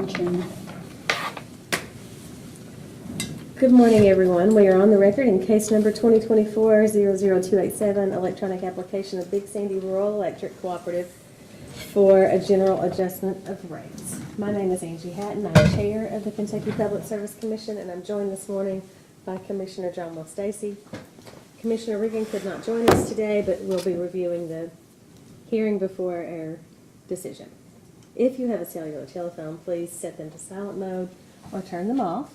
Chairman. Good morning, everyone. We are on the record in case number 2024-00287, electronic application of Big Sandy Rural Electric Cooperative for a general adjustment of rates. My name is Angie Hatton. I'm Chair of the Kentucky Public Service Commission, and I'm joined this morning by Commissioner John Will Stacy. Commissioner Regan could not join us today, but will be reviewing the hearing before our decision. If you have a cellular telephone, please set them to silent mode or turn them off.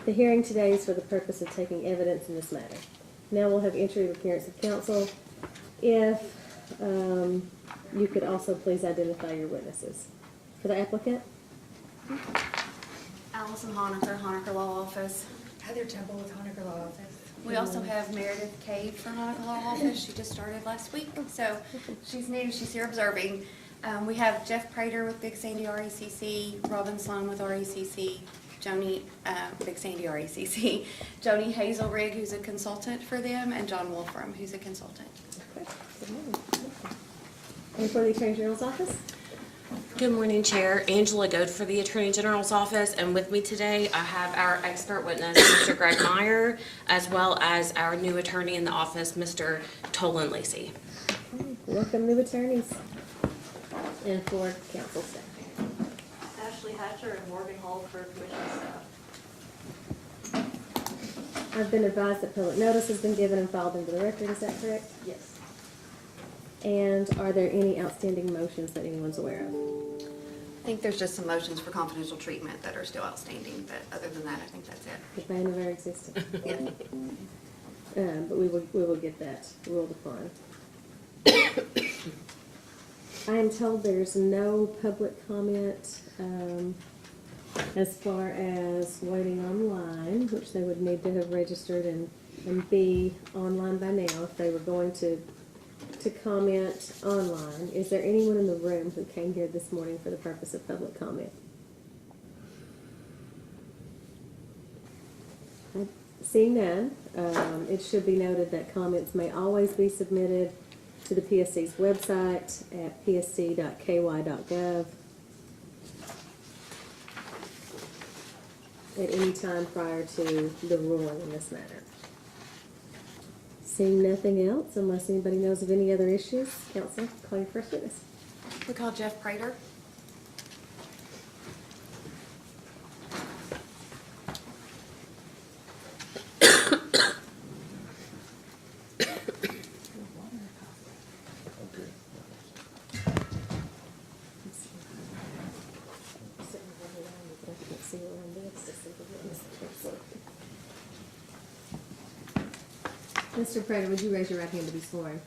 The hearing today is for the purpose of taking evidence in this matter. Now we'll have entry of appearance of counsel. If you could also please identify your witnesses. For the applicant, Allison Honaker, Honaker Law Office. Heather Temple with Honaker Law Office. We also have Meredith Cave from Honaker Law Office. She just started last week, so she's new. She's here observing. We have Jeff Prater with Big Sandy R.E.C.C., Robin Sloan with R.E.C.C., Joni, Big Sandy R.E.C.C., Joni Hazelrig, who's a consultant for them, and John Wolfram, who's a consultant. okay. Good morning. And for the Attorney General's office, Good morning, Chair. Angela Goad for the Attorney General's office, and with me today I have our expert witness, Mr. Greg Meyer, as well as our new attorney in the office, Mr. Tolan Lacey. welcome new attorneys and for council staff. Ashley Hatcher and Morgan Hall for commission staff. I've been advised that public notice has been given and filed into the record. Is that correct? Yes. And are there any outstanding motions that anyone's aware of? I think there's just some motions for confidential treatment that are still outstanding, but other than that, I think that's it. The bane of our existence. Yeah. But we will get that ruled upon. I am told there's no public comment as far as waiting online, which they would need to have registered and be online by now if they were going to comment online. Is there anyone in the room who came here this morning for the purpose of public comment? Seeing none, it should be noted that comments may always be submitted to the PSC's website at psc.ky.gov at any time prior to the ruling in this matter. Seeing nothing else, unless anybody knows of any other issues, counsel, call your first witness. We call Jeff Prater. Mr. Prater, would you raise your right hand to be sworn?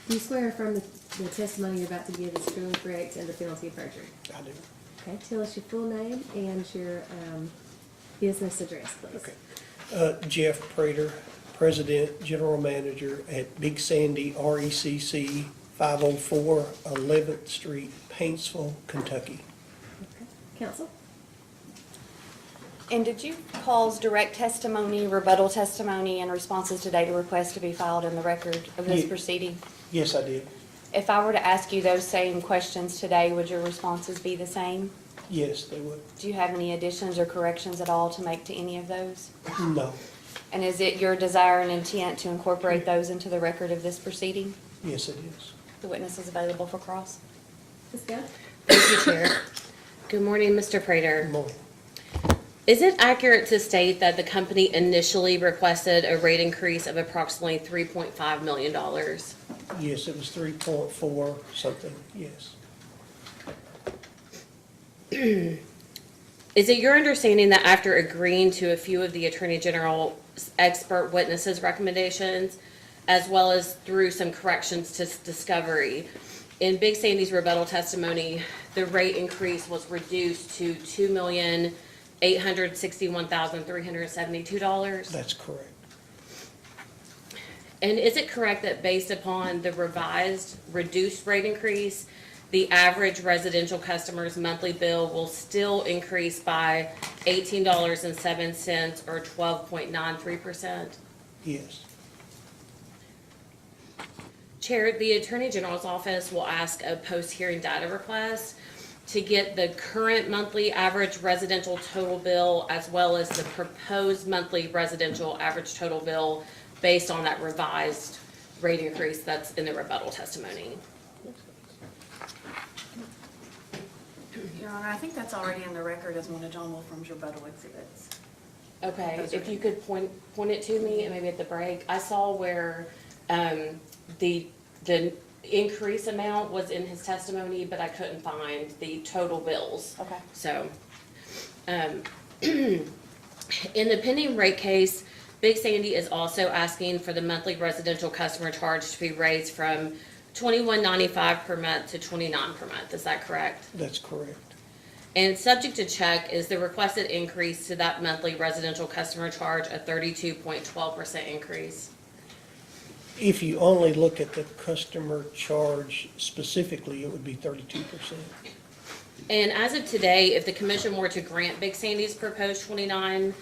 Do you swear or affirm the testimony you're about to give is true and correct under penalty of perjury? I do. Okay, tell us your full name and your business address, please. Okay. Jeff Prater, President, General Manager at Big Sandy R.E.C.C., 504 11th Street, Paintsville, Kentucky. Okay. Counsel? And did you cause direct testimony, rebuttal testimony, and responses to data requests to be filed in the record of this Ye- proceeding? Yes, I did. If I were to ask you those same questions today, would your responses be the same? Yes, they would. Do you have any additions or corrections at all to make to any of those? No. And is it your desire and intent to incorporate those into the record of this proceeding? Yes, it is. The witness is available for cross. Ms. Go. Thank you, Chair. Good morning, Mr. Prater. Good morning. Is it accurate to state that the company initially requested a rate increase of approximately $3.5 million? Yes, it was 3.4 something, yes. Is it your understanding that after agreeing to a few of the Attorney General's expert witnesses' recommendations, as well as through some corrections to discovery, in Big Sandy's rebuttal testimony, the rate increase was reduced to $2,861,372? That's correct. And is it correct that based upon the revised reduced rate increase, the average residential customer's monthly bill will still increase by $18.07 or 12.93%? Yes. Chair, the Attorney General's office will ask a post-hearing data request to get the current monthly average residential total bill as well as the proposed monthly residential average total bill based on that revised rate increase that's in the rebuttal testimony. Your Honor, I think that's already in the record as one of John Wolfram's rebuttal exhibits. Okay, Those if are- you could point it to me and maybe at the break. I saw where the increase amount was in his testimony, but I couldn't find the total bills. Okay. So, in the pending rate case, Big Sandy is also asking for the monthly residential customer charge to be raised from $21.95 per month to $29 per month. Is that correct? That's correct. And subject to check is the requested increase to that monthly residential customer charge a 32.12% increase. If you only look at the customer charge specifically, it would be 32%. And as of today, if the commission were to grant Big Sandy's proposed $29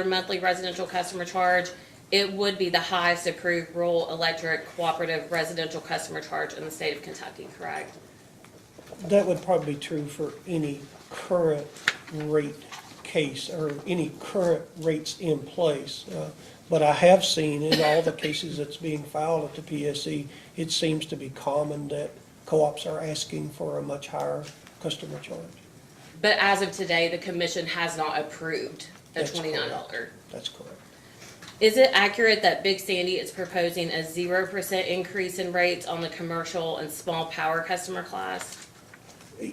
monthly residential customer charge, it would be the highest approved rural electric cooperative residential customer charge in the state of Kentucky, correct? That would probably be true for any current rate case or any current rates in place. But I have seen in all the cases that's being filed at the PSC, it seems to be common that co-ops are asking for a much higher customer charge. But as of today, the commission has not approved a That's $29. That's correct. Is it accurate that Big Sandy is proposing a 0% increase in rates on the commercial and small power customer class?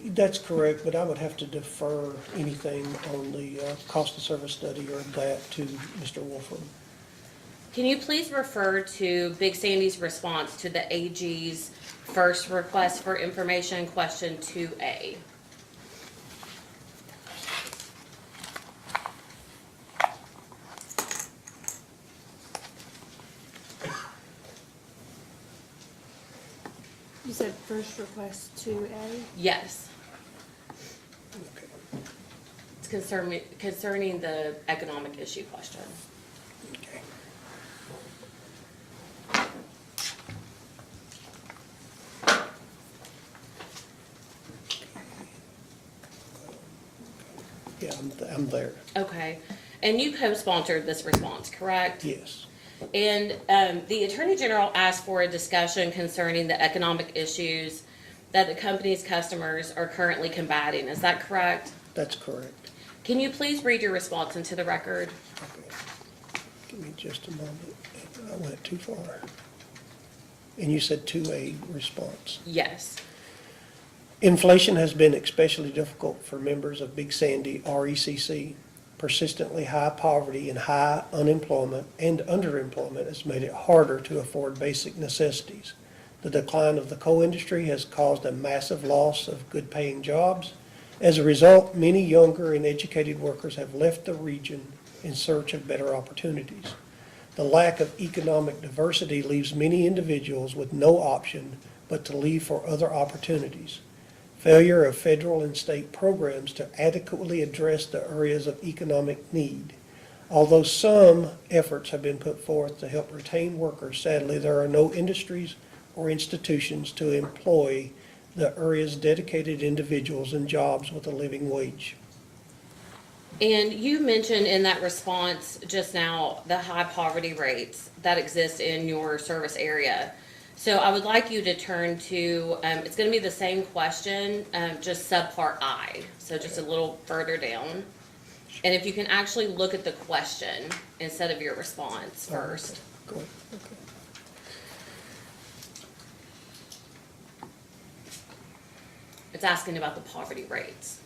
That's correct, but I would have to defer anything on the cost of service study or that to Mr. Wolfram. Can you please refer to Big Sandy's response to the AG's first request for information, question 2A? You said first request 2A? Yes, Okay. it's concerning the economic issue question. Okay. Yeah, I'm there. Okay, and you co-sponsored this response, correct? Yes, And the Attorney General asked for a discussion concerning the economic issues that the company's customers are currently combating. Is that correct? that's correct. Can you please read your response into the record? Okay. Give me just a moment. I went too far. And you said 2A response. Yes. Inflation has been especially difficult for members of Big Sandy R.E.C.C. Persistently high poverty and high unemployment and underemployment has made it harder to afford basic necessities. The decline of the coal industry has caused a massive loss of good-paying jobs. As a result, many younger and educated workers have left the region in search of better opportunities. The lack of economic diversity leaves many individuals with no option but to leave for other opportunities. Failure of federal and state programs to adequately address the areas of economic need. Although some efforts have been put forth to help retain workers, sadly there are no industries or institutions to employ the area's dedicated individuals and jobs with a living wage. And you mentioned in that response just now the high poverty rates that exist in your service area. So I would like you to turn to, it's going to be the same question, just subpart I, so just a little further down. And if you can actually look at the question instead of your response first. Go ahead. Okay. It's asking about the poverty rates.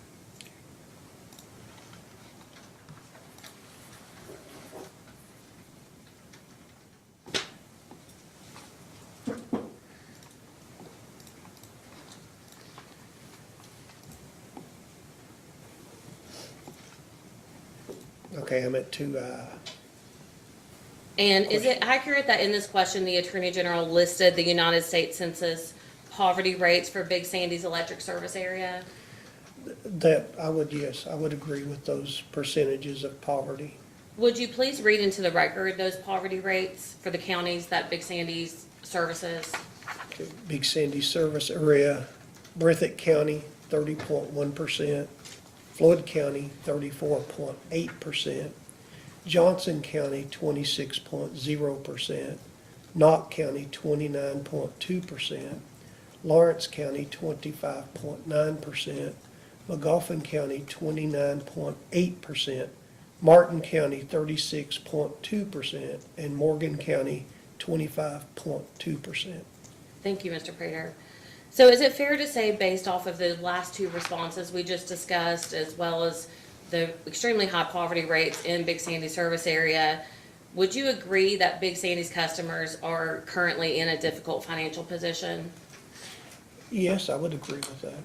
Okay, I'm at 2, And is it accurate that in this question, the Attorney General listed the United States Census poverty rates for Big Sandy's electric service area? that I would, yes, I would agree with those percentages of poverty. Would you please read into the record those poverty rates for the counties that Big Sandy's services? Big Sandy service area, Breathitt County, 30.1%, Floyd County, 34.8%, Johnson County, 26.0%, Knott County, 29.2%, Lawrence County, 25.9%, Magoffin County, 29.8%, Martin County, 36.2%, and Morgan County, 25.2%. Thank you, Mr. Prater. So is it fair to say, based off of the last two responses we just discussed, as well as the extremely high poverty rates in Big Sandy service area, would you agree that Big Sandy's customers are currently in a difficult financial position? Yes, I would agree with that.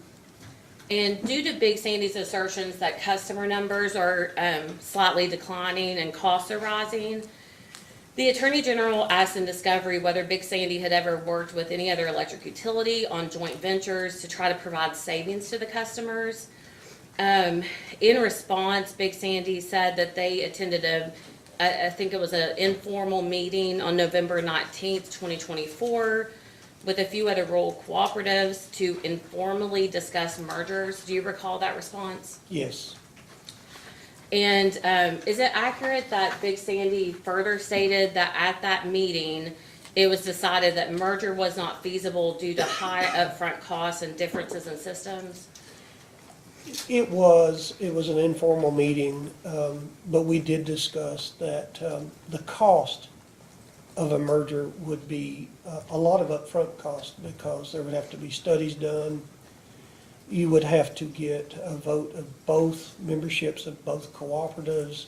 And due to Big Sandy's assertions that customer numbers are slightly declining and costs are rising, the Attorney General asked in discovery whether Big Sandy had ever worked with any other electric utility on joint ventures to try to provide savings to the customers. In response, Big Sandy said that they attended I think it was an informal meeting on November 19th, 2024, with a few other rural cooperatives to informally discuss mergers. Do you recall that response? Yes, And is it accurate that Big Sandy further stated that at that meeting, it was decided that merger was not feasible due to high upfront costs and differences in systems? it was an informal meeting, but we did discuss that the cost of a merger would be a lot of upfront costs because there would have to be studies done. You would have to get a vote of both memberships of both cooperatives,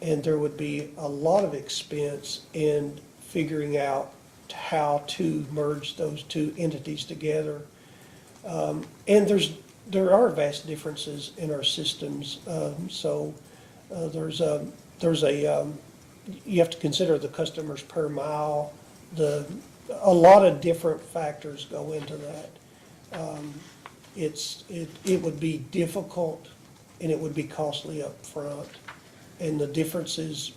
and there would be a lot of expense in figuring out how to merge those two entities together. And there are vast differences in our systems, so you have to consider the customers per mile. A lot of different factors go into that. It would be difficult and it would be costly up front. And the differences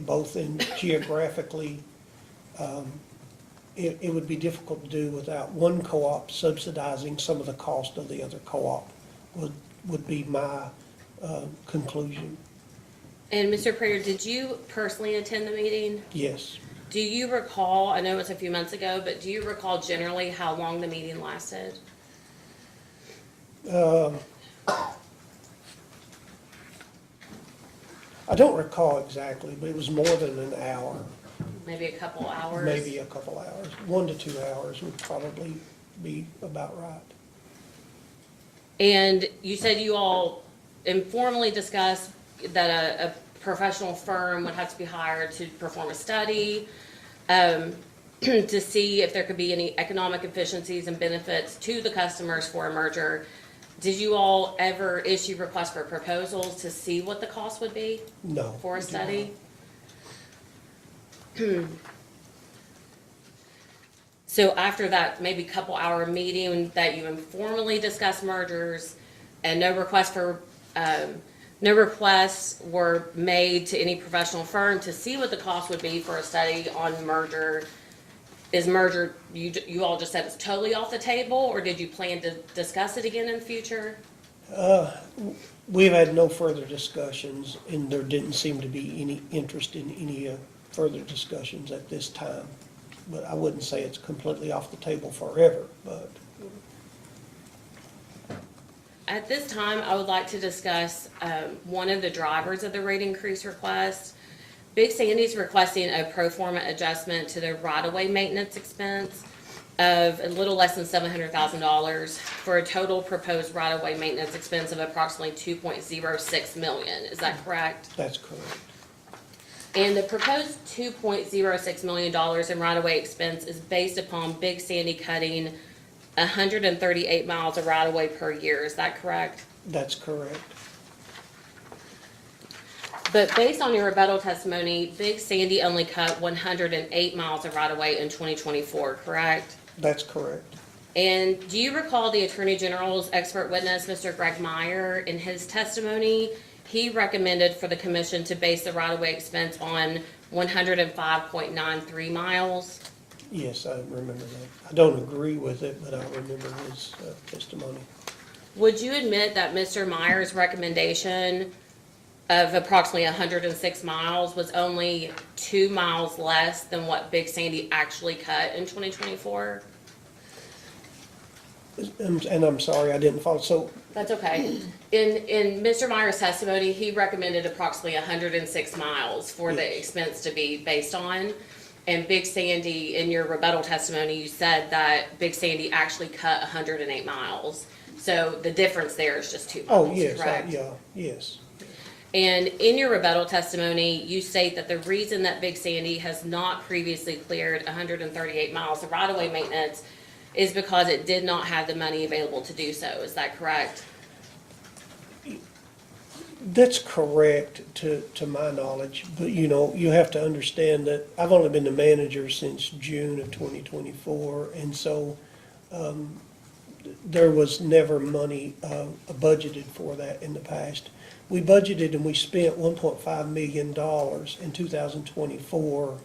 both in geographically, it would be difficult to do without one co-op subsidizing some of the cost of the other co-op would be my conclusion. And Mr. Prater, did you personally attend the meeting? Yes. Do you recall, I know it was a few months ago, but do you recall generally how long the meeting lasted? I don't recall exactly, but it was more than an hour, Maybe a couple hours? maybe a couple hours. 1 to 2 hours would probably be about right. And you said you all informally discussed that a professional firm would have to be hired to perform a study, to see if there could be any economic efficiencies and benefits to the customers for a merger. Did you all ever issue requests for proposals to see what the cost would be No. for a we did study? So after that maybe couple hour meeting that you informally discussed mergers and no requests were made to any professional firm to see what the cost would be for a study on merger, is merger, you all just said it's totally off the table, or did you plan to discuss it again in the future? We've had no further discussions, and there didn't seem to be any interest in any further discussions at this time. But I wouldn't say it's completely off the table forever, but At this time, I would like to discuss one of the drivers of the rate increase request. Big Sandy's requesting a pro forma adjustment to the right-of-way maintenance expense of a little less than $700,000 for a total proposed right-of-way maintenance expense of approximately $2.06 million. Is that correct? that's correct. And the proposed $2.06 million in right-of-way expense is based upon Big Sandy cutting 138 miles of right-of-way per year. Is that correct? That's correct. But based on your rebuttal testimony, Big Sandy only cut 108 miles of right-of-way in 2024, correct? That's correct. And do you recall the Attorney General's expert witness, Mr. Greg Meyer, in his testimony, he recommended for the commission to base the right-of-way expense on 105.93 miles? Yes, I remember that. I don't agree with it, but I remember his testimony. Would you admit that Mr. Meyer's recommendation of approximately 106 miles was only 2 miles less than what Big Sandy actually cut in 2024? And I'm sorry, I didn't follow. So, That's okay. In Mr. Meyer's testimony, he recommended approximately 106 miles for the Yes. expense to be based on. And Big Sandy, in your rebuttal testimony, you said that Big Sandy actually cut 108 miles. So the difference there is just 2 miles, oh, yes, correct? yeah, yes. And in your rebuttal testimony, you state that the reason that Big Sandy has not previously cleared 138 miles of right-of-way maintenance is because it did not have the money available to do so. Is that correct? That's correct to my knowledge, but you know, you have to understand that I've only been the manager since June of 2024, and so there was never money budgeted for that in the past. We budgeted and we spent $1.5 million in 2024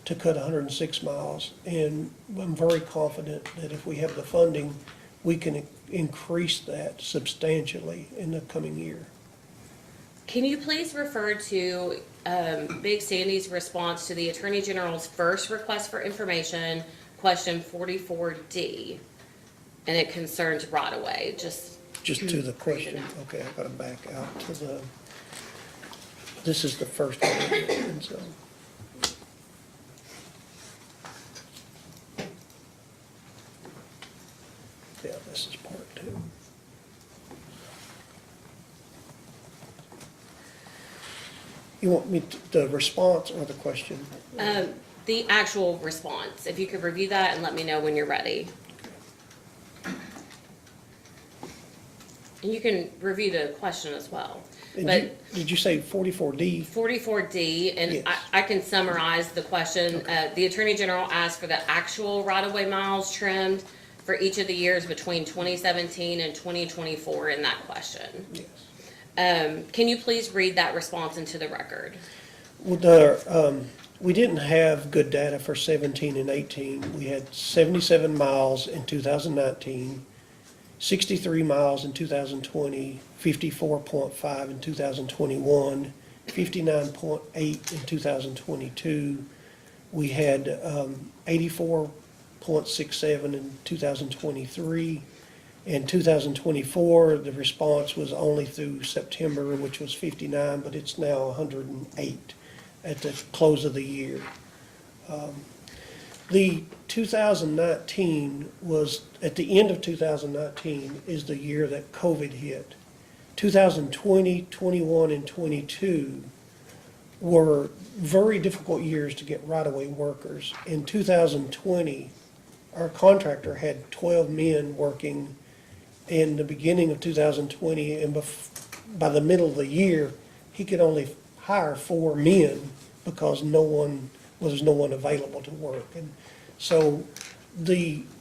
to cut 106 miles, and I'm very confident that if we have the funding, we can increase that substantially in the coming year. Can you please refer to Big Sandy's response to the Attorney General's first request for information, question 44D? And it concerns right-of-way, just Just to the question, okay, I gotta back out to the, this is the first one, and so. Yeah, this is part two. You want me to, the response or the question? the actual response. If you could review that and let me know when you're ready. And you can review the question as well. But Did you say 44D? 44D, and Yes. I can summarize the question. The Attorney General asked for the actual right-of-way miles trimmed for each of the years between 2017 and 2024 in that question. Yes. Can you please read that response into the record? Well, we didn't have good data for 17 and 18. We had 77 miles in 2019, 63 miles in 2020, 54.5 in 2021, 59.8 in 2022. We had 84.67 in 2023. In 2024, the response was only through September, which was 59, but it's now 108 at the close of the year. The 2019 was, at the end of 2019 is the year that COVID hit. 2020, 21, and 22 were very difficult years to get right-of-way workers. In 2020, our contractor had 12 men working in the beginning of 2020, and by the middle of the year, he could only hire 4 men because no one available to work. And so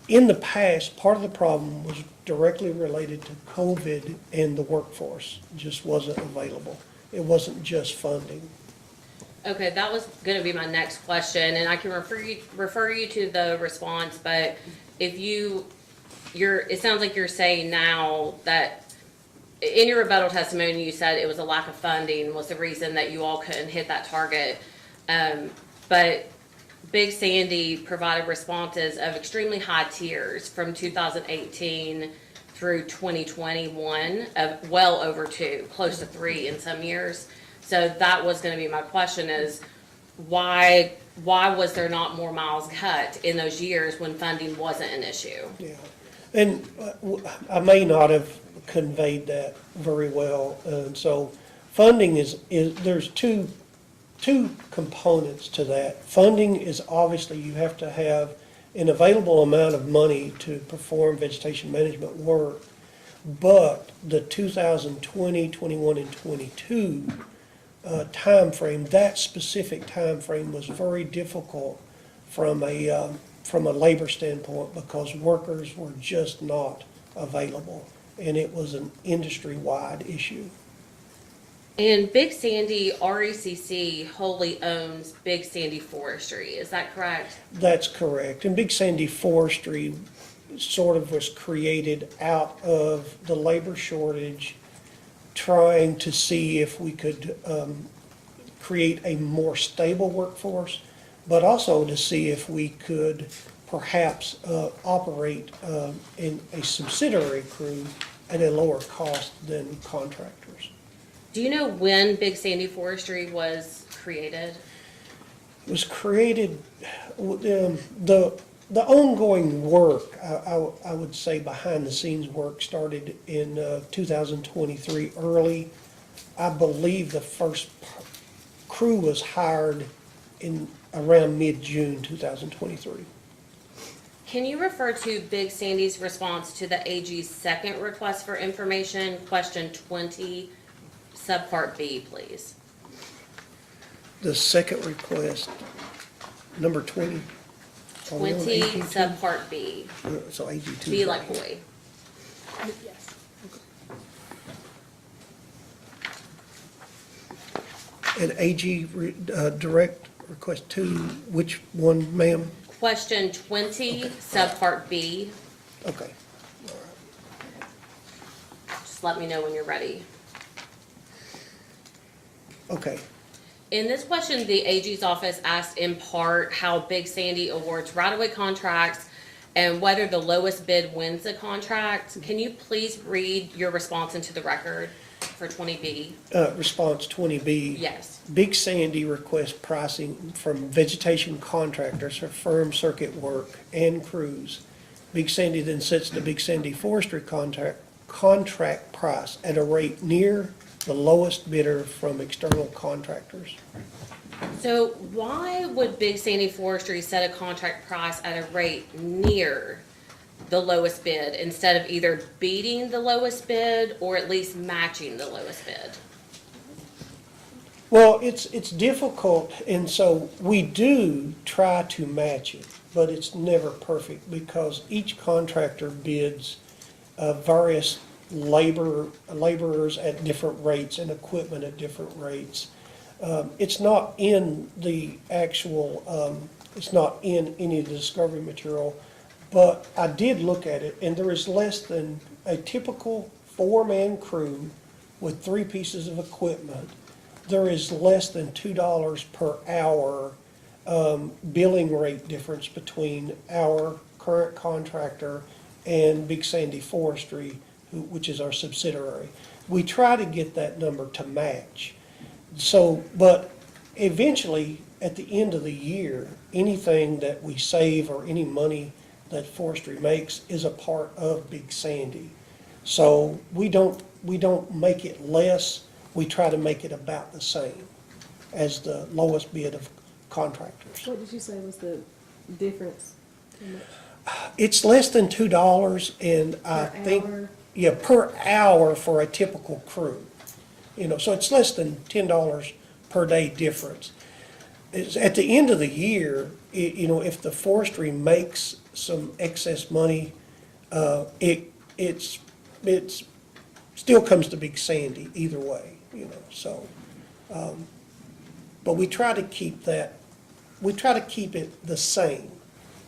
in the past, part of the problem was directly related to COVID, and the workforce just wasn't available. It wasn't just funding. Okay, that was gonna be my next question, and I can refer you to the response, but if it sounds like you're saying now that in your rebuttal testimony, you said it was a lack of funding was the reason that you all couldn't hit that target. But Big Sandy provided responses of extremely high tiers from 2018 through 2021 of well over 2, close to 3 in some years. So that was gonna be my question is, why was there not more miles cut in those years when funding wasn't an issue? Yeah, and I may not have conveyed that very well, and so funding is there's two components to that. Funding is obviously you have to have an available amount of money to perform vegetation management work, but the 2020, 21, and 22 time frame, that specific time frame was very difficult from a labor standpoint because workers were just not available, and it was an industry-wide issue. And Big Sandy RECC wholly owns Big Sandy Forestry, is that correct? That's correct. And Big Sandy Forestry sort of was created out of the labor shortage, trying to see if we could create a more stable workforce, but also to see if we could perhaps operate in a subsidiary crew at a lower cost than contractors. Do you know when Big Sandy Forestry was created? It was created, the ongoing work, I would say behind the scenes work started in 2023 early. I believe the first crew was hired in around mid-June 2023. Can you refer to Big Sandy's response to the AG's second request for information, question 20, subpart B, please? The second request, number 20. Are we on 20, AG2? subpart B. So AG2. B like boy. Yes. And direct request 2, which one, ma'am? Question 20, subpart B. Okay. Just let me know when you're ready. Okay. In this question, the AG's office asked in part how Big Sandy awards right-of-way contracts and whether the lowest bid wins the contract. Can you please read your response into the record for 20B? Response 20B. Yes. Big Sandy requests pricing from vegetation contractors for firm circuit work and crews. Big Sandy then sets the Big Sandy Forestry contract price at a rate near the lowest bidder from external contractors. So why would Big Sandy Forestry set a contract price at a rate near the lowest bid instead of either beating the lowest bid or at least matching the lowest bid? Well, it's difficult, and so we do try to match it, but it's never perfect because each contractor bids various laborers at different rates and equipment at different rates. It's not in the actual, it's not in any of the discovery material, but I did look at it, and there is less than a typical 4-man crew with 3 pieces of equipment. There is less than $2 per hour billing rate difference between our current contractor and Big Sandy Forestry, which is our subsidiary. We try to get that number to match. So, but eventually, at the end of the year, anything that we save or any money that forestry makes is a part of Big Sandy. So we don't make it less, we try to make it about the same as the lowest bid of contractors. What did you say was the difference? How much? It's less than $2, and I Per think, hour? yeah, per hour for a typical crew. You know, so it's less than $10 per day difference. At the end of the year, you know, if the forestry makes some excess money, it's still comes to Big Sandy either way, you know, so. But we try to keep it the same,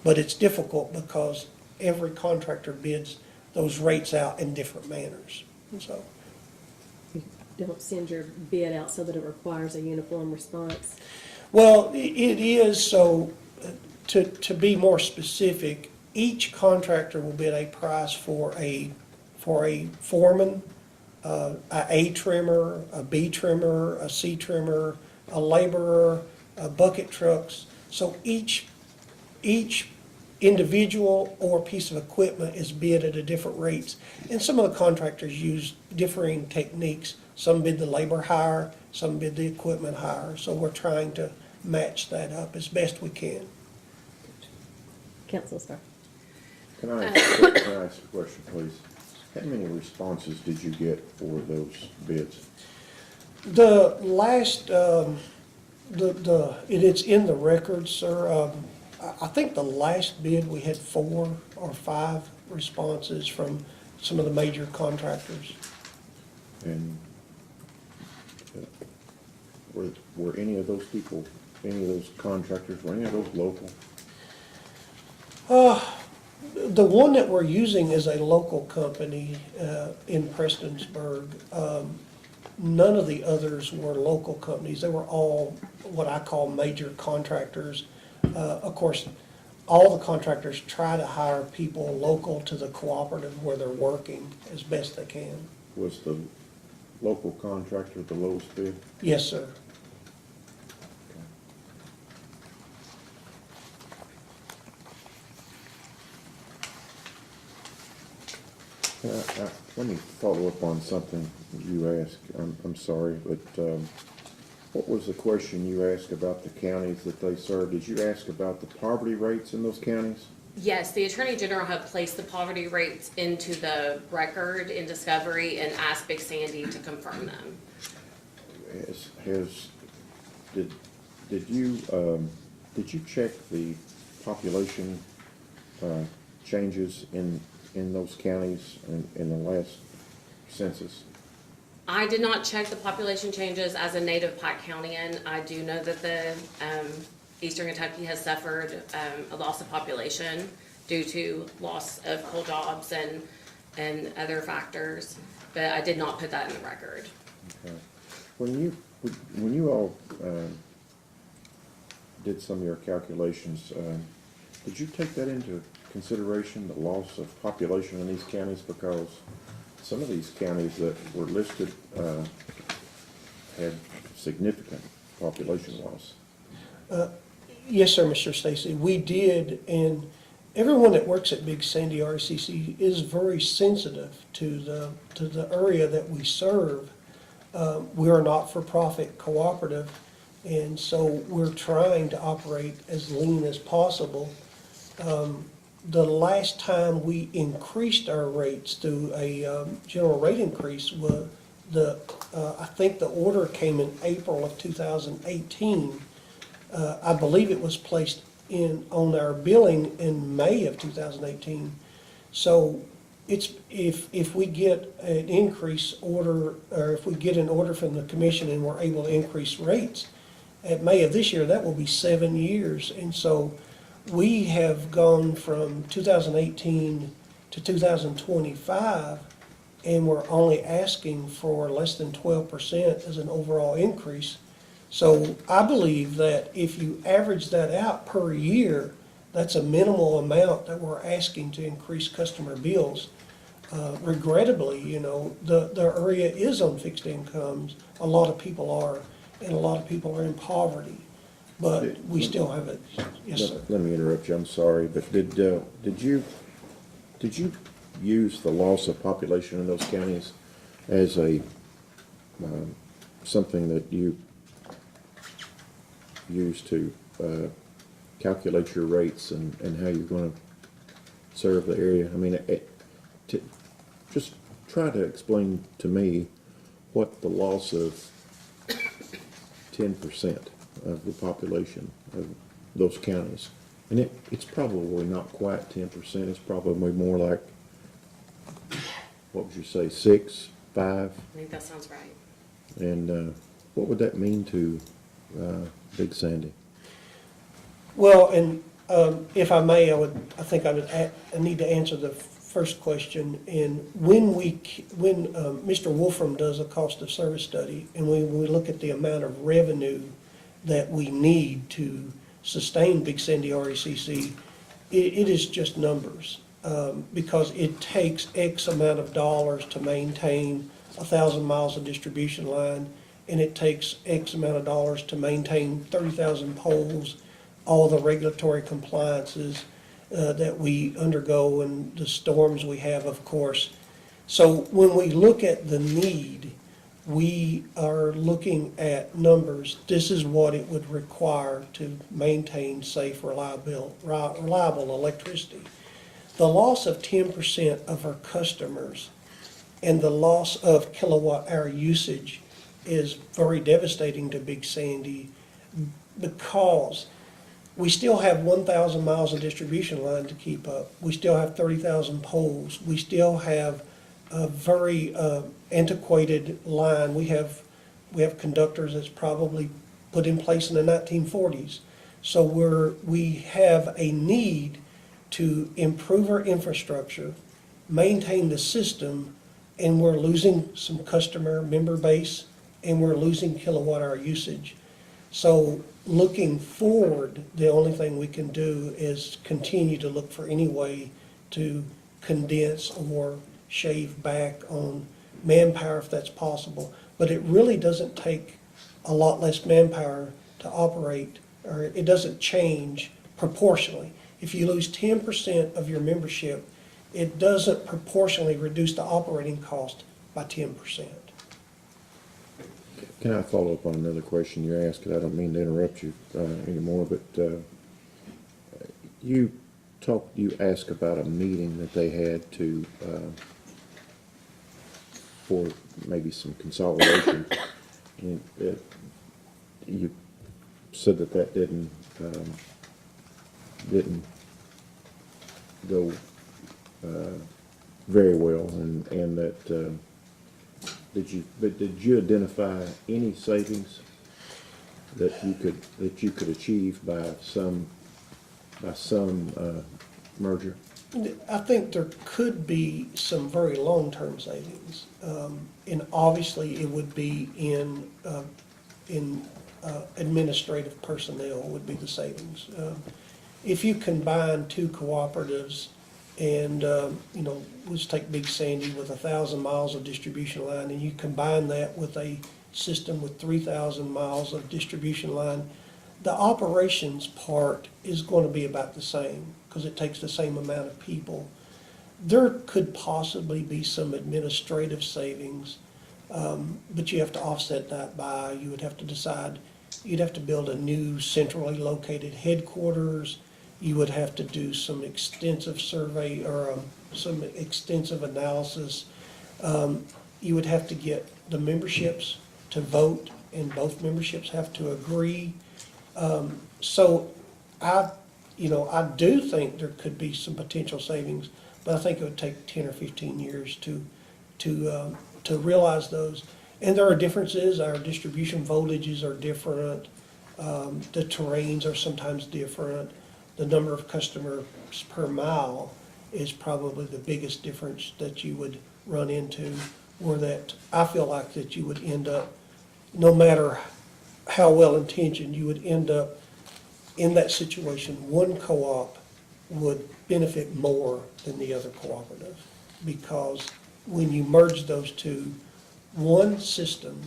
but it's difficult because every contractor bids those rates out in different manners, so. You don't send your bid out so that it requires a uniform response? Well, it is, so to be more specific, each contractor will bid a price for a foreman, a trimmer, a B trimmer, a C trimmer, a laborer, bucket trucks. So each individual or piece of equipment is bid at a different rates. And some of the contractors use differing techniques. Some bid the labor higher, some bid the equipment higher. So we're trying to match that up as best we can. Council Star. Can I ask a question, please? How many responses did you get for those bids? The last, it's in the records, sir. I think the last bid, we had 4 or 5 responses from some of the major contractors. And were any of those people, any of those contractors, were any of those local? The one that we're using is a local company in Prestonsburg. None of the others were local companies. They were all what I call major contractors. Of course, all the contractors try to hire people local to the cooperative where they're working as best they can. Was the local contractor the lowest bid? Yes, sir. Let me follow up on something you asked. I'm sorry, but what was the question you asked about the counties that they serve? Did you ask about the poverty rates in those counties? Yes, the Attorney General had placed the poverty rates into the record in Discovery and asked Big Sandy to confirm them. Did you check the population changes in those counties in the last census? I did not check the population changes as a native Pike Countyan. I do know that the Eastern Kentucky has suffered a loss of population due to loss of coal jobs and other factors, but I did not put that in the record. Okay. When you all did some of your calculations, did you take that into consideration, the loss of population in these counties? Because some of these counties that were listed had significant population loss. Yes, sir, Mr. Stacy. We did, and everyone that works at Big Sandy R.E.C.C. is very sensitive to the area that we serve. We are a not-for-profit cooperative, and so we're trying to operate as lean as possible. The last time we increased our rates through a general rate increase was I think the order came in April of 2018. I believe it was placed on our billing in May of 2018. So if we get an increase order, or if we get an order from the commission and we're able to increase rates at May of this year, that will be 7 years. And so we have gone from 2018 to 2025, and we're only asking for less than 12% as an overall increase. So I believe that if you average that out per year, that's a minimal amount that we're asking to increase customer bills. Regrettably, the area is on fixed incomes. A lot of people are, and a lot of people are in poverty. But we still have it. Yes, sir. Let me interrupt you, I'm sorry, but did you use the loss of population in those counties as a, something that you use to calculate your rates and how you're going to serve the area? I mean, just try to explain to me what the loss of 10% of the population of those counties, and it's probably not quite 10%. It's probably more like, what would you say, 6, 5? I think that sounds right. And what would that mean to Big Sandy? Well, and if I may, I think I need to answer the first question. And when Mr. Wolfram does a cost of service study, and when we look at the amount of revenue that we need to sustain Big Sandy R.E.C.C., it is just numbers. Because it takes X amount of dollars to maintain 1,000 miles of distribution line, and it takes X amount of dollars to maintain 30,000 poles, all the regulatory compliances that we undergo, and the storms we have, of course. So when we look at the need, we are looking at numbers. This is what it would require to maintain safe, reliable electricity. The loss of 10% of our customers and the loss of kilowatt hour usage is very devastating to Big Sandy, because we still have 1,000 miles of distribution line to keep up. We still have 30,000 poles. We still have a very antiquated line. We have We have conductors that's probably put in place in the 1940s. So we have a need to improve our infrastructure, maintain the system, and we're losing some customer member base, and we're losing kilowatt hour usage. So looking forward, the only thing we can do is continue to look for any way to condense or shave back on manpower if that's possible. But it really doesn't take a lot less manpower to operate, or it doesn't change proportionally. If you lose 10% of your membership, it doesn't proportionally reduce the operating cost by 10%. Can I follow up on another question you asked? 'Cause I don't mean to interrupt you anymore, but you asked about a meeting that they had to for maybe some consolidation. And you said that didn't go very well, and that did you identify any savings that you could achieve by some merger? I think there could be some very long-term savings. And obviously, it would be in administrative personnel would be the savings. If you combine two cooperatives and, let's take Big Sandy with 1,000 miles of distribution line, and you combine that with a system with 3,000 miles of distribution line, the operations part is going to be about the same because it takes the same amount of people. There could possibly be some administrative savings, but you have to offset that by, you would have to decide, you'd have to build a new centrally located headquarters. You would have to do some extensive survey or some extensive analysis. You would have to get the memberships to vote, and both memberships have to agree. So I do think there could be some potential savings, but I think it would take 10 or 15 years to realize those. And there are differences. Our distribution voltages are different. The terrains are sometimes different. The number of customers per mile is probably the biggest difference that you would run into, or that I feel like that you would end up, no matter how well intentioned, you would end up in that situation. One co-op would benefit more than the other cooperative, because when you merge those two, one system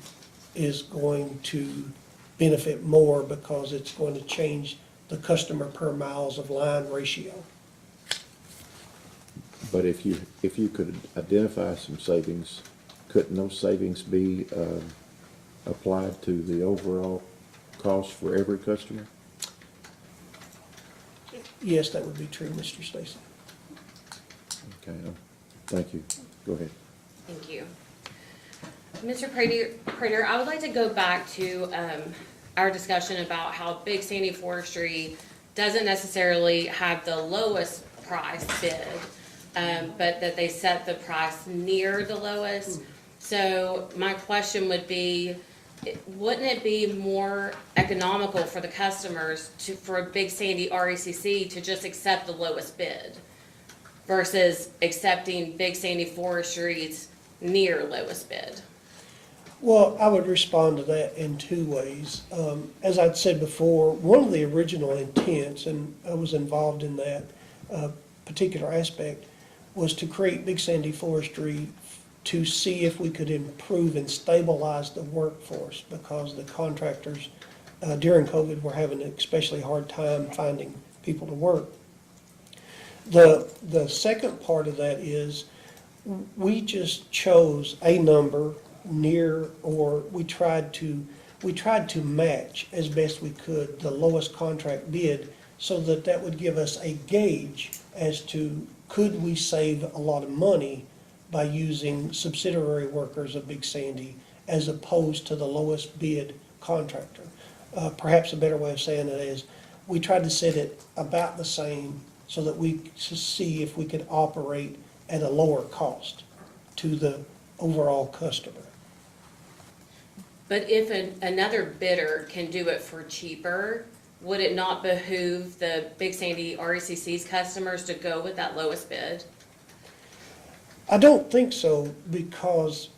is going to benefit more because it's going to change the customer per miles of line ratio. But if you could identify some savings, couldn't those savings be applied to the overall cost for every customer? Yes, that would be true, Mr. Stacy. Okay, thank you. Go ahead. Thank you. Mr. Prater, I would like to go back to our discussion about how Big Sandy Forestry doesn't necessarily have the lowest price bid, but that they set the price near the lowest. So my question would be, wouldn't it be more economical for the customers for Big Sandy R.E.C.C. to just accept the lowest bid versus accepting Big Sandy Forestry's near lowest bid? Well, I would respond to that in two ways. As I'd said before, one of the original intents, and I was involved in that particular aspect, was to create Big Sandy Forestry to see if we could improve and stabilize the workforce, because the contractors during COVID were having an especially hard time finding people to work. The second part of that is we just chose a number near, or we tried to match as best we could the lowest contract bid, so that would give us a gauge as to could we save a lot of money by using subsidiary workers of Big Sandy as opposed to the lowest bid contractor. Perhaps a better way of saying it is we tried to set it about the same so that we could see if we could operate at a lower cost to the overall customer. But if another bidder can do it for cheaper, would it not behoove the Big Sandy RECC's customers to go with that lowest bid? I don't think so, because,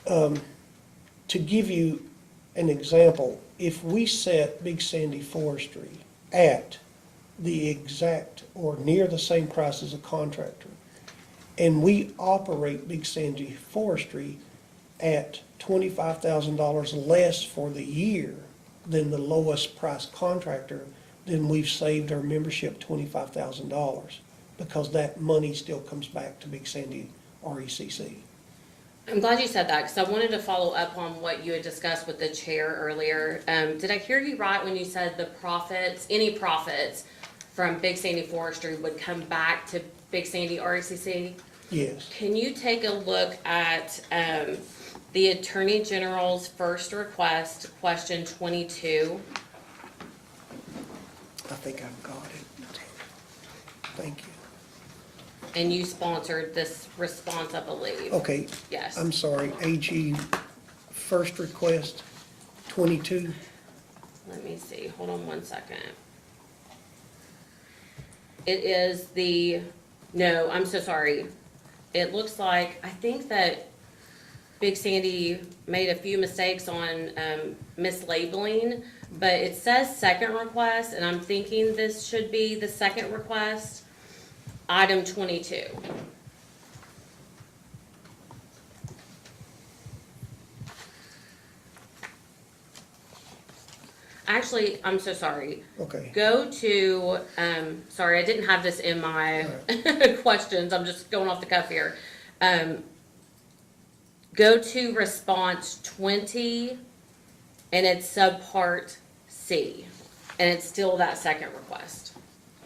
to give you an example, if we set Big Sandy Forestry at the exact or near the same price as a contractor, and we operate Big Sandy Forestry at $25,000 less for the year than the lowest price contractor, then we've saved our membership $25,000, because that money still comes back to Big Sandy RECC. I'm glad you said that, because I wanted to follow up on what you had discussed with the chair earlier. Did I hear you right when you said the profits, any profits from Big Sandy Forestry would come back to Big Sandy RECC? Yes. Can you take a look at the Attorney General's first request, question 22? I think I've got it. Thank you. And you sponsored this response, I believe. Okay, Yes. I'm sorry, AG, first request, 22. Let me see, hold on one second. It is the, no, I'm so sorry. It looks like, I think that Big Sandy made a few mistakes on mislabeling, but it says second request, and I'm thinking this should be the second request, item 22. Actually, I'm so sorry. Okay, Go to, sorry, I didn't have this in my questions, I'm just going off the cuff here. Go to response 20, and it's subpart C, and it's still that second request.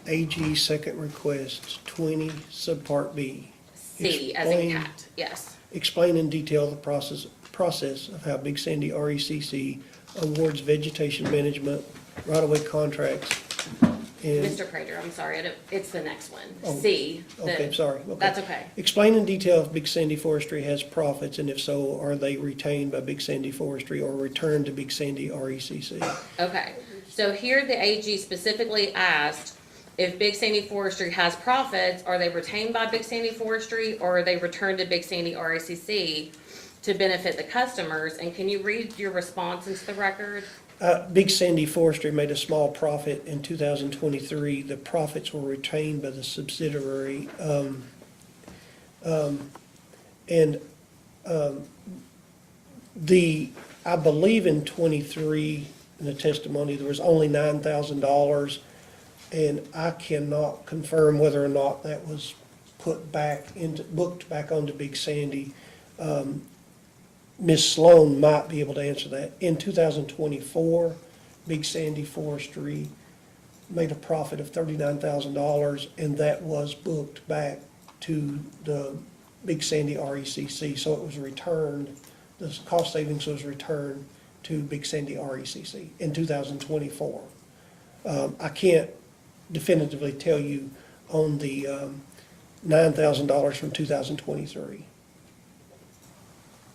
AG, second request, 20, subpart B. C as in Explain- cat, yes. Explain in detail the process of how Big Sandy RECC awards vegetation management, right-of-way contracts, and, Mr. Prater, I'm sorry, it's the next one, Oh, C. okay, sorry, okay. That's okay. Explain in detail if Big Sandy Forestry has profits, and if so, are they retained by Big Sandy Forestry or returned to Big Sandy RECC? Okay, so here the AG specifically asked if Big Sandy Forestry has profits, are they retained by Big Sandy Forestry or are they returned to Big Sandy RECC to benefit the customers? And can you read your response into the record? Big Sandy Forestry made a small profit in 2023. The profits were retained by the subsidiary. I believe in 23, in the testimony, there was only $9,000, and I cannot confirm whether or not that was booked back onto Big Sandy. Ms. Sloan might be able to answer that. In 2024, Big Sandy Forestry made a profit of $39,000, and that was booked back to the Big Sandy RECC. So it was returned, the cost savings was returned to Big Sandy RECC in 2024. I can't definitively tell you on the $9,000 from 2023.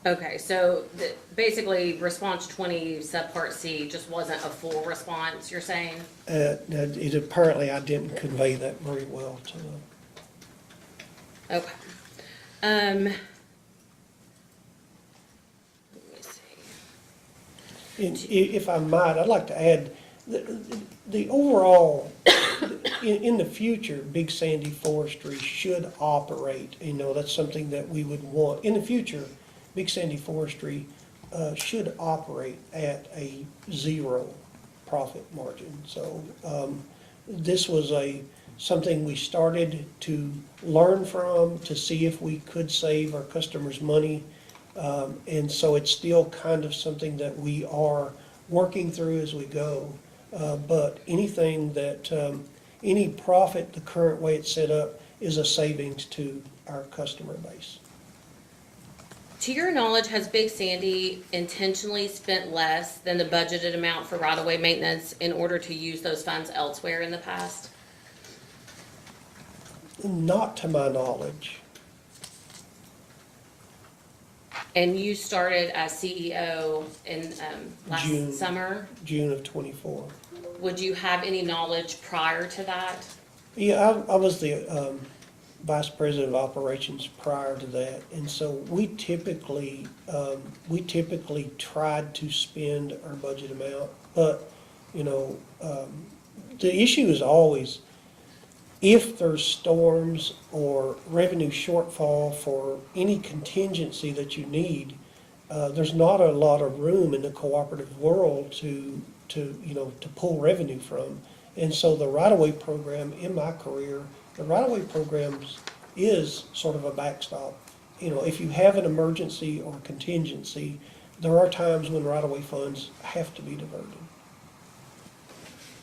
Okay, so basically response 20 subpart C just wasn't a full response, you're saying? Apparently I didn't convey that very well to them. Okay. Let me see. And if I might, I'd like to add, the overall, in the future, Big Sandy Forestry should operate, that's something that we would want. In the future, Big Sandy Forestry should operate at a zero profit margin. So this was something we started to learn from, to see if we could save our customers money. And so it's still kind of something that we are working through as we go. But anything that, any profit, the current way it's set up, is a savings to our customer base. To your knowledge, has Big Sandy intentionally spent less than the budgeted amount for right-of-way maintenance in order to use those funds elsewhere in the past? Not to my knowledge. And you started as CEO in June. last summer. June of '24. Would you have any knowledge prior to that? Yeah, I was the vice president of operations prior to that, and so we typically tried to spend our budget amount, but, you know, the issue is always, if there's storms or revenue shortfall for any contingency that you need, there's not a lot of room in the cooperative world to pull revenue from. And so the right-of-way program, in my career, the right-of-way programs is sort of a backstop. You know, if you have an emergency or contingency, there are times when right-of-way funds have to be diverted.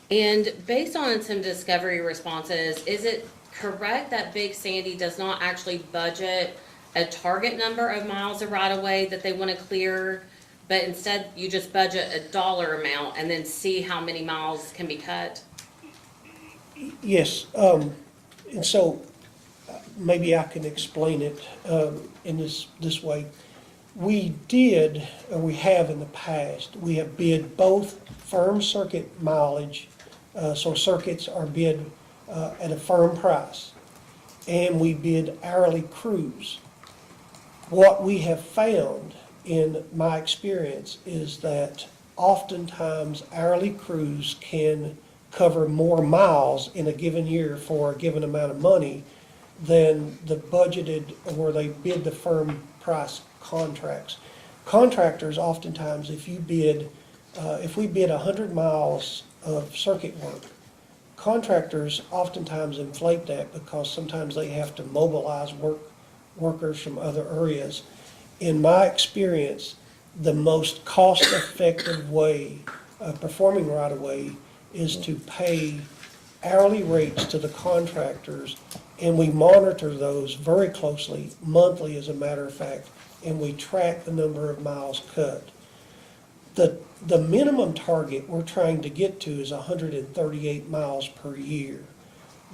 And based on some discovery responses, is it correct that Big Sandy does not actually budget a target number of miles of right-of-way that they want to clear, but instead you just budget a dollar amount and then see how many miles can be cut? Yes, and so maybe I can explain it in this way. We did, or we have in the past, we have bid both firm circuit mileage, so circuits are bid at a firm price, and we bid hourly crews. What we have found in my experience is that oftentimes hourly crews can cover more miles in a given year for a given amount of money than the budgeted, where they bid the firm price contracts. Contractors oftentimes, if we bid 100 miles of circuit work, contractors oftentimes inflate that because sometimes they have to mobilize workers from other areas. In my experience, the most cost-effective way of performing right-of-way is to pay hourly rates to the contractors, and we monitor those very closely, monthly as a matter of fact, and we track the number of miles cut. The minimum target we're trying to get to is 138 miles per year.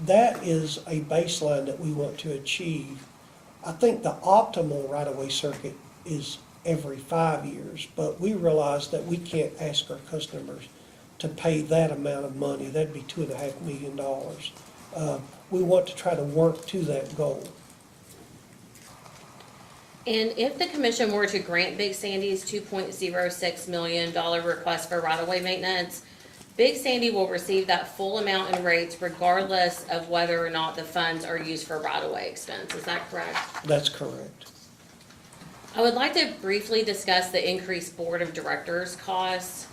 That is a baseline that we want to achieve. I think the optimal right-of-way circuit is every 5 years, but we realize that we can't ask our customers to pay that amount of money. That'd be $2.5 million. We want to try to work to that goal. And if the commission were to grant Big Sandy's $2.06 million request for right-of-way maintenance, Big Sandy will receive that full amount in rates regardless of whether or not the funds are used for right-of-way expense. Is that correct? That's correct. I would like to briefly discuss the increased board of directors costs.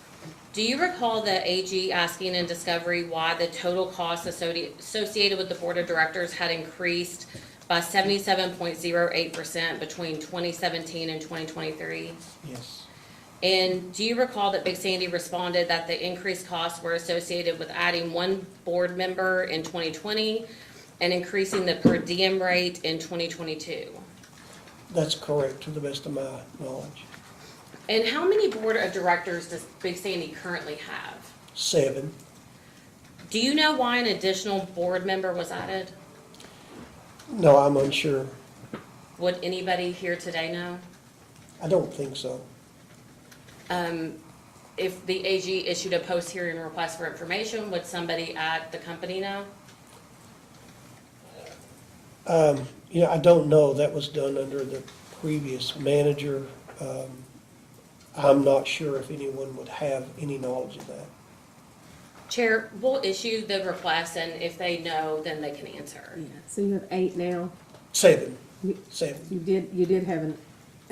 Do you recall the AG asking in discovery why the total costs associated with the board of directors had increased by 77.08% between 2017 and 2023? Yes. And do you recall that Big Sandy responded that the increased costs were associated with adding one board member in 2020 and increasing the per diem rate in 2022? That's correct, to the best of my knowledge. And how many board of directors does Big Sandy currently have? 7. Do you know why an additional board member was added? No, I'm unsure. Would anybody here today know? I don't think so. If the AG issued a post-hearing request for information, would somebody at the company know? I don't know. That was done under the previous manager. I'm not sure if anyone would have any knowledge of that. Chair, we'll issue the request, and if they know, then they can answer. Yeah, so you have 8 now. 7. You- 7. You did have an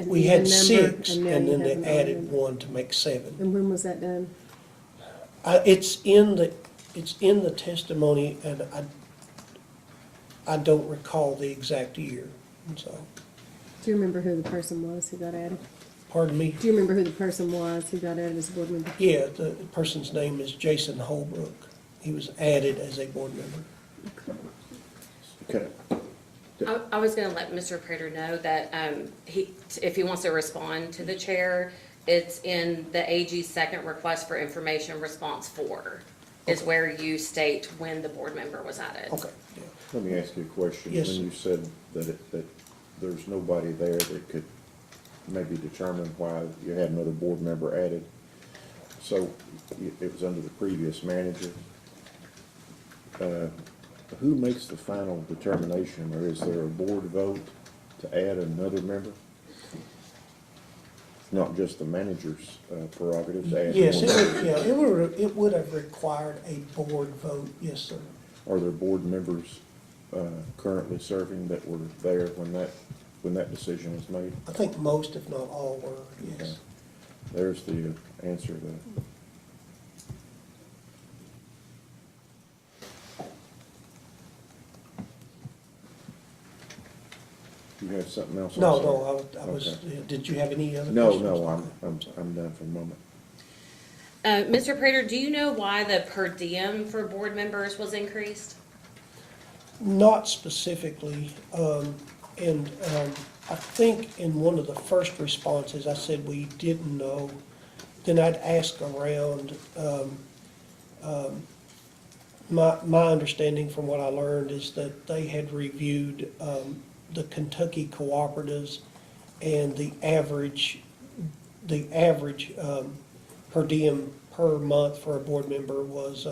We even had number, 6, and now and you then have they an odd added number. 1 to make 7. And when was that done? It's in the testimony, and I don't recall the exact year. And so, Do you remember who the person was who got added? pardon me. Do you remember who the person was who got added as a board member? Yeah, the person's name is Jason Holbrook. He was added as a board member. Okay. I was gonna let Mr. Prater know that, if he wants to respond to the chair, it's in the AG's second request for information, response 4, is Okay. where you state when the board member was added. Okay, yeah. Let me ask you a question. Yes, When sir. you said that there's nobody there that could maybe determine why you had another board member added. So it was under the previous manager. Who makes the final determination, or is there a board vote to add another member? Not just the manager's prerogative to add Yes, more members. it would have required a board vote, yes, sir. Are there board members currently serving that were there when that decision was made? I think most, if not all, were, yes. There's the answer to that. You have something else? No, I'm sorry. I was, Okay. did you have any other No, questions? no, I'm done for the moment. Mr. Prater, do you know why the per diem for board members was increased? Not specifically, I think in one of the first responses, I said we didn't know. Then I'd ask around, my understanding from what I learned is that they had reviewed, the Kentucky cooperatives, and the average, per diem per month for a board member was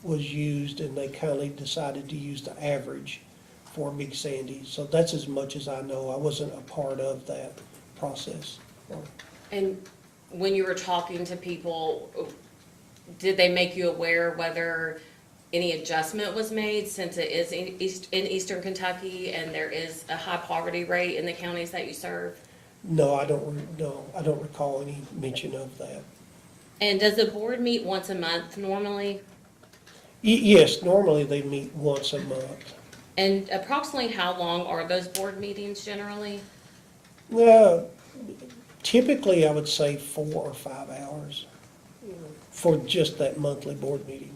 used, and they kindly decided to use the average for Big Sandy. So that's as much as I know. I wasn't a part of that process. And when you were talking to people, did they make you aware whether any adjustment was made, since it is in Eastern Kentucky and there is a high poverty rate in the counties that you serve? No, I don't recall any mention of that. And does the board meet once a month normally? Yes, normally they meet once a month. And approximately how long are those board meetings generally? Typically, I would say 4 or 5 hours for just that monthly board meeting.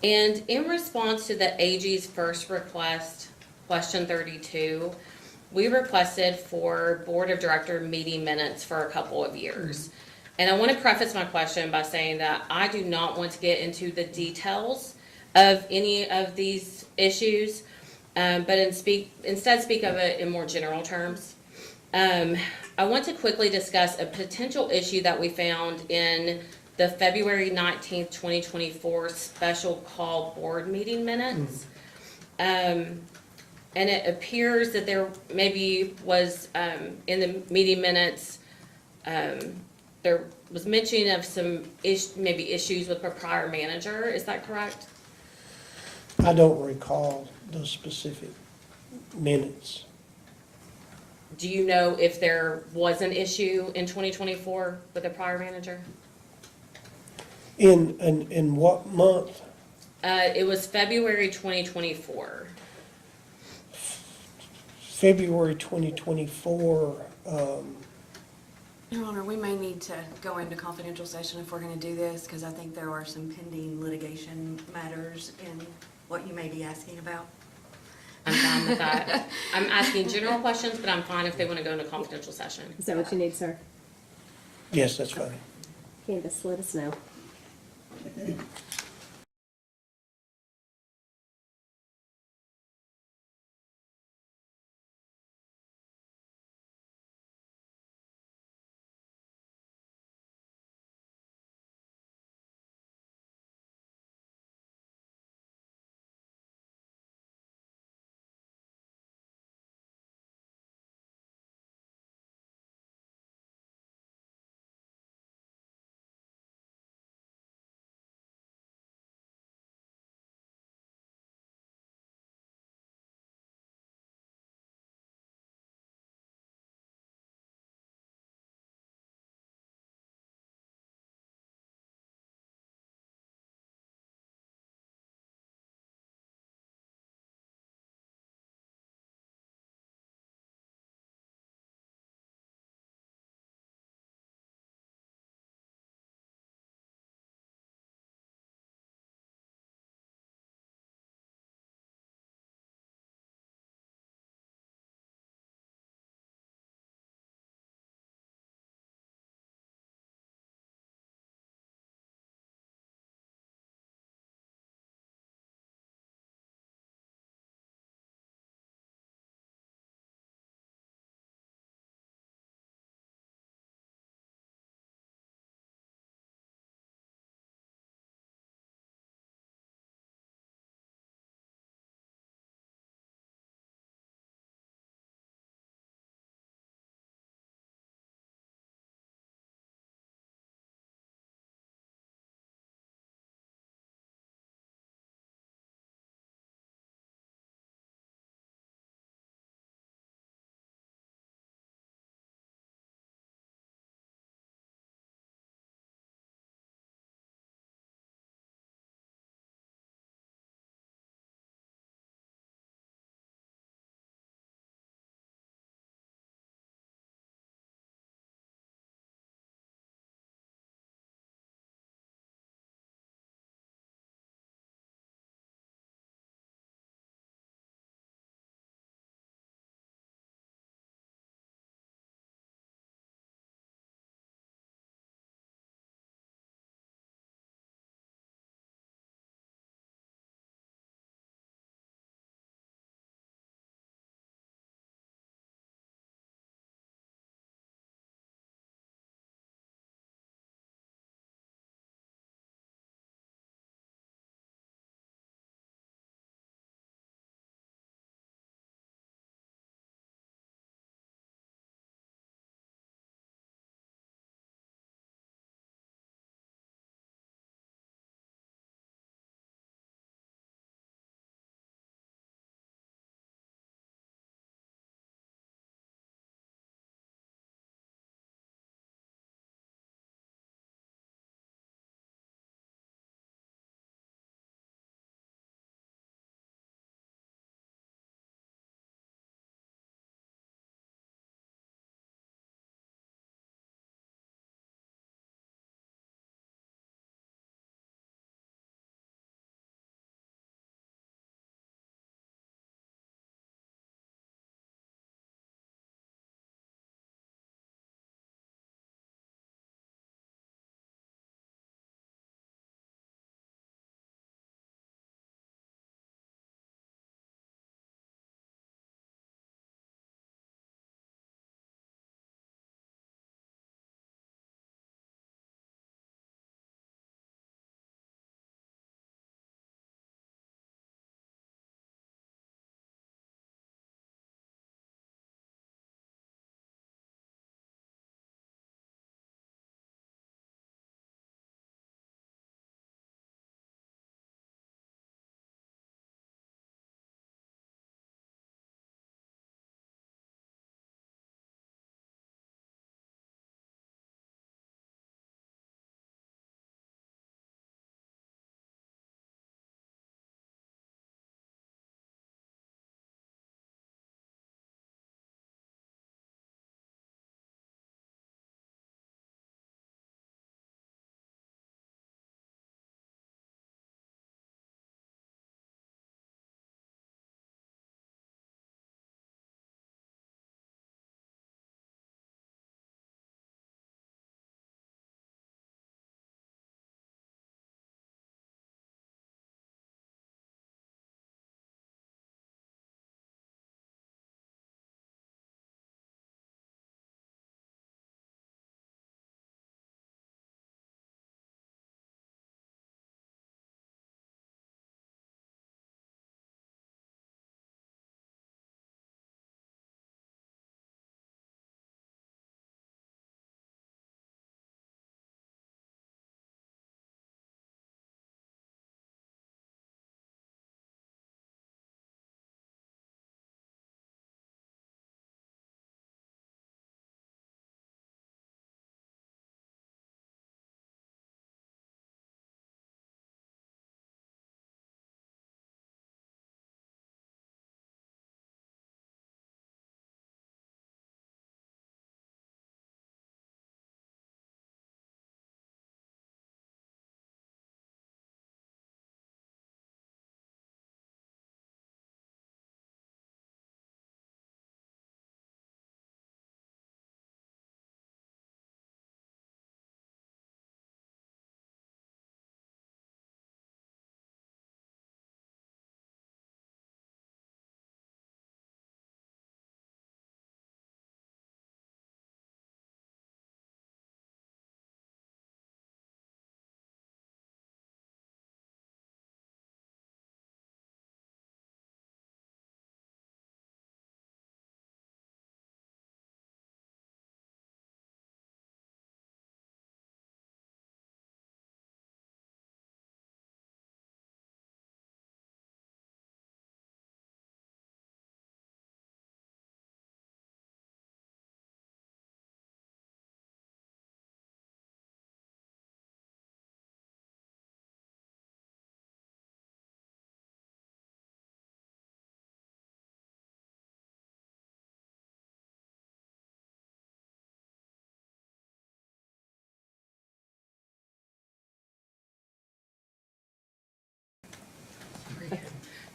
And in response to the AG's first request, question 32, we requested for Board of Director meeting minutes for a couple of years. And I want to preface my question by saying that I do not want to get into the details of any of these issues, but instead speak of it in more general terms. I want to quickly discuss a potential issue that we found in the February 19th, 2024 special call board meeting minutes. And it appears that there maybe was, in the meeting minutes, there was mention of some maybe issues with the prior manager. Is that correct? I don't recall those specific minutes. Do you know if there was an issue in 2024 with the prior manager? In what month? It was February 2024. February 2024. Your Honor, we may need to go into confidential session if we're going to do this, because I think there are some pending litigation matters in what you may be asking about. I'm fine with that. I'm asking general questions, but I'm fine if they want to go into confidential session. Is that what you need, sir? Yes, that's fine. Candace, let us know.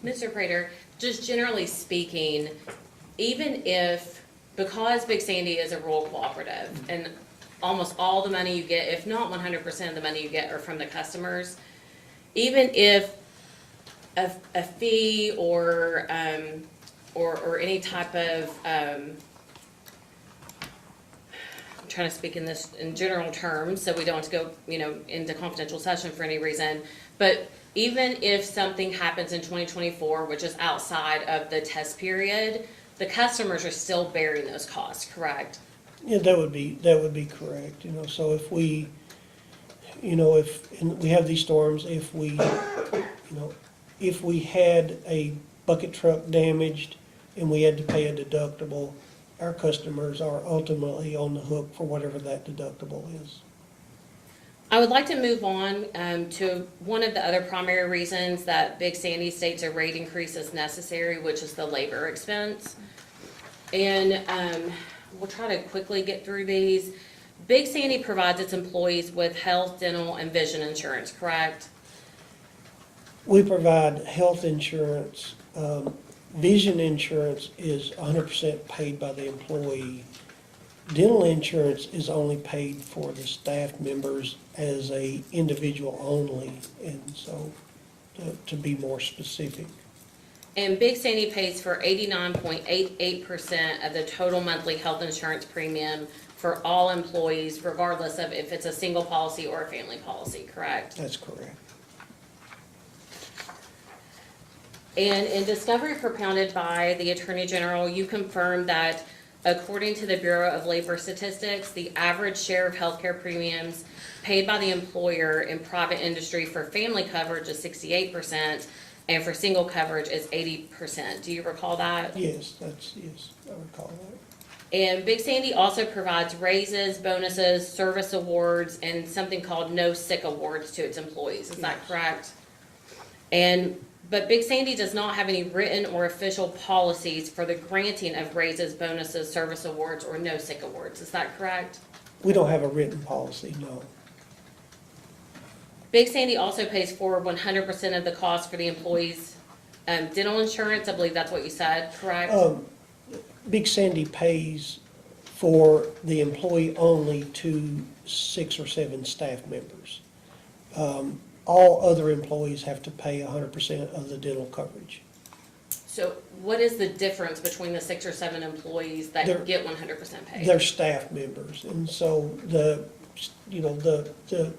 Mr. Prater, just generally speaking, even if, because Big Sandy is a rural cooperative, and almost all the money you get, if not 100% of the money you get are from the customers, even if a fee or any type of, I'm trying to speak in this in general terms, so we don't have to go, into confidential session for any reason, but even if something happens in 2024, which is outside of the test period, the customers are still bearing those costs, correct? Yeah, that would be correct, so if we, and we have these storms, if we had a bucket truck damaged and we had to pay a deductible, our customers are ultimately on the hook for whatever that deductible is. I would like to move on to one of the other primary reasons that Big Sandy states a rate increase is necessary, which is the labor expense. And we'll try to quickly get through these. Big Sandy provides its employees with health, dental, and vision insurance, correct? We provide health insurance. Vision insurance is 100% paid by the employee. Dental insurance is only paid for the staff members as a individual only, and so to be more specific. And Big Sandy pays for 89.88% of the total monthly health insurance premium for all employees, regardless of if it's a single policy or a family policy, correct? That's correct. And in discovery propounded by the Attorney General, you confirmed that according to the Bureau of Labor Statistics, the average share of healthcare premiums paid by the employer in private industry for family coverage is 68%, and for single coverage is 80%. Do you recall that? Yes, I recall that. And Big Sandy also provides raises, bonuses, service awards, and something called no sick awards to its employees. Is that Yes. correct? But Big Sandy does not have any written or official policies for the granting of raises, bonuses, service awards, or no sick awards. Is that correct? We don't have a written policy, no. Big Sandy also pays for 100% of the cost for the employees' dental insurance. I believe that's what you said, correct? Big Sandy pays for the employee only to 6 or 7 staff members. All other employees have to pay 100% of the dental coverage. So what is the difference between the 6 or 7 employees that They're- get 100% paid? They're staff members, and so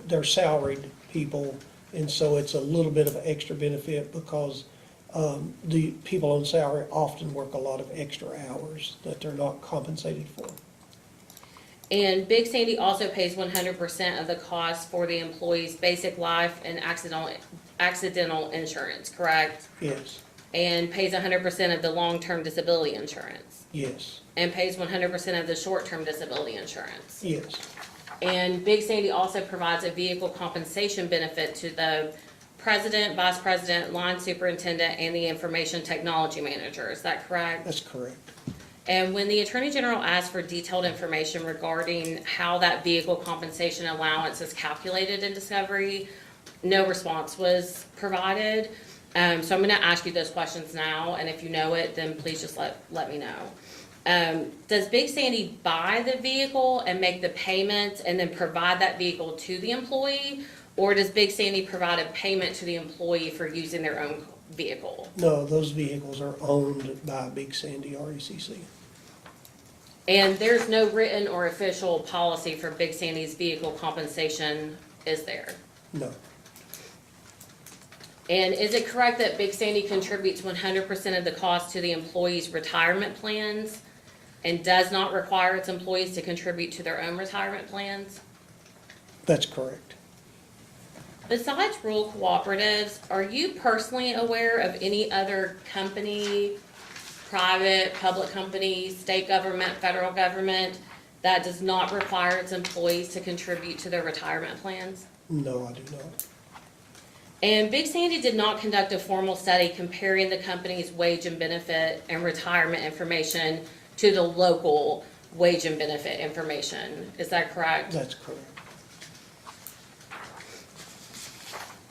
they're salaried people, and so it's a little bit of an extra benefit because the people on salary often work a lot of extra hours that they're not compensated for. And Big Sandy also pays 100% of the cost for the employee's basic life and accidental insurance, correct? Yes, And pays 100% of the long-term disability insurance. yes, And pays 100% of the short-term disability insurance. yes, And Big Sandy also provides a vehicle compensation benefit to the president, vice president, line superintendent, and the information technology manager. Is that correct? that's correct. And when the Attorney General asked for detailed information regarding how that vehicle compensation allowance is calculated in discovery, no response was provided. So I'm gonna ask you those questions now, and if you know it, then please just let me know. Does Big Sandy buy the vehicle and make the payments and then provide that vehicle to the employee? Or does Big Sandy provide a payment to the employee for using their own vehicle? No, those vehicles are owned by Big Sandy R.E.C.C. And there's no written or official policy for Big Sandy's vehicle compensation, is there? No, And is it correct that Big Sandy contributes 100% of the cost to the employees' retirement plans and does not require its employees to contribute to their own retirement plans? that's correct. Besides rural cooperatives, are you personally aware of any other company, private, public company, state government, federal government, that does not require its employees to contribute to their retirement plans? No, I do not. And Big Sandy did not conduct a formal study comparing the company's wage and benefit and retirement information to the local wage and benefit information. Is that correct? That's correct.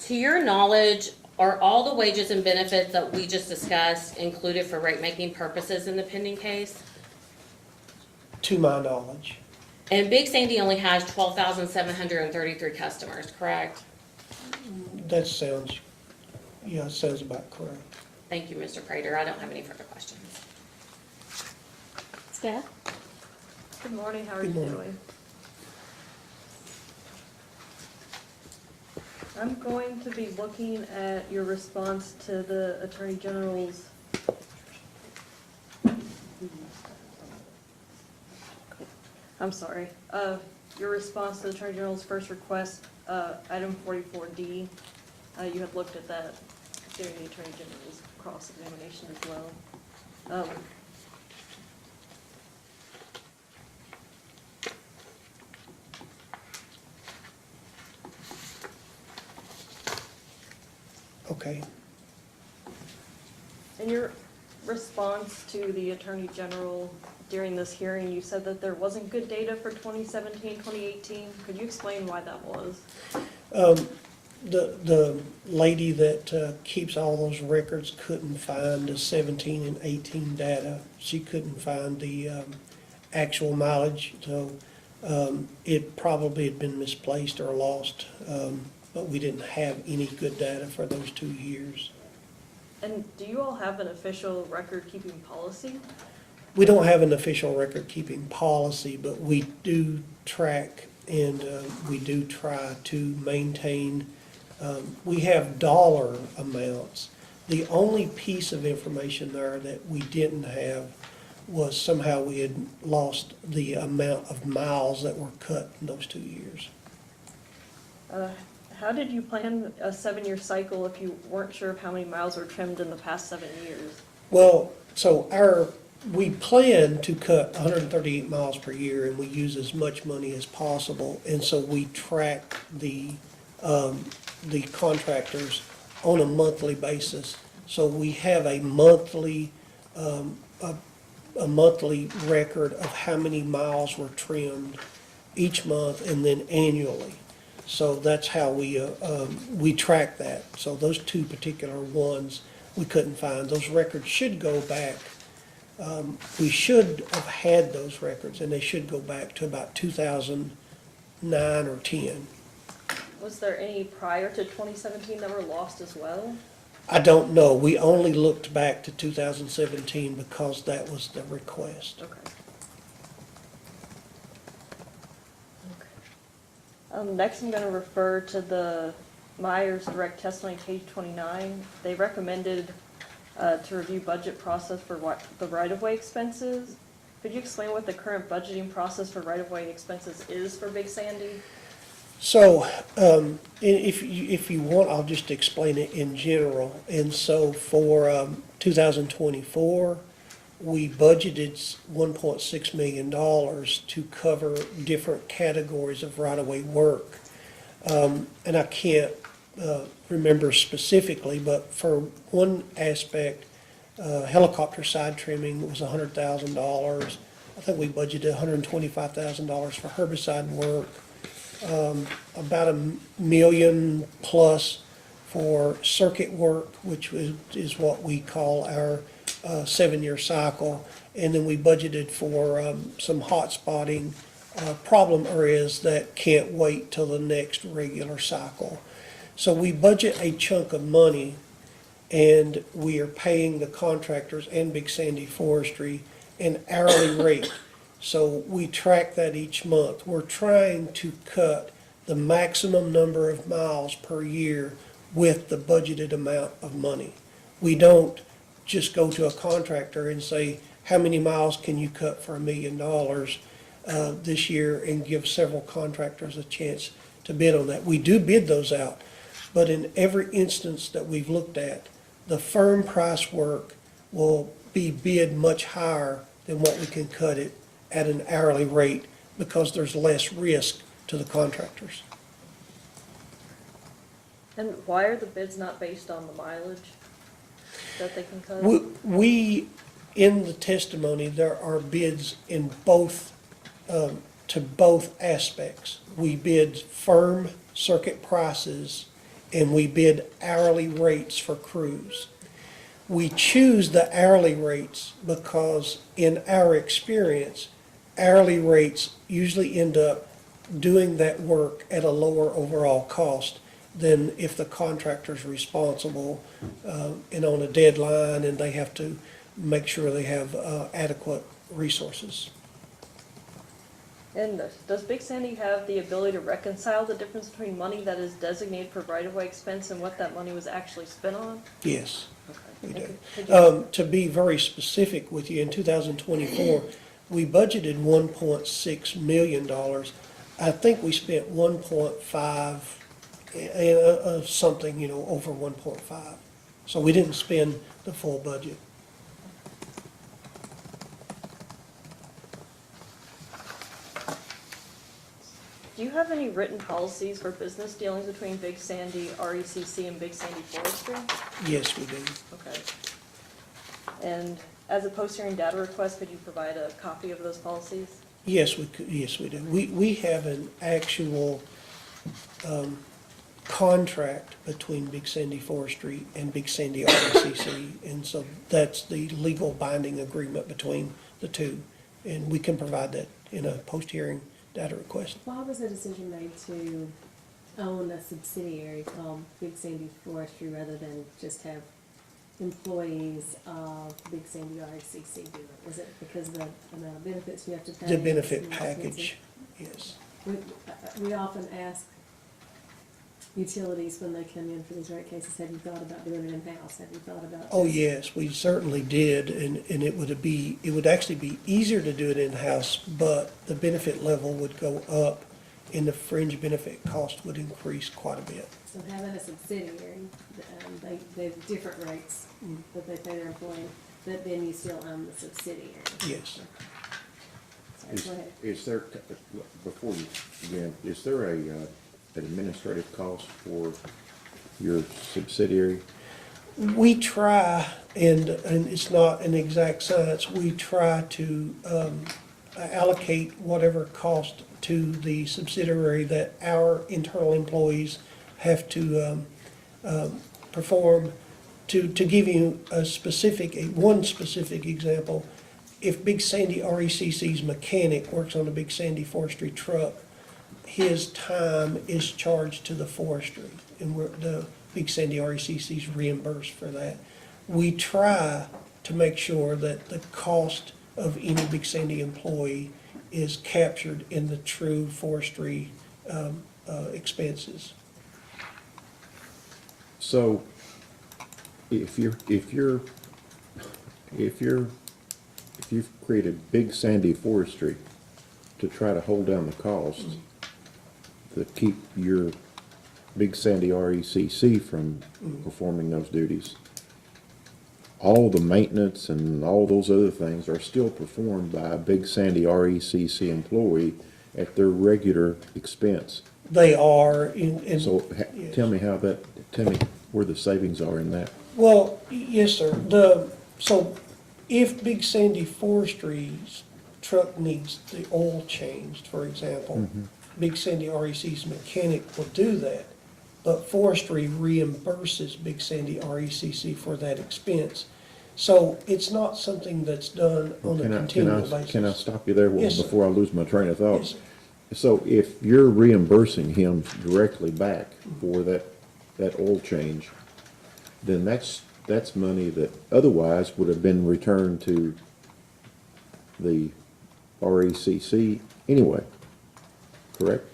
To your knowledge, Are all the wages and benefits that we just discussed included for rate-making purposes in the pending case? To my knowledge. And Big Sandy only has 12,733 customers, correct? That sounds, yeah, sounds about correct. Thank you, Mr. Prater. I don't have any further questions. Staff? Good morning, how are you Good morning. doing? I'm going to be looking at your response to the Attorney General's your response to the Attorney General's first request, item 44D. You had looked at that during the Attorney General's cross-examination as well. Okay. In your response to the Attorney General during this hearing, you said that there wasn't good data for 2017, 2018. Could you explain why that was? The lady that keeps all those records couldn't find the 17 and 18 data. She couldn't find the actual mileage, so it probably had been misplaced or lost, but we didn't have any good data for those 2 years. And do you all have an official record-keeping policy? We don't have an official record-keeping policy, but we do track and we do try to maintain. We have dollar amounts. The only piece of information there that we didn't have was somehow we had lost the amount of miles that were cut in those 2 years. How did you plan a 7-year cycle if you weren't sure of how many miles were trimmed in the past 7 years? Well, so we plan to cut 138 miles per year, and we use as much money as possible, and so we track the contractors on a monthly basis. So we have a monthly record of how many miles were trimmed each month and then annually. So that's how we track that. So those two particular ones we couldn't find. Those records should go back. We should have had those records, and they should go back to about 2009 or 10. Was there any prior to 2017 that were lost as well? I don't know. We only looked back to 2017 because that was the request. Okay. Next, I'm going to refer to the Myers direct testimony, page 29. They recommended to review budget process for the right-of-way expenses. Could you explain what the current budgeting process for right-of-way expenses is for Big Sandy? So, if you want, I'll just explain it in general. And so for 2024, we budgeted $1.6 million to cover different categories of right-of-way work. And I can't remember specifically, but for one aspect, helicopter side trimming was $100,000. I think we budgeted $125,000 for herbicide work. About $1 million plus for circuit work, which is what we call our 7-year cycle. And then we budgeted for some hot spotting problem areas that can't wait till the next regular cycle. So we budget a chunk of money, and we are paying the contractors and Big Sandy Forestry an hourly rate. So we track that each month. We're trying to cut the maximum number of miles per year with the budgeted amount of money. We don't just go to a contractor and say, how many miles can you cut for $1 million this year, and give several contractors a chance to bid on that. We do bid those out, but in every instance that we've looked at, the firm price work will be bid much higher than what we can cut it at an hourly rate, because there's less risk to the contractors. And why are the bids not based on the mileage that they can cut? We, in the testimony, there are bids in both, to both aspects. We bid firm circuit prices, and we bid hourly rates for crews. We choose the hourly rates because in our experience, hourly rates usually end up doing that work at a lower overall cost than if the contractor's responsible and on a deadline and they have to make sure they have adequate resources. And does Big Sandy have the ability to reconcile the difference between money that is designated for right-of-way expense and what that money was actually spent on? Yes, Okay. we do. Could you- To be very specific with you, in 2024, we budgeted $1.6 million. I think we spent 1.5, something, over 1.5. So we didn't spend the full budget. Do you have any written policies for business dealings between Big Sandy, R.E.C.C., and Big Sandy Forestry? Yes, we do. Okay. And as a post-hearing data request, could you provide a copy of those policies? Yes, we could, yes, we do. We have an actual contract between Big Sandy Forestry and Big Sandy R.E.C.C. And so that's the legal binding agreement between the two. And we can provide that in a post-hearing data request. Why was the decision made to own a subsidiary called Big Sandy Forestry rather than just have employees of Big Sandy R.E.C.C. do it? Was it because of the amount of benefits you have to pay? The benefit It's more expensive? package, yes. We often ask utilities when they come in for these rate cases, have you thought about doing it in-house? Have you thought about? Oh, yes, we certainly did, and it would actually be easier to do it in-house, but the benefit level would go up and the fringe benefit cost would increase quite a bit. So having a subsidiary, they have different rates that they pay their employees, but then you still own the subsidiary. Yes. Sorry, go ahead. Is there, before you begin, is there an administrative cost for your subsidiary? We try, and it's not an exact science, we try to allocate whatever cost to the subsidiary that our internal employees have to perform. To give you one specific example, if Big Sandy R.E.C.C.'s mechanic works on a Big Sandy forestry truck, his time is charged to the forestry, and the Big Sandy R.E.C.C.'s reimbursed for that. We try to make sure that the cost of any Big Sandy employee is captured in the true forestry expenses. So, if you've created Big Sandy Forestry to try to hold down the cost, to keep your Big Sandy R.E.C.C. from performing those duties, all the maintenance and all those other things are still performed by a Big Sandy R.E.C.C. employee at their regular expense. They are, in So, yes. tell me where the savings are in that. Well, yes, sir. So if Big Sandy Forestry's truck needs the oil changed, for example, Big Sandy REC's mechanic will do that, but forestry reimburses Big Sandy RECC for that expense. So it's not something that's done on a continual basis. Can I stop you there Yes, sir. before I lose my train of thought? Yes, sir. So if you're reimbursing him directly back for that oil change, then that's money that otherwise would have been returned to the RECC anyway, correct?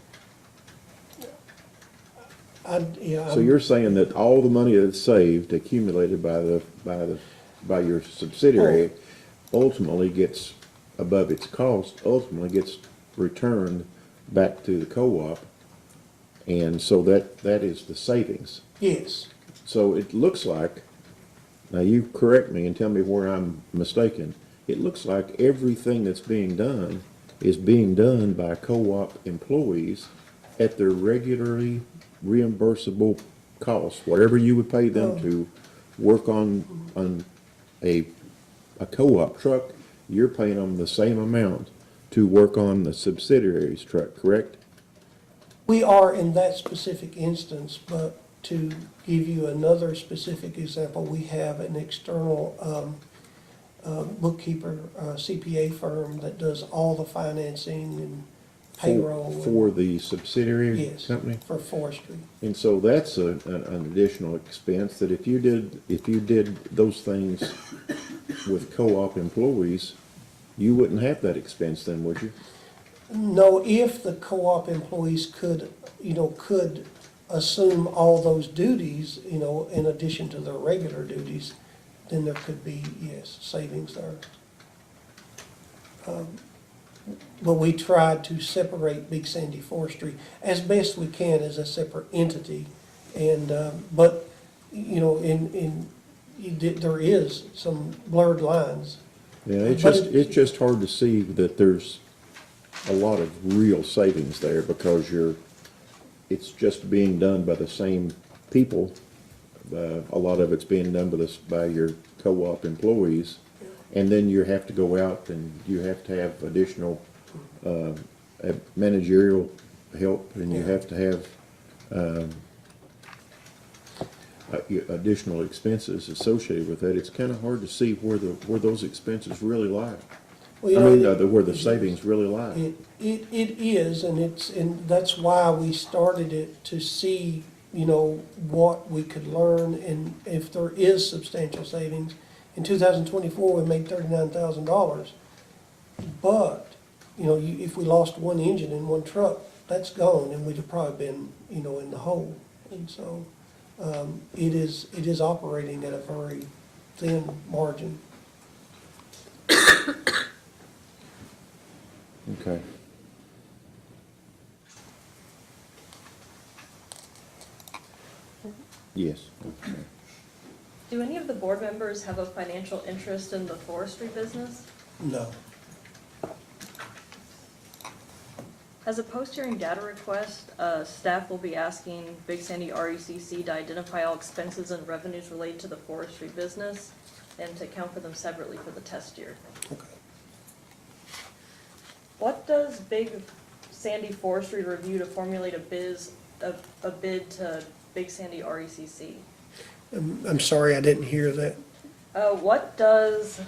So you're saying that all the money that's saved, accumulated by your subsidiary, ultimately gets above its cost, ultimately gets returned back to the co-op, and so that is the savings. Yes. So it looks like, now you correct me and tell me where I'm mistaken, it looks like everything that's being done is being done by co-op employees at their regularly reimbursable costs, whatever you would pay them to work on a co-op truck, you're paying them the same amount to work on the subsidiary's truck, correct? We are in that specific instance, but to give you another specific example, we have an external bookkeeper, CPA firm that does all the financing and payroll. For the subsidiary Yes, company? for forestry. And so that's an additional expense that if you did those things with co-op employees, you wouldn't have that expense then, would you? No, if the co-op employees could assume all those duties, in addition to their regular duties, then there could be, yes, savings there. But we tried to separate Big Sandy Forestry as best we can as a separate entity. And, but, there is some blurred lines. Yeah, But it's just hard to see that there's a lot of real savings there because it's just being done by the same people. A lot of it's being done by your co-op employees. And then you have to go out and you have to have additional managerial help, and you have to have additional expenses associated with that. It's kind of hard to see where those expenses really lie. Well, Where the savings really lie. It is, and that's why we started it, to see, what we could learn, and if there is substantial savings. In 2024, we made $39,000, but, if we lost one engine in one truck, that's gone, and we'd have probably been, in the hole. And so, it is operating at a very thin margin. Okay. Yes. Okay. Do any of the board members have a financial interest in the forestry business? No. As a post-hearing data request, staff will be asking Big Sandy R.E.C.C. to identify all expenses and revenues related to the forestry business and to account for them separately for the test year. Okay. What does Big Sandy Forestry review to formulate a bid to Big Sandy R.E.C.C.? I'm sorry, I didn't hear that. What does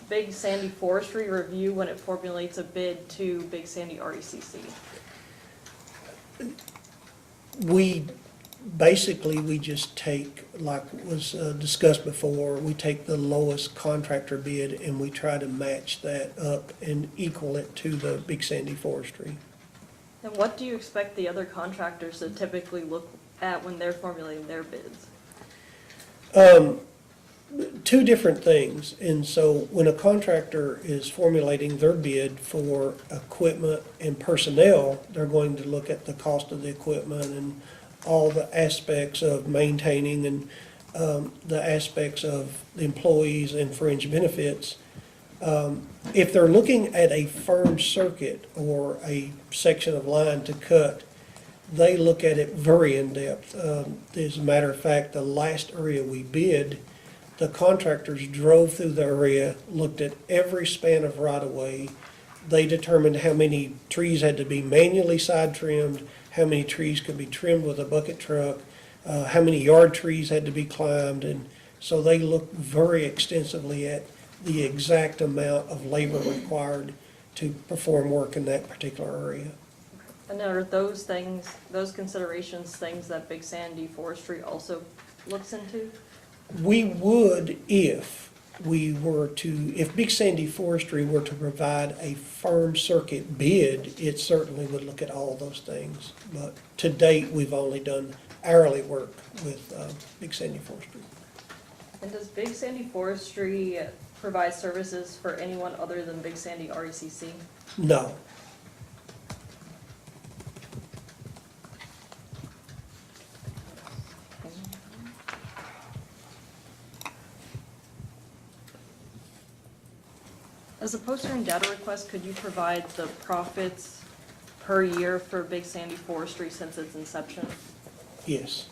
Big Sandy Forestry review when it formulates a bid to Big Sandy R.E.C.C.? We just take, like was discussed before, we take the lowest contractor bid and we try to match that up and equal it to the Big Sandy Forestry. And what do you expect the other contractors to typically look at when they're formulating their bids? Two different things. And so when a contractor is formulating their bid for equipment and personnel, they're going to look at the cost of the equipment and all the aspects of maintaining and the aspects of the employees and fringe benefits. If they're looking at a firm circuit or a section of line to cut, they look at it very in-depth. As a matter of fact, the last area we bid, the contractors drove through the area, looked at every span of right-of-way. They determined how many trees had to be manually side trimmed, how many trees could be trimmed with a bucket truck, how many yard trees had to be climbed. And so they looked very extensively at the exact amount of labor required to perform work in that particular area. And are those things, those considerations, things that Big Sandy Forestry also looks into? We would if Big Sandy Forestry were to provide a firm circuit bid, it certainly would look at all those things. But to date, we've only done hourly work with Big Sandy Forestry. And does Big Sandy Forestry provide services for anyone other than Big Sandy R.E.C.C.? No. As a post-hearing data request, could you provide the profits per year for Big Sandy Forestry since its inception? Yes.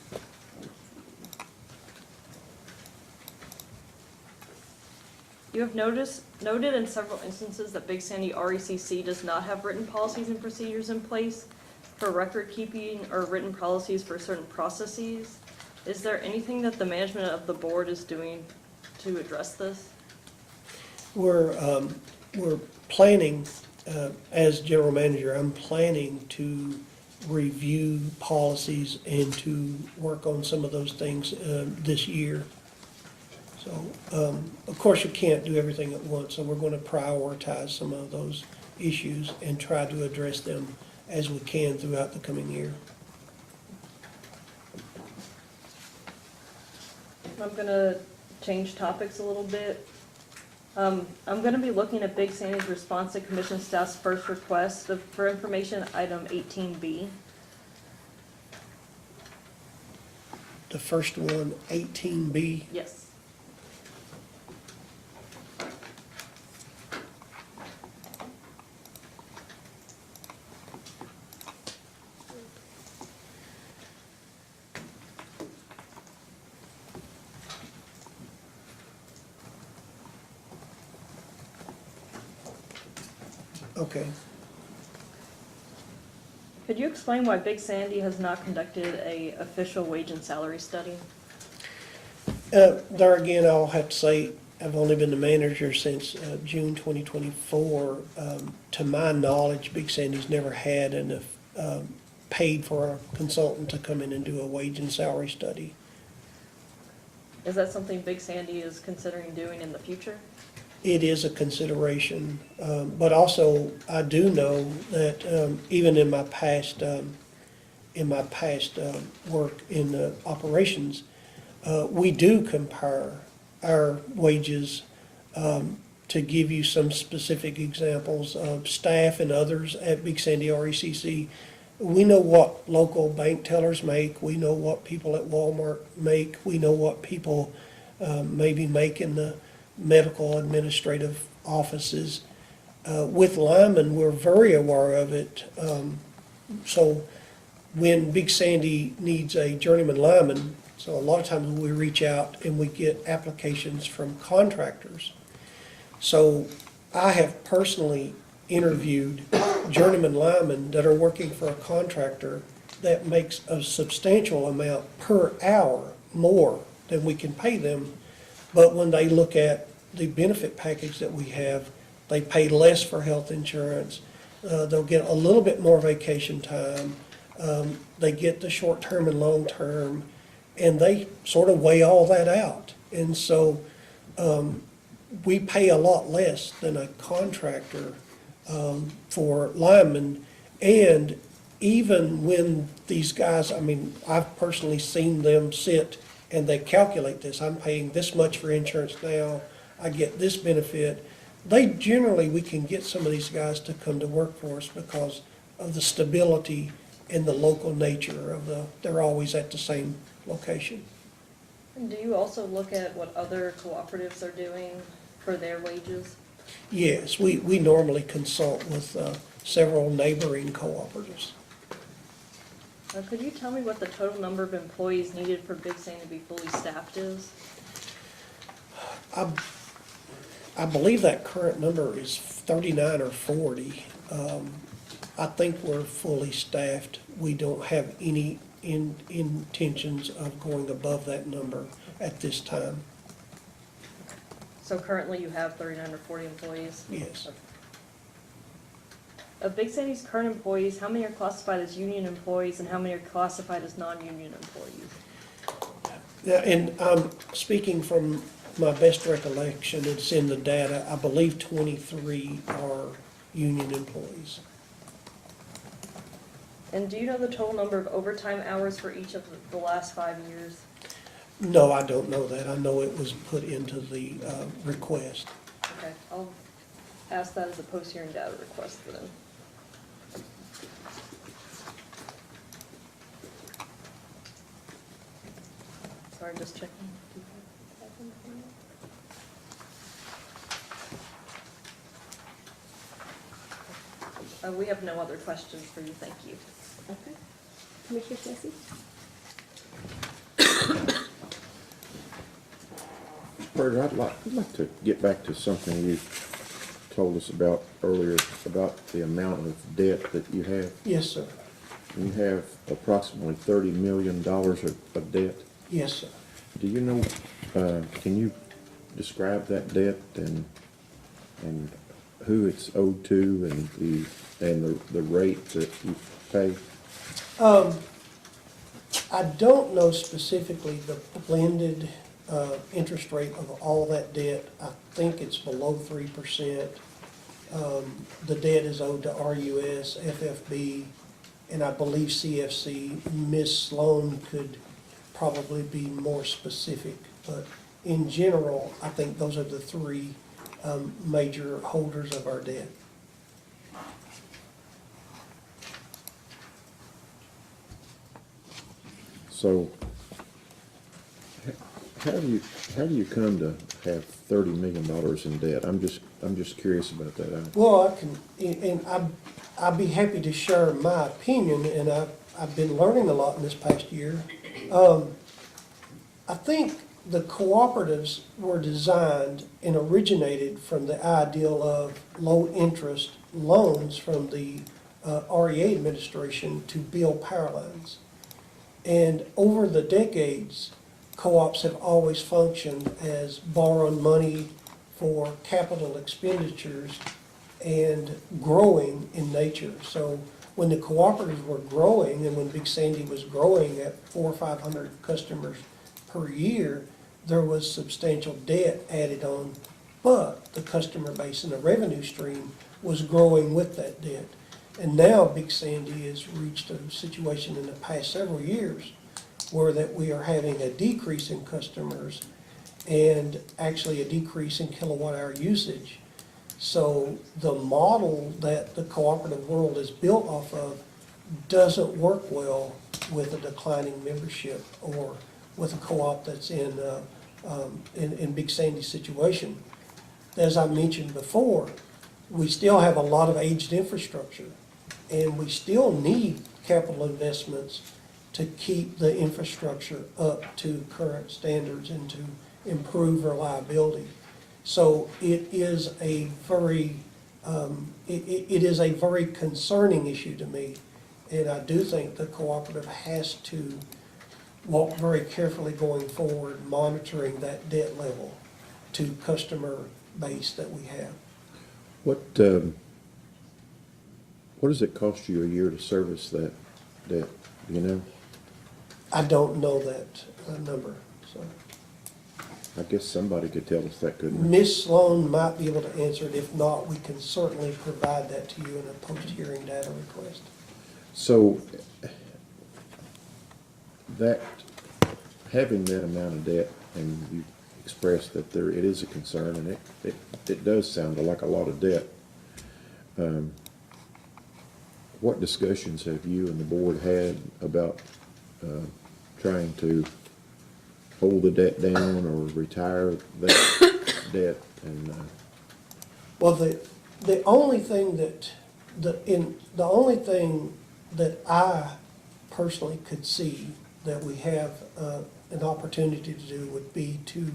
You have noted in several instances that Big Sandy R.E.C.C. does not have written policies and procedures in place for record keeping or written policies for certain processes. Is there anything that the management of the board is doing to address this? We're planning, as general manager, I'm planning to review policies and to work on some of those things this year. So, of course, you can't do everything at once, so we're going to prioritize some of those issues and try to address them as we can throughout the coming year. I'm gonna change topics a little bit. I'm gonna be looking at Big Sandy's response to commission staff's first request for information, item 18B. The first one, 18B. Yes. Okay. Could you explain why Big Sandy has not conducted a official wage and salary study? There again, I'll have to say, I've only been the manager since June 2024. To my knowledge, Big Sandy's never had paid for a consultant to come in and do a wage and salary study. Is that something Big Sandy is considering doing in the future? It is a consideration, but also I do know that even in my past work in operations, we do compare our wages. To give you some specific examples of staff and others at Big Sandy R.E.C.C., we know what local bank tellers make. We know what people at Walmart make. We know what people maybe make in the medical administrative offices. With linemen, we're very aware of it. So when Big Sandy needs a journeyman lineman, so a lot of times we reach out and we get applications from contractors. So I have personally interviewed journeyman linemen that are working for a contractor that makes a substantial amount per hour more than we can pay them. But when they look at the benefit package that we have, they pay less for health insurance. They'll get a little bit more vacation time. They get the short-term and long-term, and they sort of weigh all that out. And so we pay a lot less than a contractor for linemen. And even when these guys, I mean, I've personally seen them sit and they calculate this. I'm paying this much for insurance now. I get this benefit. We can get some of these guys to come to work for us because of the stability and the local nature of they're always at the same location. And do you also look at what other cooperatives are doing for their wages? Yes, we normally consult with several neighboring cooperatives. Could you tell me what the total number of employees needed for Big Sandy to be fully staffed is? I believe that current number is 39 or 40. I think we're fully staffed. We don't have any intentions of going above that number at this time. So currently you have 39 or 40 employees? Yes. Of Big Sandy's current employees, how many are classified as union employees and how many are classified as non-union employees? Yeah, and I'm speaking from my best recollection, it's in the data. I believe 23 are union employees. And do you know the total number of overtime hours for each of the last 5 years? No, I don't know that. I know it was put into the request. Okay, I'll ask that as a post-hearing data request for them. Sorry, just checking. We have no other questions for you, thank you. Okay. Commissioner Stacy? Carter, I'd like to get back to something you told us about earlier, about the amount of debt that you have. Yes, sir. you have approximately $30 million of debt. Yes, sir. Do you know, can you describe that debt and who it's owed to and the rate that you pay? I don't know specifically the blended interest rate of all that debt. I think it's below 3%. The debt is owed to RUS, FFB, and I believe CFC. Ms. Sloan could probably be more specific, but in general, I think those are the three major holders of our debt. So, how do you come to have $30 million in debt? I'm just curious about that. Well, I can, and I'd be happy to share my opinion, and I've been learning a lot in this past year. I think the cooperatives were designed and originated from the ideal of low-interest loans from the REA administration to build power lines. And over the decades, co-ops have always functioned as borrowing money for capital expenditures and growing in nature. So when the cooperatives were growing and when Big Sandy was growing at 400 or 500 customers per year, there was substantial debt added on, but the customer base and the revenue stream was growing with that debt. And now Big Sandy has reached a situation in the past several years where that we are having a decrease in customers and actually a decrease in kilowatt hour usage. So the model that the cooperative world is built off of doesn't work well with a declining membership or with a co-op that's in Big Sandy's situation. As I mentioned before, we still have a lot of aged infrastructure, and we still need capital investments to keep the infrastructure up to current standards and to improve reliability. So it is a very concerning issue to me, and I do think the cooperative has to walk very carefully going forward, monitoring that debt level to customer base that we have. What does it cost you a year to service that debt? Do you know? I don't know that number, so. I guess somebody could tell us that, couldn't they? Ms. Sloan might be able to answer it. If not, we can certainly provide that to you in a post-hearing data request. So, that, having that amount of debt, and you expressed that it is a concern, and it does sound like a lot of debt. What discussions have you and the board had about trying to hold the debt down or retire that debt? And Well, the only thing that I personally could see that we have an opportunity to do would be to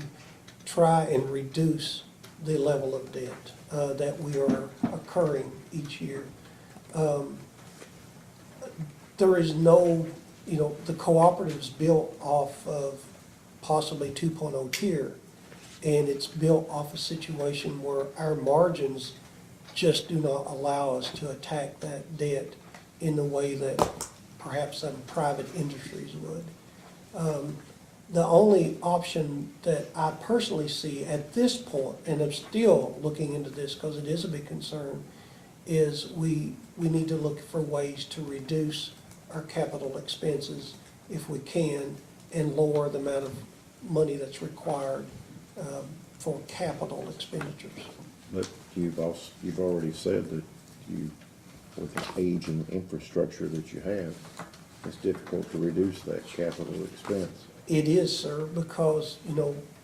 try and reduce the level of debt that we are incurring each year. There is no, the cooperative's built off of possibly 2.0 tier, and it's built off a situation where our margins just do not allow us to attack that debt in the way that perhaps some private industries would. The only option that I personally see at this point, and I'm still looking into this because it is a big concern, is we need to look for ways to reduce our capital expenses if we can and lower the amount of money that's required for capital expenditures. but you've already said that with the age and infrastructure that you have, it's difficult to reduce that capital expense. It is, sir, because,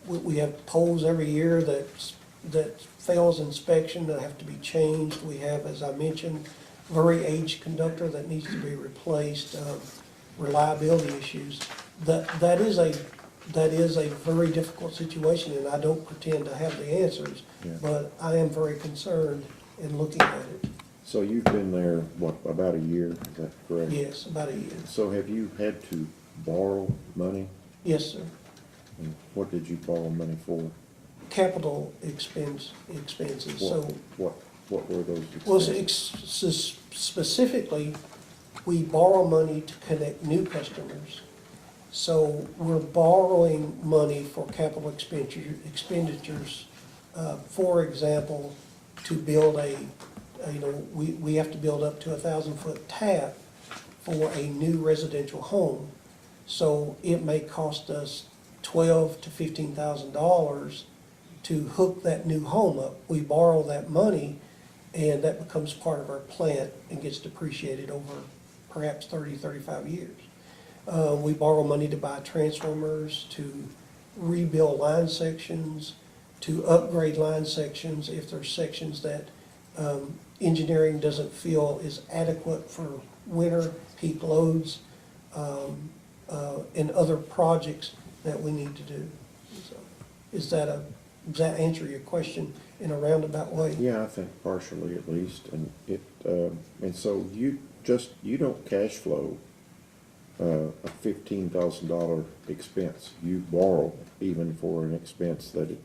we have poles every year that fails inspection that have to be changed. We have, as I mentioned, very aged conductor that needs to be replaced, reliability issues. That is a very difficult situation, and I don't pretend to have the answers, Yeah. but I am very concerned in looking at it. So you've been there, what, about a year, is that correct? Yes, about a year. So have you had to borrow money? Yes, sir. And what did you borrow money for? Capital expenses, so. What were those Well, expenses? specifically, we borrow money to connect new customers. So we're borrowing money for capital expenditures. For example, to build we have to build up to 1,000-foot tap for a new residential home. So it may cost us $12,000 to $15,000 to hook that new home up. We borrow that money, and that becomes part of our plant and gets depreciated over perhaps 30, 35 years. We borrow money to buy transformers, to rebuild line sections, to upgrade line sections if there's sections that engineering doesn't feel is adequate for winter peak loads, and other projects that we need to do. So, does that answer your question in a roundabout way? Yeah, I think partially at least, and and so you don't cash flow a $15,000 expense. You borrow even for an expense that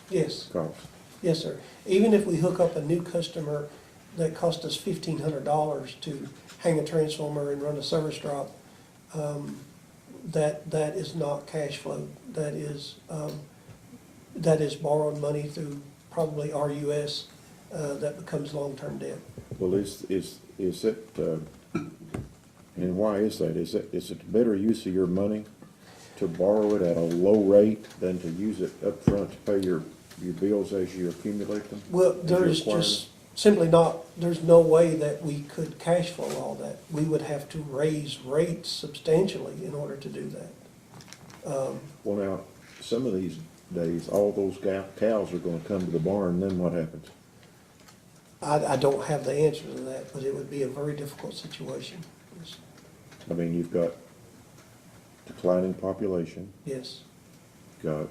Yes, costs. yes, sir. Even if we hook up a new customer that cost us $1,500 to hang a transformer and run a service drop, that is not cash flow. That is borrowed money through probably RUS, that becomes long-term debt. Well, is it, and why is that? Is it a better use of your money to borrow it at a low rate than to use it up front to pay your bills as you accumulate them? Well, As you there's acquire just simply there's no way that we could cash flow all that. We would have to raise rates substantially in order to do that. Well, now, some of these days, all those cows are gonna come to the barn, then what happens? I don't have the answer to that, but it would be a very difficult situation. I mean, you've got declining population, Yes, got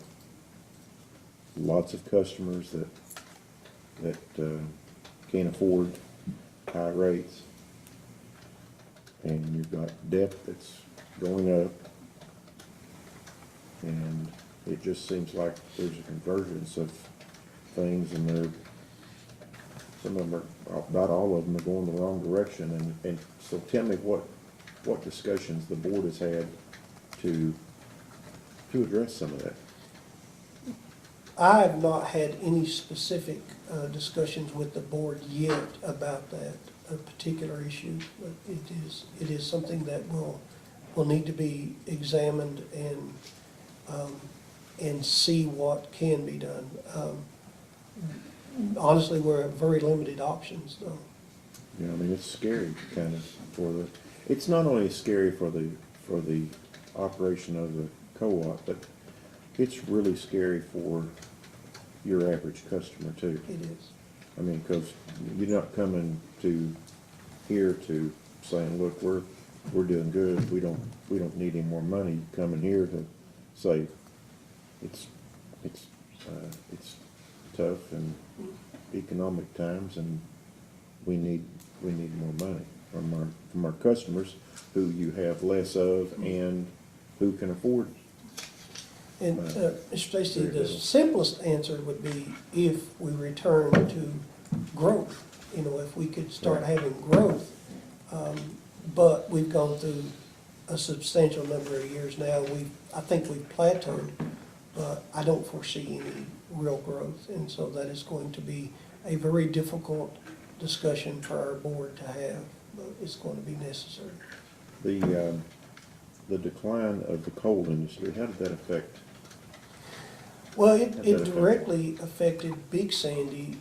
lots of customers that can't afford high rates, and you've got debt that's going up, and it just seems like there's a convergence of things, and some of them are, not all of them are going the wrong direction, and so tell me what discussions the board has had to address some of that. I have not had any specific discussions with the board yet about that particular issue, but it is something that will need to be examined and see what can be done. Honestly, we're at very limited options, though. Yeah, I mean, it's scary kind of it's not only scary for the operation of the co-op, but it's really scary for your average customer too. It is. I mean, because you're not coming here to saying, look, we're doing good, we don't need any more money. You come in here to say, it's tough and economic times, and we need more money from our customers who you have less of and who can afford. And, Mr. Stacy, the simplest answer would be if we return to growth, if we could start having growth. But we've gone through a substantial number of years now. I think we've plateaued, but I don't foresee any real growth. And so that is going to be a very difficult discussion for our board to have, but it's going to be necessary. The decline of the coal industry, how did that affect? Well, it directly affected Big Sandy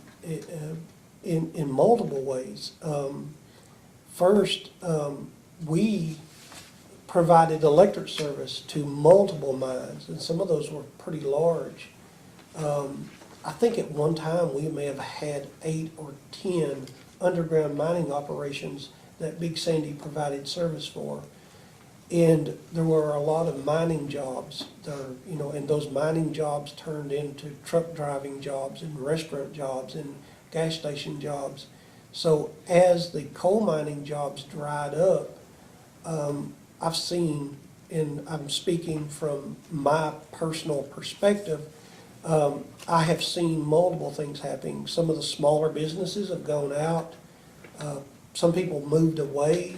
in multiple ways. First, we provided electric service to multiple mines, and some of those were pretty large. I think at one time we may have had 8 or 10 underground mining operations that Big Sandy provided service for. And there were a lot of mining jobs there, and those mining jobs turned into truck driving jobs and restaurant jobs and gas station jobs. So as the coal mining jobs dried up, I've seen, and I'm speaking from my personal perspective, I have seen multiple things happening. Some of the smaller businesses have gone out. Some people moved away.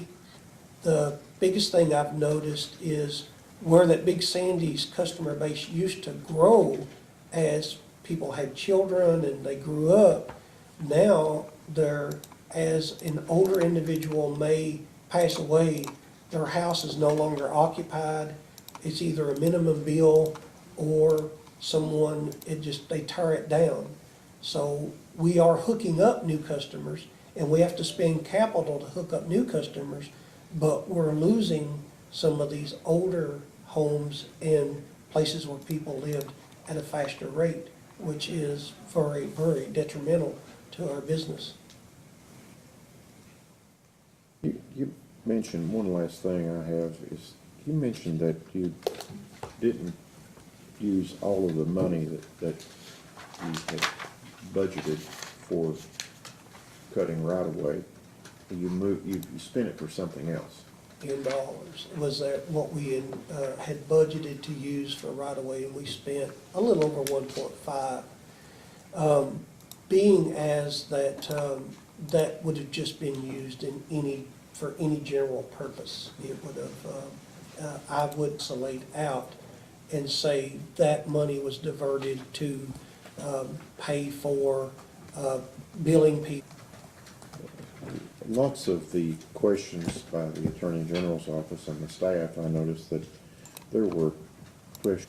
The biggest thing I've noticed is where that Big Sandy's customer base used to grow as people had children and they grew up. Now they're, as an older individual may pass away, their house is no longer occupied. It's either a minimum bill or someone, they tear it down. So we are hooking up new customers, and we have to spend capital to hook up new customers, but we're losing some of these older homes and places where people lived at a faster rate, which is very, very detrimental to our business. You mentioned, one last thing I have is, you mentioned that you didn't use all of the money that you had budgeted for cutting right away. You spent it for something else. In dollars. Was that what we had budgeted to use for right away, and we spent a little over 1.5. Being as that, that would have just been used for any general purpose. It would have, I would isolate out and say that money was diverted to pay for billing people. Lots of the questions by the Attorney General's office and the staff, I noticed that there were questions,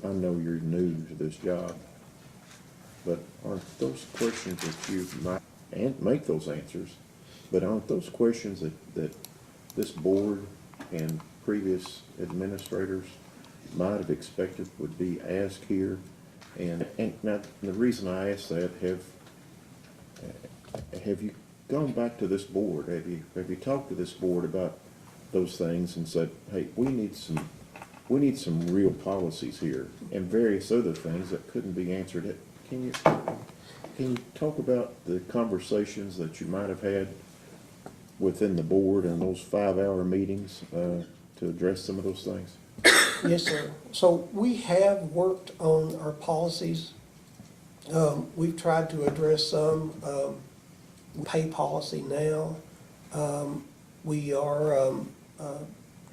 I know you're new to this job, but aren't those questions that you might, and make those answers, but aren't those questions that this board and previous administrators might have expected would be asked here? And now, the reason I ask that, have you gone back to this board? Have you talked to this board about those things and said, hey, we need some real policies here, and various other things that couldn't be answered? Can you talk about the conversations that you might have had within the board and those 5-hour meetings to address some of those things? Yes, sir. So we have worked on our policies. We've tried to address some pay policy now. We are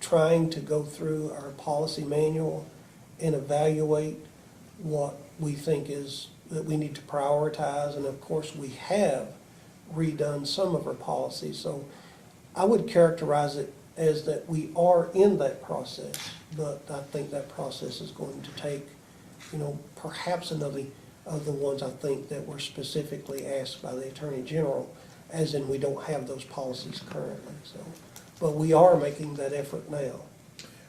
trying to go through our policy manual and evaluate what we think is that we need to prioritize. And of course, we have redone some of our policies. So I would characterize it as that we are in that process, but I think that process is going to take, perhaps another of the ones I think that were specifically asked by the Attorney General, as in we don't have those policies currently. So, but we are making that effort now.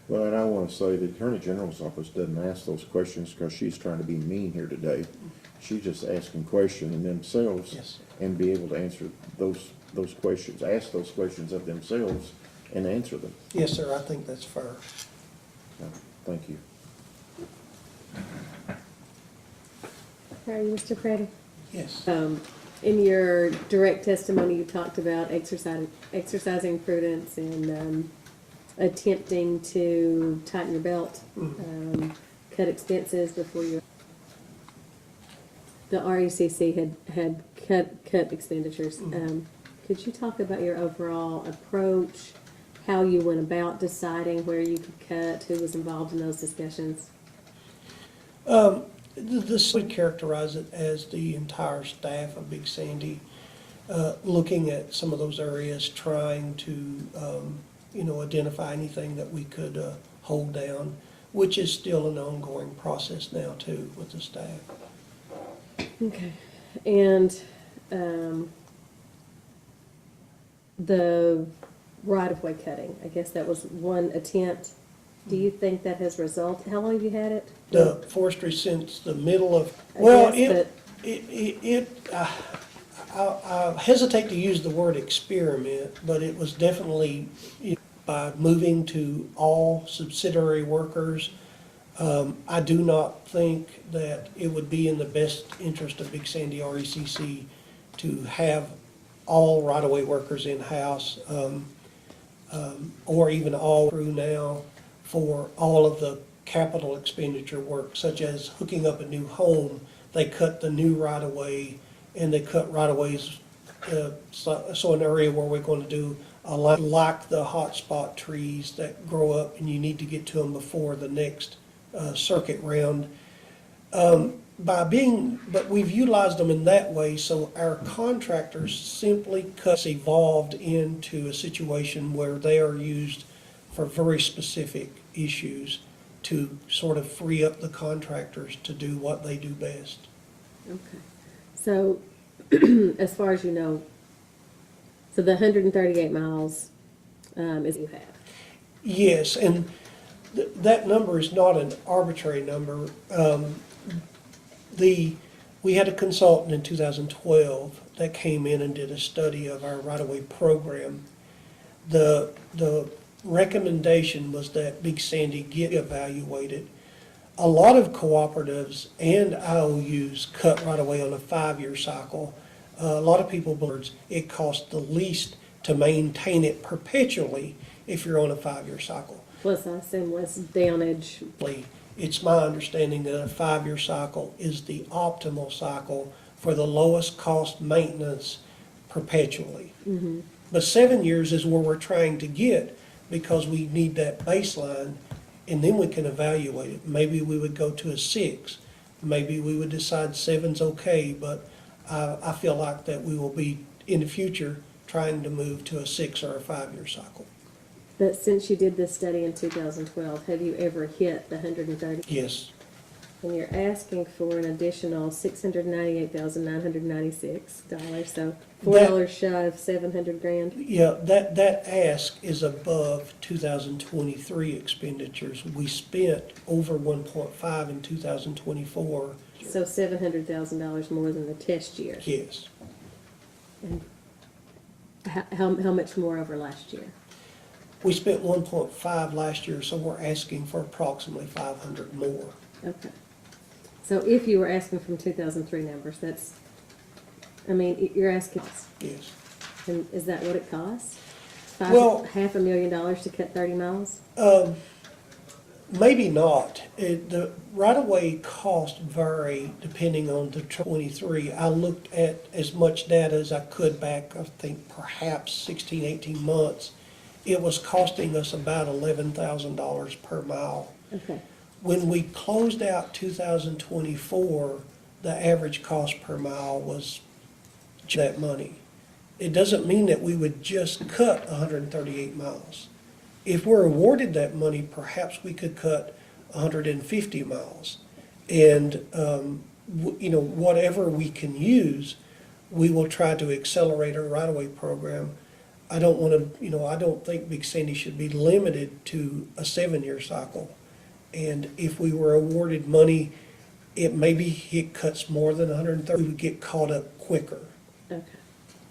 Well, and I want to say the Attorney General's office doesn't ask those questions because she's trying to be mean here today. She's just asking questions themselves. Yes. And be able to answer those questions, ask those questions of themselves and answer them. Yes, sir, I think that's fair. Thank you. How are you, Mr. Prater? Yes. In your direct testimony, you talked about exercising prudence and attempting to tighten your belt, cut expenses before you. The RECC had cut expenditures. Could you talk about your overall approach, how you went about deciding where you could cut, who was involved in those discussions? This would characterize it as the entire staff of Big Sandy, looking at some of those areas, trying to, identify anything that we could hold down, which is still an ongoing process now too with the staff. Okay. And the right-of-way cutting, I guess that was one attempt. Do you think that has resulted? How long have you had it? The forestry since the middle of, I hesitate to use the word experiment, but it was definitely by moving to all subsidiary workers, I do not think that it would be in the best interest of Big Sandy R.E.C.C. to have all right-of-way workers in-house, or even all crew now for all of the capital expenditure work, such as hooking up a new home. They cut the new right-of-way, and they cut right-of-ways, so an area where we're going to do a lot, like the hotspot trees that grow up, and you need to get to them before the next circuit round. But we've utilized them in that way, so our contractors simply evolved into a situation where they are used for very specific issues to sort of free up the contractors to do what they do best. Okay. So, as far as you know, so the 138 miles is you have. Yes, and that number is not an arbitrary number. We had a consultant in 2012 that came in and did a study of our right-of-way program. The recommendation was that Big Sandy get evaluated. A lot of cooperatives and IOUs cut right-of-way on a 5-year cycle. A lot of people believe it costs the least to maintain it perpetually if you're on a 5-year cycle. Plus, I assume less damage. It's my understanding that a 5-year cycle is the optimal cycle for the lowest cost maintenance perpetually. Mm-hmm. But 7 years is where we're trying to get, because we need that baseline, and then we can evaluate it. Maybe we would go to a 6. Maybe we would decide 7's okay, but I feel like that we will be, in the future, trying to move to a 6 or a 5-year cycle. But since you did this study in 2012, have you ever hit the 130? Yes. And you're asking for an additional $698,996, so $4 shy of 700 grand. Yeah, that ask is above 2023 expenditures. We spent over 1.5 in 2024. So $700,000 more than the test year. Yes. And how much more over last year? We spent 1.5 last year, so we're asking for approximately 500 more. Okay. So if you were asking from 2003 numbers, that's, I mean, you're asking, Yes. and is that what it costs? Well- $500,000 to cut 30 miles? Maybe not. The right-of-way costs vary depending on the 23. I looked at as much data as I could back, I think perhaps 16, 18 months. It was costing us about $11,000 per mile. Okay. When we closed out 2024, the average cost per mile was that money. It doesn't mean that we would just cut 138 miles. If we're awarded that money, perhaps we could cut 150 miles. And, whatever we can use, we will try to accelerate our right-of-way program. I don't think Big Sandy should be limited to a 7-year cycle. And if we were awarded money, it cuts more than 130, we would get caught up quicker. Okay.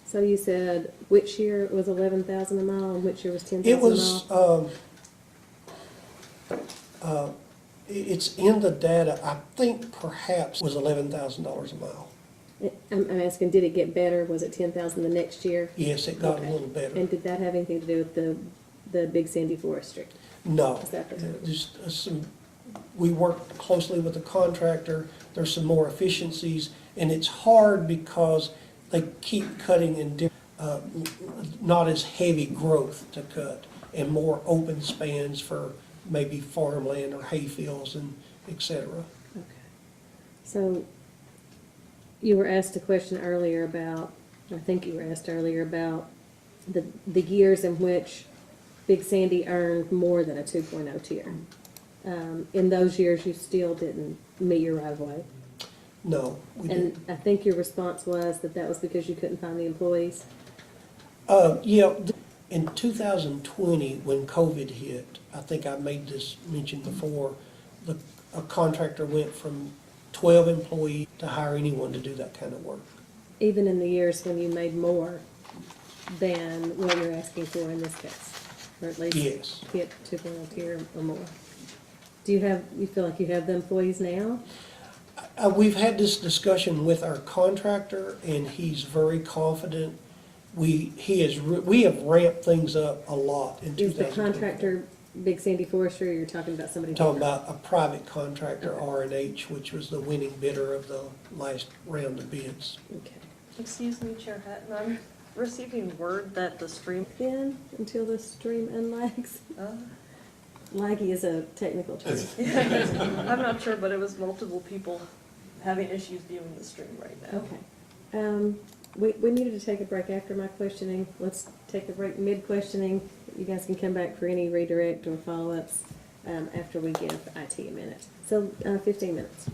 So you said which year was 11,000 a mile and which year was 10,000 It a mile? was, it's in the data, I think perhaps was $11,000 a mile. I'm asking, did it get better? Was it 10,000 the next year? Yes, it got a Okay. little better. And did that have anything to do with the Big Sandy Forestry? No, Is that the- just we work closely with the contractor, there's some more efficiencies, and it's hard because they keep cutting in not as heavy growth to cut, and more open spans for maybe farmland or hay fields and et cetera. Okay. So you were asked a question earlier about, I think you were asked earlier about the years in which Big Sandy earned more than a 2.0 tier. In those years, you still didn't meet your right-of-way. No, we didn't. And I think your response was that was because you couldn't find the employees. Yeah, in 2020, when COVID hit, I think I made this mention before, a contractor went from 12 employees to hire anyone to do that kind of work. Even in the years when you made more than what you're asking for in this case, or at least Yes. hit 2.0 tier or more. Do you feel like you have the employees now? We've had this discussion with our contractor, and he's very confident. We have ramped things up a lot in Is the 2024. contractor Big Sandy Forestry, or you're talking about somebody Talking different? about a private contractor, Okay. R&H, which was the winning bidder of the last round of bids. Okay. Excuse me, Chair Hatton, I'm receiving word that the stream, Then, until the stream unlags. uh, Laggy is a technical term. I'm not sure, but it was multiple people having issues viewing the stream right now. Okay. We needed to take a break after my questioning. Let's take a break mid-questioning. You guys can come back for any redirect or follow-ups, after we give IT a minute. So, 15 minutes.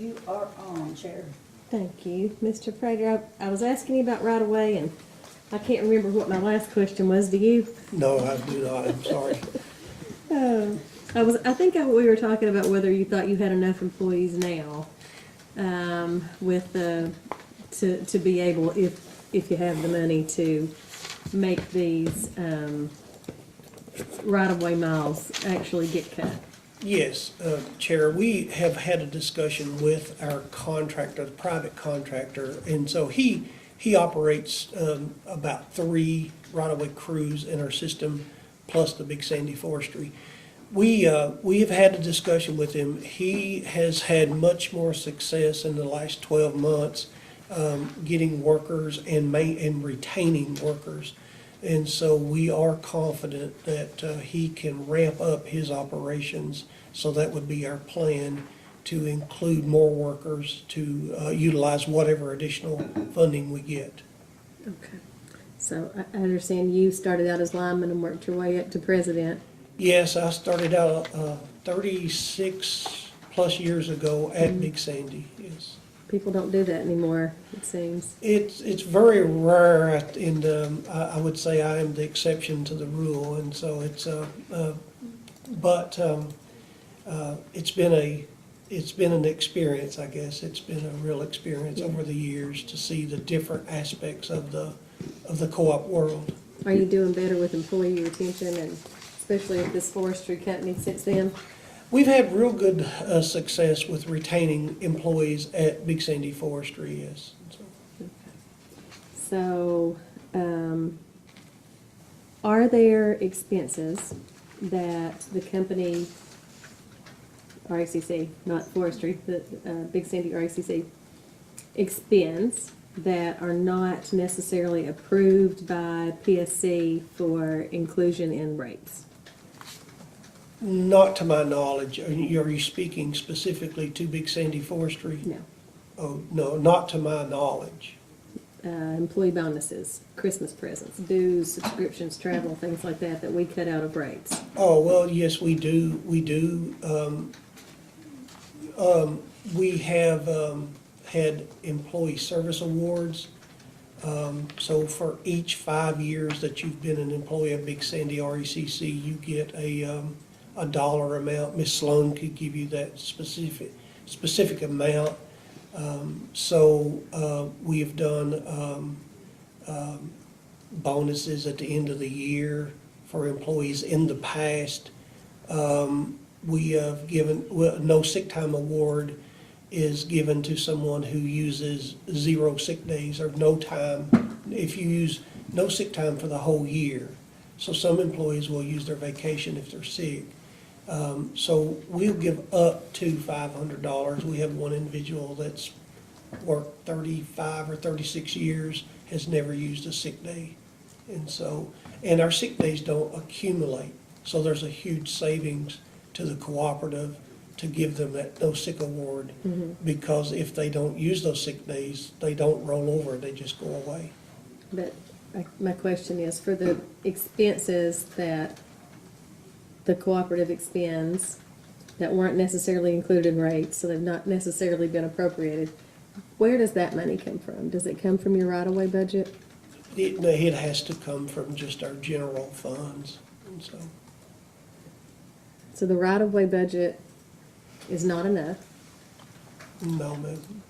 You are on, Chair. Thank you, Mr. Prater. I was asking you about right of way, and I can't remember what my last question was. Do you? No, I do not, I'm sorry. I think we were talking about whether you thought you had enough employees now, with to be able, if you have the money, to make these right-of-way miles actually get cut. Yes, Chair, we have had a discussion with our contractor, the private contractor, and so he operates about 3 right-of-way crews in our system, plus the Big Sandy Forestry. We have had a discussion with him. He has had much more success in the last 12 months getting workers and retaining workers. And so we are confident that he can ramp up his operations. So that would be our plan, to include more workers to utilize whatever additional funding we get. Okay. So I understand you started out as lineman and worked your way up to president. Yes, I started out 36 plus years ago at Big Sandy, yes. People don't do that anymore, it seems. It's very rare, and I would say I am the exception to the rule, and so it's it's been an experience, I guess. It's been a real experience over the years to see the different aspects of the co-op world. Are you doing better with employee retention, and especially with this forestry company since then? We've had real good success with retaining employees at Big Sandy Forestry, yes. So, are there expenses that the company, R.E.C.C., not forestry, but Big Sandy R.E.C.C., expends that are not necessarily approved by PSC for inclusion in rates? Not to my knowledge. Are you speaking specifically to Big Sandy Forestry? No. Oh, no, not to my knowledge. Employee bonuses, Christmas presents, dues, subscriptions, travel, things like that, that we cut out of rates. Oh, well, yes, we do. We do. We have had employee service awards. So for each 5 years that you've been an employee of Big Sandy R.E.C.C., you get a dollar amount. Ms. Sloan could give you that specific amount. We have done bonuses at the end of the year for employees in the past. We have given, no sick time award is given to someone who uses 0 sick days or no time. If you use no sick time for the whole year. So some employees will use their vacation if they're sick. So we'll give up to $500. We have one individual that's worked 35 or 36 years, has never used a sick day. And our sick days don't accumulate. So there's a huge savings to the cooperative to give them that no sick award, because if they don't use those sick days, they don't roll over, they just go away. But my question is, for the expenses that the cooperative expends that weren't necessarily included in rates, so they've not necessarily been appropriated, where does that money come from? Does it come from your right-of-way budget? It has to come from just our general funds, and so. So the right-of-way budget is not enough, No, ma'am.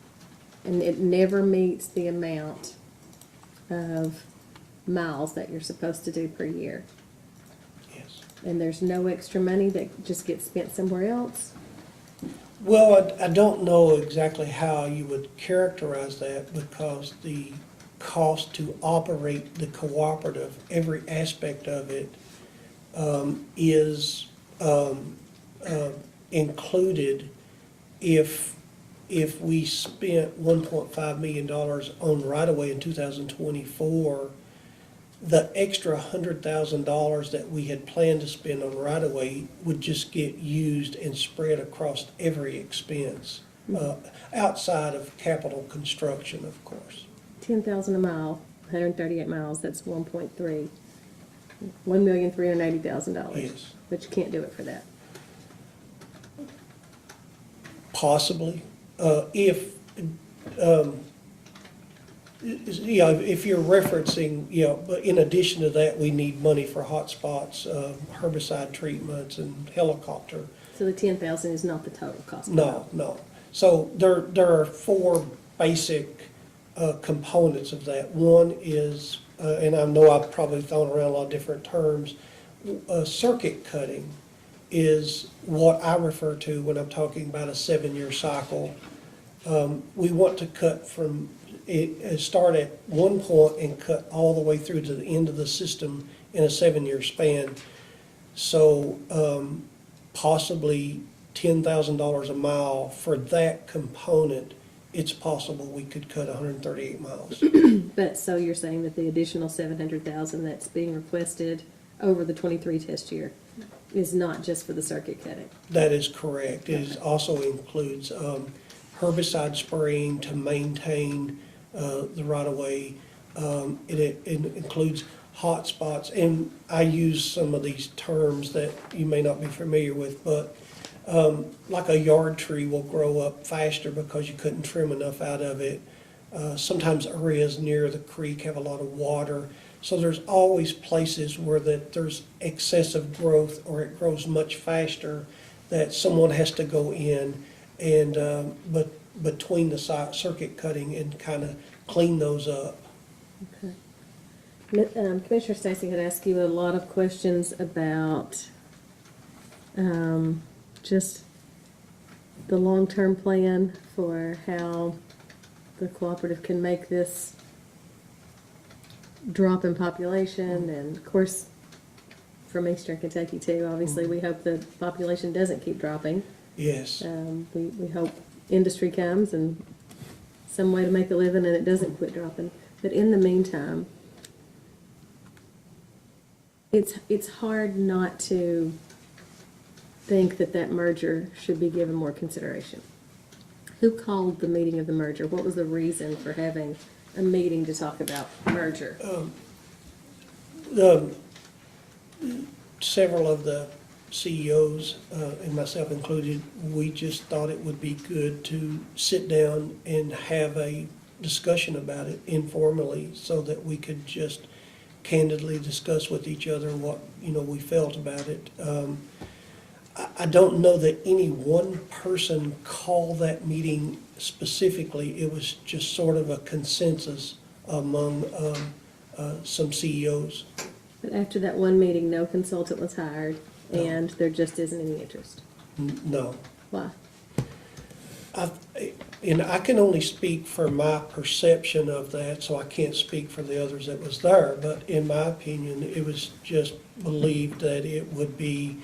and it never meets the amount of miles that you're supposed to do per year. Yes. And there's no extra money that just gets spent somewhere else? Well, I don't know exactly how you would characterize that, because the cost to operate the cooperative, every aspect of it, is included. If we spent $1.5 million on right-of-way in 2024, the extra $100,000 that we had planned to spend on right-of-way would just get used and spread across every expense, outside of capital construction, of course. 10,000 a mile, 138 miles, that's 1.3, $1,380,000. Yes. But you can't do it for that. Possibly. if, if you're referencing, but in addition to that, we need money for hotspots, herbicide treatments and helicopter. So the 10,000 is not the total cost? No. So there are four basic components of that. One is, and I know I've probably thrown around a lot of different terms, circuit cutting is what I refer to when I'm talking about a 7-year cycle. We want to cut from, start at one point and cut all the way through to the end of the system in a 7-year span. So possibly $10,000 a mile for that component, it's possible we could cut 138 miles. But, so you're saying that the additional 700,000 that's being requested over the 23 test year is not just for the circuit cutting? That is correct. It also includes herbicide spraying to maintain the right-of-way. It includes hot spots, and I use some of these terms that you may not be familiar with, but like a yard tree will grow up faster because you couldn't trim enough out of it. Sometimes areas near the creek have a lot of water, so there's always places where there's excessive growth or it grows much faster that someone has to go in and between the circuit cutting and kind of clean those up. Okay. Commissioner Stacy had asked you a lot of questions about just the long-term plan for how the cooperative can make this drop in population, and of course, from Eastern Kentucky too, obviously, we hope the population doesn't keep dropping. Yes. We hope industry comes and some way to make a living and it doesn't quit dropping. But in the meantime, it's hard not to think that merger should be given more consideration. Who called the meeting of the merger? What was the reason for having a meeting to talk about merger? Several of the CEOs, and myself included, we just thought it would be good to sit down and have a discussion about it informally so that we could just candidly discuss with each other what, we felt about it. I don't know that any one person called that meeting specifically. It was just sort of a consensus among some CEOs. But after that one meeting, no consultant was hired, and there just isn't any interest. No. Why? And I can only speak for my perception of that, so I can't speak for the others that was there. But in my opinion, it was just believed that it would be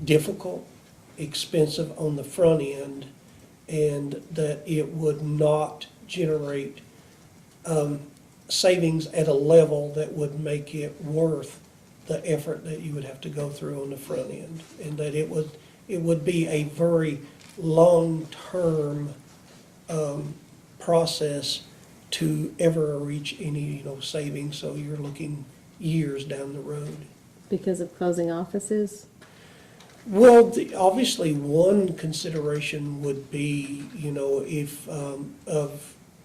difficult, expensive on the front end, and that it would not generate savings at a level that would make it worth the effort that you would have to go through on the front end, and that it would be a very long-term process to ever reach any savings. So you're looking years down the road. Because of closing offices? Well, obviously, one consideration would be, if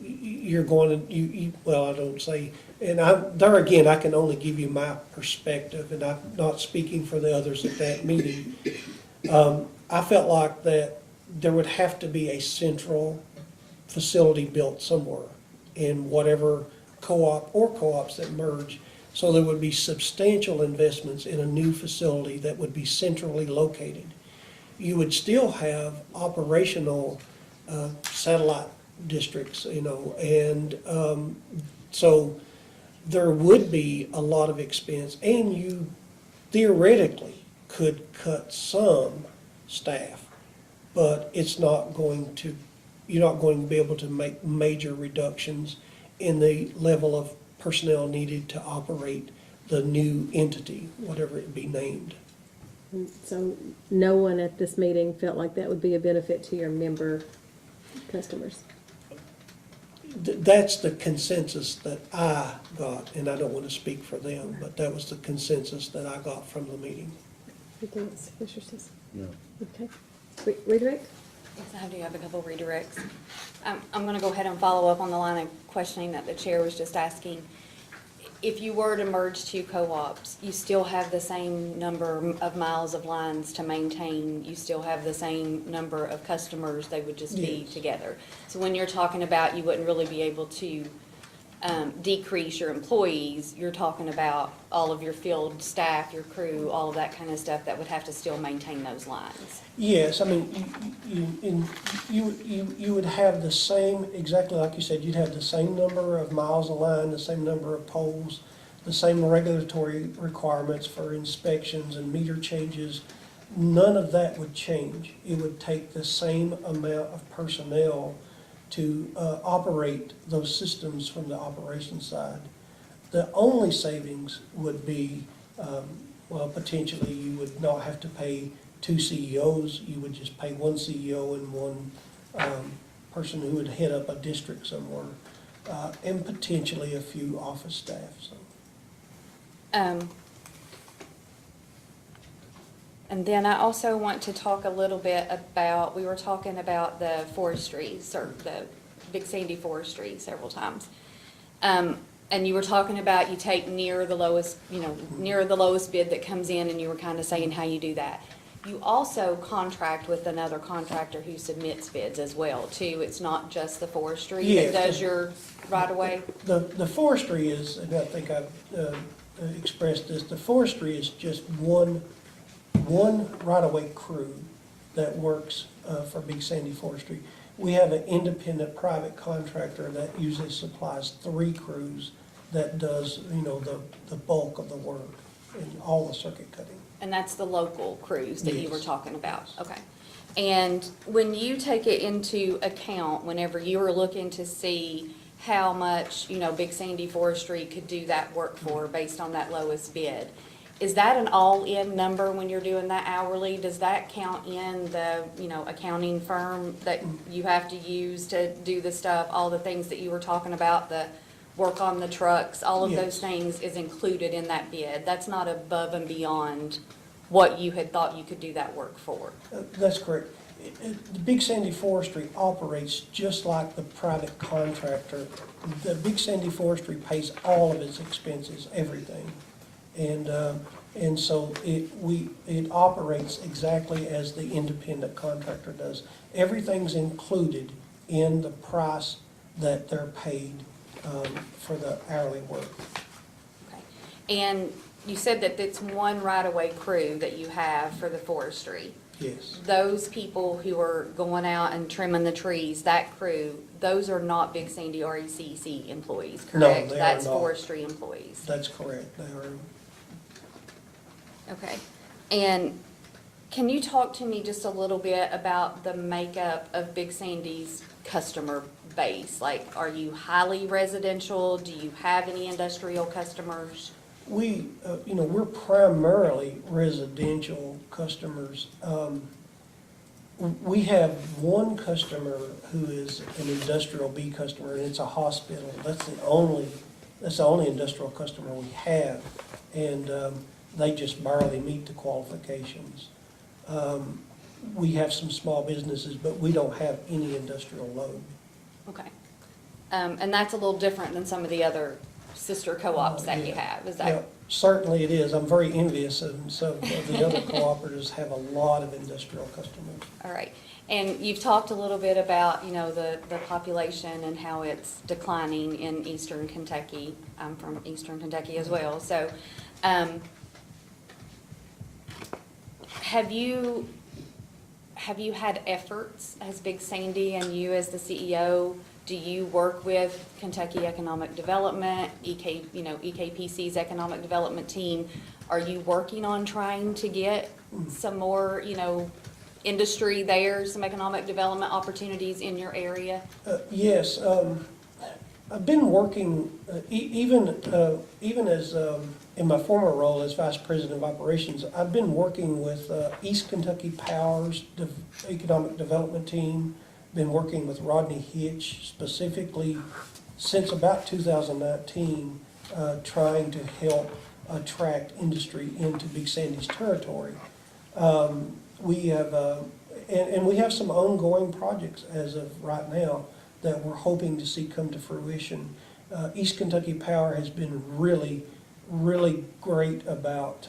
you're going to, well, I don't say, and there again, I can only give you my perspective, and I'm not speaking for the others at that meeting. I felt like that there would have to be a central facility built somewhere in whatever co-op or co-ops that merge. So there would be substantial investments in a new facility that would be centrally located. You would still have operational satellite districts, and so there would be a lot of expense, and you theoretically could cut some staff, but you're not going to be able to make major reductions in the level of personnel needed to operate the new entity, whatever it be named. And so no one at this meeting felt like that would be a benefit to your member customers? That's the consensus that I got, and I don't want to speak for them, but that was the consensus that I got from the meeting. Anything else, Commissioner Stacy? No. Okay. Redirect? Yes, I do have a couple redirects. I'm going to go ahead and follow up on the line of questioning that the chair was just asking. If you were to merge two co-ops, you still have the same number of miles of lines to maintain, you still have the same number of customers, they would just be Yes. together. So when you're talking about you wouldn't really be able to decrease your employees, you're talking about all of your field staff, your crew, all of that kind of stuff that would have to still maintain those lines. Yes, I mean, you would have the same, exactly like you said, you'd have the same number of miles of line, the same number of poles, the same regulatory requirements for inspections and meter changes. None of that would change. It would take the same amount of personnel to operate those systems from the operations side. The only savings would be, well, potentially you would not have to pay two CEOs, you would just pay one CEO and one person who would head up a district somewhere, and potentially a few office staff, so. And then I also want to talk a little bit about, we were talking about the forestries, or the Big Sandy forestry several times. And you were talking about you take near the lowest, near the lowest bid that comes in, and you were kind of saying how you do that. You also contract with another contractor who submits bids as well, too. It's not just the forestry Yes. that does your right-of-way? The forestry is, and I think I've expressed this, the forestry is just one right-of-way crew that works for Big Sandy Forestry. We have an independent private contractor that usually supplies 3 crews that does, the bulk of the work and all the circuit cutting. And that's the local crews that you were Yes. talking about? Okay. And when you take it into account, whenever you were looking to see how much, Big Sandy Forestry could do that work for based on that lowest bid, is that an all-in number when you're doing that hourly? Does that count in the, accounting firm that you have to use to do the stuff, all the things that you were talking about, the work on the trucks, all of those Yes. things is included in that bid? That's not above and beyond what you had thought you could do that work for? That's correct. The Big Sandy Forestry operates just like the private contractor. The Big Sandy Forestry pays all of its expenses, everything. And so it operates exactly as the independent contractor does. Everything's included in the price that they're paid for the hourly work. Okay. And you said that it's one right-of-way crew that you have for the forestry. Yes. Those people who are going out and trimming the trees, that crew, those are not Big Sandy R.E.C.C. employees, No, correct? they are That's not. forestry employees. That's correct. They are. Okay. And can you talk to me just a little bit about the makeup of Big Sandy's customer base? Like, are you highly residential? Do you have any industrial customers? We're primarily residential customers. We have one customer who is an industrial B customer, and it's a hospital. That's the only industrial customer we have, and they just barely meet the qualifications. We have some small businesses, but we don't have any industrial load. Okay. And that's a little different than some of the other sister co-ops that you Yeah. have, is Yeah, that? certainly it is. I'm very envious of them. Some of the other cooperatives have a lot of industrial customers. All right. And you've talked a little bit about, the population and how it's declining in eastern Kentucky. I'm from eastern Kentucky as well. So, have you had efforts as Big Sandy and you as the CEO? Do you work with Kentucky Economic Development, EKPC's economic development team? Are you working on trying to get some more, industry there, some economic development opportunities in your area? Yes, I've been working, even as, in my former role as Vice President of Operations, I've been working with East Kentucky Power's Economic Development Team, been working with Rodney Hitch specifically since about 2019, trying to help attract industry into Big Sandy's territory. We have, And we have some ongoing projects as of right now that we're hoping to see come to fruition. East Kentucky Power has been really, really great about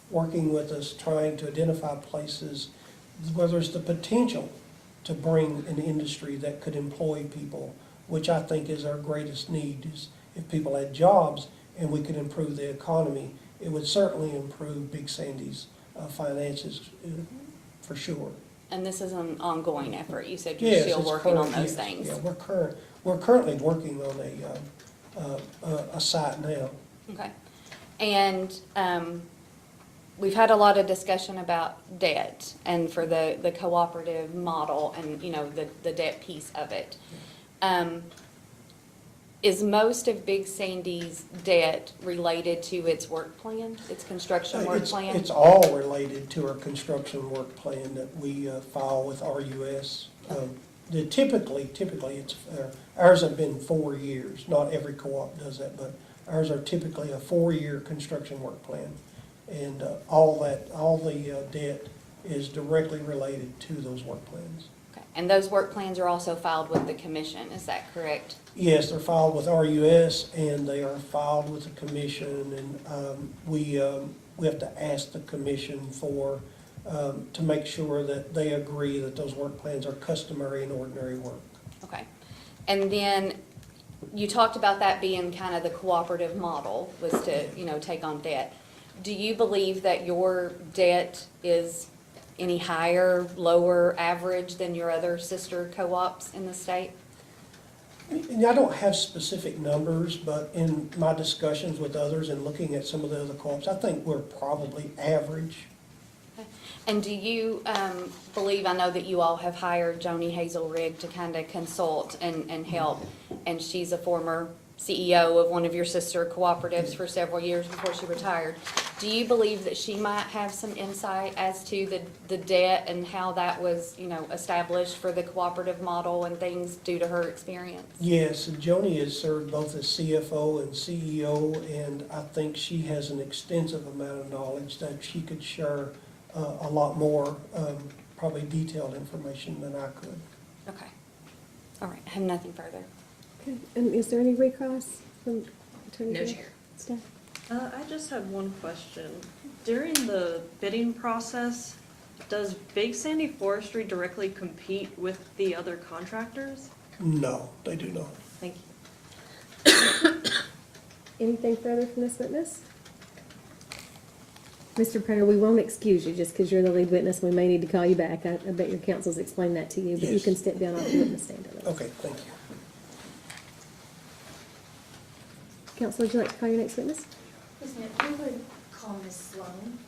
working with us, trying to identify places where there's the potential to bring an industry that could employ people, which I think is our greatest need, is if people had jobs and we could improve the economy, it would certainly improve Big Sandy's finances, for sure. And this is an ongoing effort. You said you're Yes, still it's working on current, those yes. things. Yeah, we're currently working on a site now. Okay. And we've had a lot of discussion about debt and for the cooperative model and, you know, the debt piece of it. Is most of Big Sandy's debt related to its work plan, its construction work plan? It's all related to our construction work plan that we file with RUS. Typically, it's, ours have been 4 years. Not every co-op does that, but ours are typically a 4-year construction work plan. And all the debt is directly related to those work plans. Okay. And those work plans are also filed with the commission, is that correct? Yes, they're filed with RUS and they are filed with the commission, and we have to ask the commission for, to make sure that they agree that those work plans are customary and ordinary work. Okay. And then you talked about that being kind of the cooperative model, was to, you know, take on debt. Do you believe that your debt is any higher, lower, average than your other sister co-ops in the state? And I don't have specific numbers, but in my discussions with others and looking at some of the other co-ops, I think we're probably average. And do you believe, I know that you all have hired Joni Hazel-Rigg to kind of consult and help, and she's a former CEO of one of your sister cooperatives for several years before she retired. Do you believe that she might have some insight as to the debt and how that was, you know, established for the cooperative model and things due to her experience? Yes, and Joni has served both as CFO and CEO, and I think she has an extensive amount of knowledge that she could share a lot more, probably detailed information than I could. Okay. All right, I have nothing further. Okay, and is there any recross from Attorney No, General Chair. staff? I just had one question. During the bidding process, does Big Sandy Forestry directly compete with the other contractors? No, they do not. Thank you. Anything further from this witness? Mr. Prater, we won't excuse you just because you're the lead witness. We may need to call you back. I bet your counsel's explained that to you, but you Yes. can step down off the witness stand. Okay, thank you. Counsel, would you like to call your next witness? Yes, ma'am. We would call Ms. Sloan.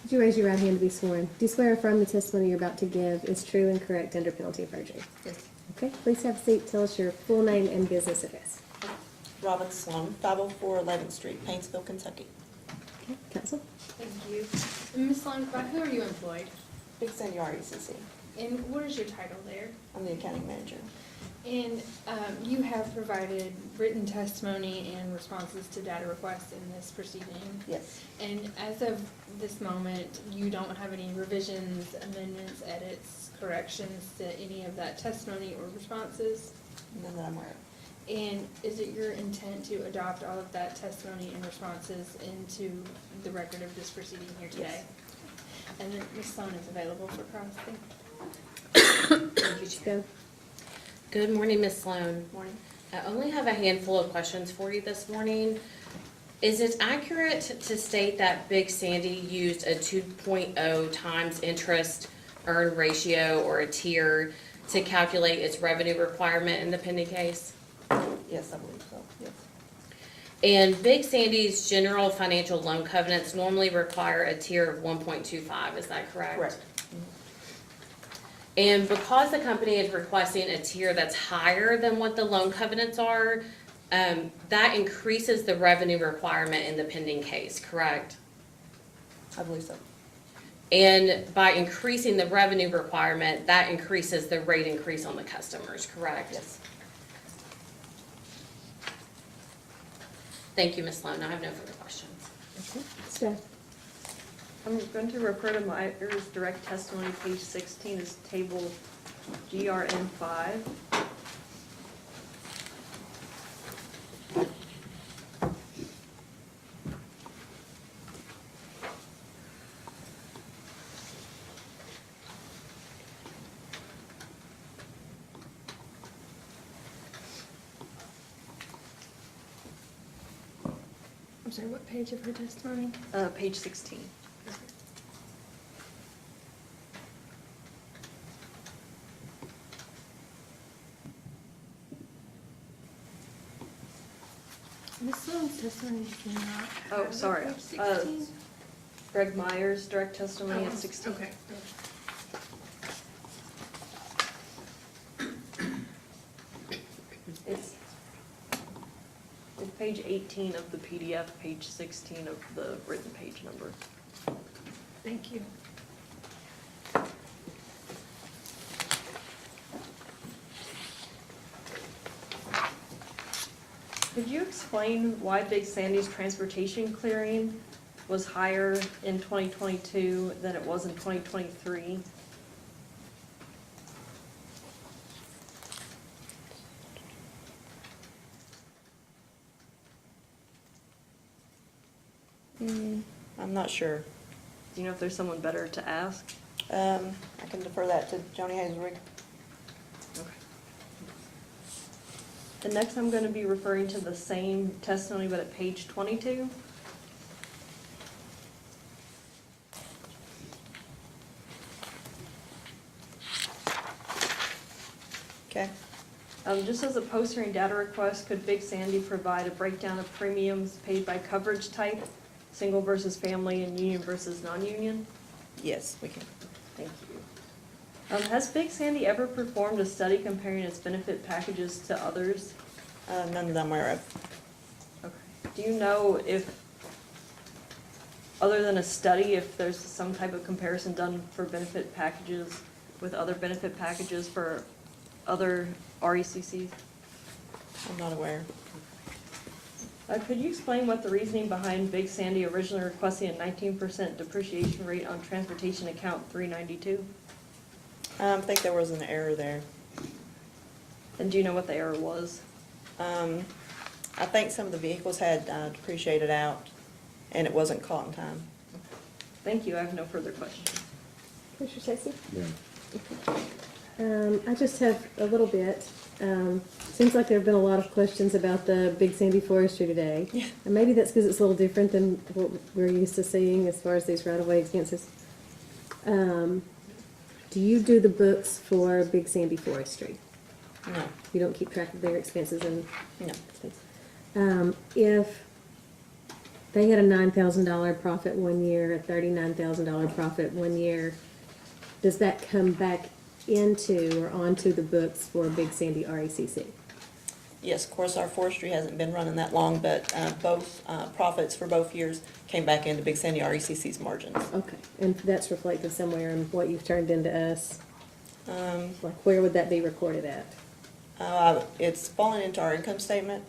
Would you raise your right hand to be sworn? Do you swear or affirm the testimony you're about to give is true and correct under penalty of perjury? Yes. Okay, please have a seat. Tell us your full name and business address. Robin Sloan, 504 11th Street, Paintsville, Kentucky. Okay, counsel? Thank you. Ms. Sloan, by who are you employed? Big Sandy R.E.C.C. And what is your title there? I'm the accounting manager. And you have provided written testimony and responses to data requests in this proceeding. Yes. And as of this moment, you don't have any revisions, amendments, edits, corrections to any of that testimony or responses? None that I'm aware of. And is it your intent to adopt all of that testimony and responses into the record of this proceeding here today? Yes. And then Ms. Sloan is available for cross-examination. Thank you, Chair. Go. Good morning, Ms. Sloan. Morning. I only have a handful of questions for you this morning. Is it accurate to state that Big Sandy used a 2.0 times interest earn ratio or a tier to calculate its revenue requirement in the pending case? Yes, I believe so, yes. And Big Sandy's general financial loan covenants normally require a tier of 1.25, is that correct? Correct. And because the company is requesting a tier that's higher than what the loan covenants are, that increases the revenue requirement in the pending case, correct? I believe so. And by increasing the revenue requirement, that increases the rate increase on the customers, correct? Yes. Thank you, Ms. Sloan. I have no further questions. Staff. I'm going to refer to Myers direct testimony, page 16 is table GRN 5. I'm sorry, what page of her testimony? Page 16. Ms. Sloan's testimony is not. Oh, sorry. Page 16? Greg Myers direct testimony Oh, is 16. Okay. It's page 18 of the PDF, page 16 of the written page number. Thank you. Could you explain why Big Sandy's transportation clearing was higher in 2022 than it was in 2023? I'm not sure. Do you know if there's someone better to ask? I can defer that to Joni Hazelrig. Okay. And next, I'm going to be referring to the same testimony, but at page 22. Okay. Just as a post-hearing data request, could Big Sandy provide a breakdown of premiums paid by coverage type, single versus family, and union versus non-union? Yes, we can. Thank you. Has Big Sandy ever performed a study comparing its benefit packages to others? None that I'm aware of. Okay. Do you know if, other than a study, if there's some type of comparison done for benefit packages with other benefit packages for other RECCs? I'm not aware. Could you explain what the reasoning behind Big Sandy originally requesting a 19% depreciation rate on transportation account 392? I think there was an error there. And do you know what the error was? I think some of the vehicles had depreciated out, and it wasn't caught in time. Thank you, I have no further questions. Commissioner Stacy? Yeah. I just have a little bit. Seems like there have been a lot of questions about the Big Sandy Forestry today. Yeah. And maybe that's because it's a little different than what we're used to seeing as far as these right-of-way expenses. Do you do the books for Big Sandy Forestry? No, You don't keep track of their expenses and no. things? If they had a $9,000 profit one year, a $39,000 profit one year, does that come back into or onto the books for Big Sandy R.E.C.C.? Yes, of course, our forestry hasn't been running that long, but both profits for both years came back into Big Sandy R.E.C.C.'s margins. Okay, and that's reflected somewhere in what you've turned into us? Like, where would that be recorded at? It's fallen into our income statement.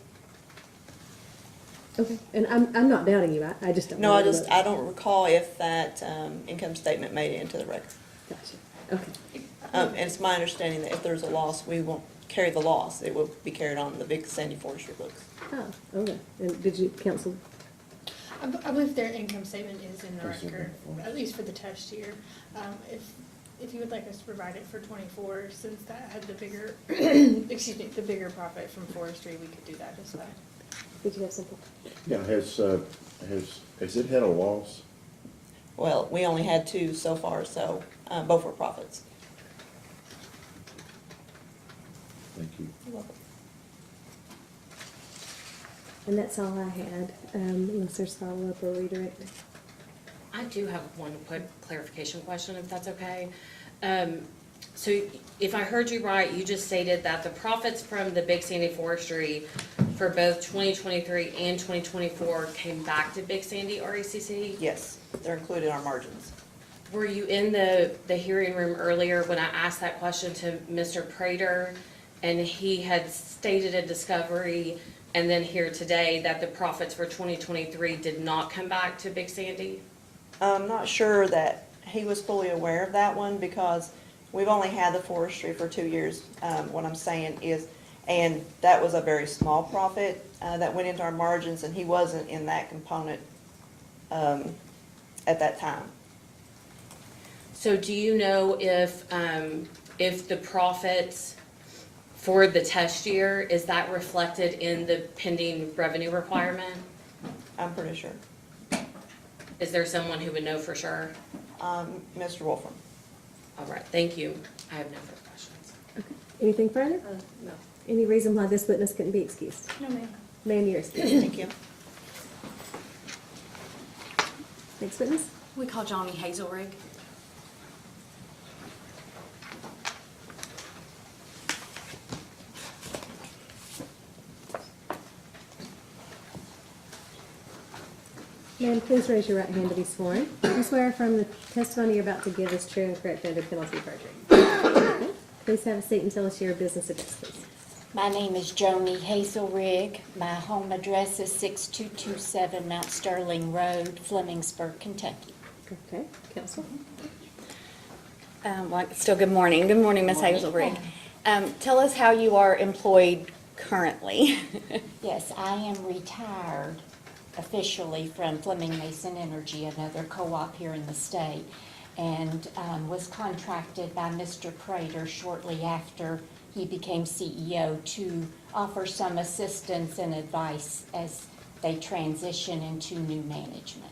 Okay, and I'm not doubting you, I just don't know. No, I the just, books. I don't recall if that income statement made it into the record. Gotcha, okay. And it's my understanding that if there's a loss, we won't carry the loss. It will be carried on the Big Sandy Forestry books. Oh, okay, and did you, counsel? I believe their income statement is in the Is in record, the- at least for the test year. If you would like us to provide it for 24, since that had the bigger, excuse me, the bigger profit from forestry, we could do that as well. Did you have something? Yeah, has it had a loss? Well, we only had two so far, so both were profits. Thank you. You're welcome. And that's all I had, unless there's follow-up or redirect. I do have one quick clarification question, if that's okay. So if I heard you right, you just stated that the profits from the Big Sandy Forestry for both 2023 and 2024 came back to Big Sandy R.E.C.C.? Yes, they're included in our margins. Were you in the hearing room earlier when I asked that question to Mr. Prater? And he had stated in Discovery and then here today that the profits for 2023 did not come back to Big Sandy. I'm not sure that he was fully aware of that one because we've only had the forestry for 2 years. What I'm saying is, and that was a very small profit that went into our margins, and he wasn't in that component at that time. So do you know if the profits for the test year, is that reflected in the pending revenue requirement? I'm pretty sure. Is there someone who would know for sure? Mr. Wolfram. All right, thank you. I have no further questions. Anything further? No. Any reason why this witness couldn't be excused? No, ma'am. Ma'am, you're excused. Thank you. Next witness? We call Johnny Hazelrig. Ma'am, please raise your right hand to be sworn. Do you swear affirm the testimony you're about to give is true and correct under penalty of perjury? Okay. Please have a seat and tell us your business address, please. My name is Joni Hazelrig. My home address is 6227 Mount Sterling Road, Flemingsburg, Kentucky. Okay, counsel? Still good morning. Good morning, Ms. Hazelrig. Tell us how you are employed currently. Yes, I am retired officially from Fleming Mason Energy, another co-op here in the state, and was contracted by Mr. Prater shortly after he became CEO to offer some assistance and advice as they transition into new management.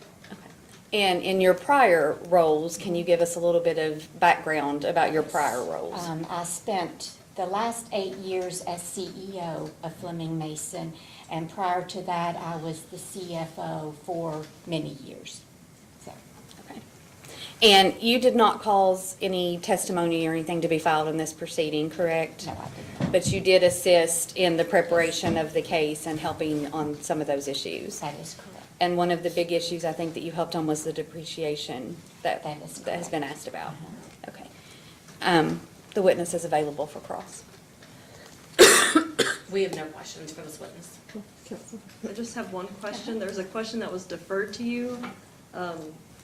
And in your prior roles, can you give us a little bit of background about your prior roles? I spent the last 8 years as CEO of Fleming Mason, and prior to that, I was the CFO for many years. So, Okay. And you did not cause any testimony or anything to be filed in this proceeding, correct? no, I did not. But you did assist in the preparation of the case and helping on some of those issues. That is correct. And one of the big issues I think that you helped on was the depreciation that That is that has correct. been asked about. Okay. The witness is available for cross. We have no questions for this witness. Counsel? I just have one question. There's a question that was deferred to you.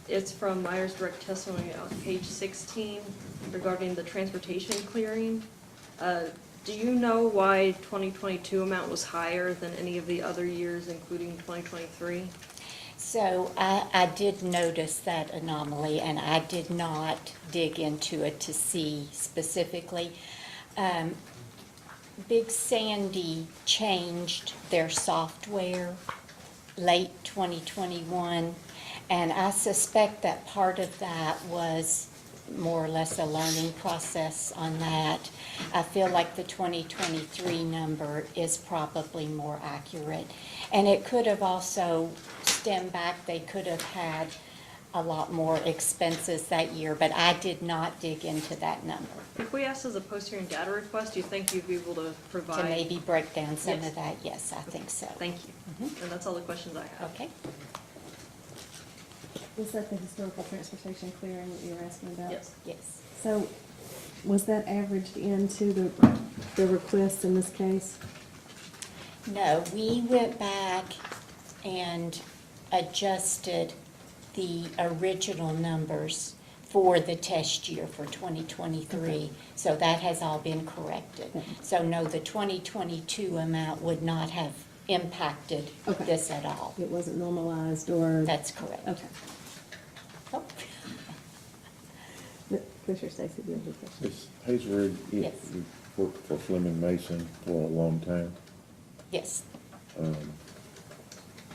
It's from Myers Direct Testimony on page 16 regarding the transportation clearing. Do you know why 2022 amount was higher than any of the other years, including 2023? So I did notice that anomaly, and I did not dig into it to see specifically. Big Sandy changed their software late 2021, and I suspect that part of that was more or less a learning process on that. I feel like the 2023 number is probably more accurate. And it could have also stemmed back, they could have had a lot more expenses that year, but I did not dig into that number If we asked as a post-hearing data request, do you think you'd be able to provide? to maybe break down some Yes. of that. Yes, I think so. Thank you. And that's all the questions I have. Okay. Was that the historical transportation clearing that you were asking about? Yes. Yes. So, was that averaged into the request in this case? No, we went back and adjusted the original numbers for the test year for 2023. So that has all been corrected. Okay. So no, the 2022 amount would not have impacted Okay. this at all. It wasn't normalized or? That's correct. Okay. Oh, Commissioner Stacy, do you have any questions? Ms. Hazelrig, Yes. you've worked for Fleming Mason for a long time. yes.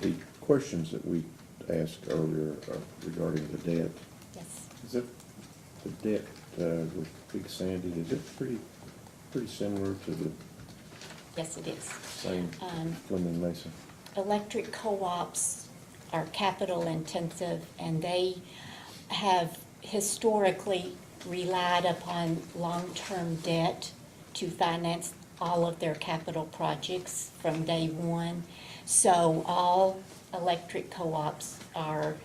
The questions that we asked earlier regarding the debt, Yes. is it, the debt with Big Sandy, is it pretty similar to the Yes, it is. same Fleming Mason? Electric co-ops are capital intensive, and they have historically relied upon long-term debt to finance all of their capital projects from day one. So all electric co-ops are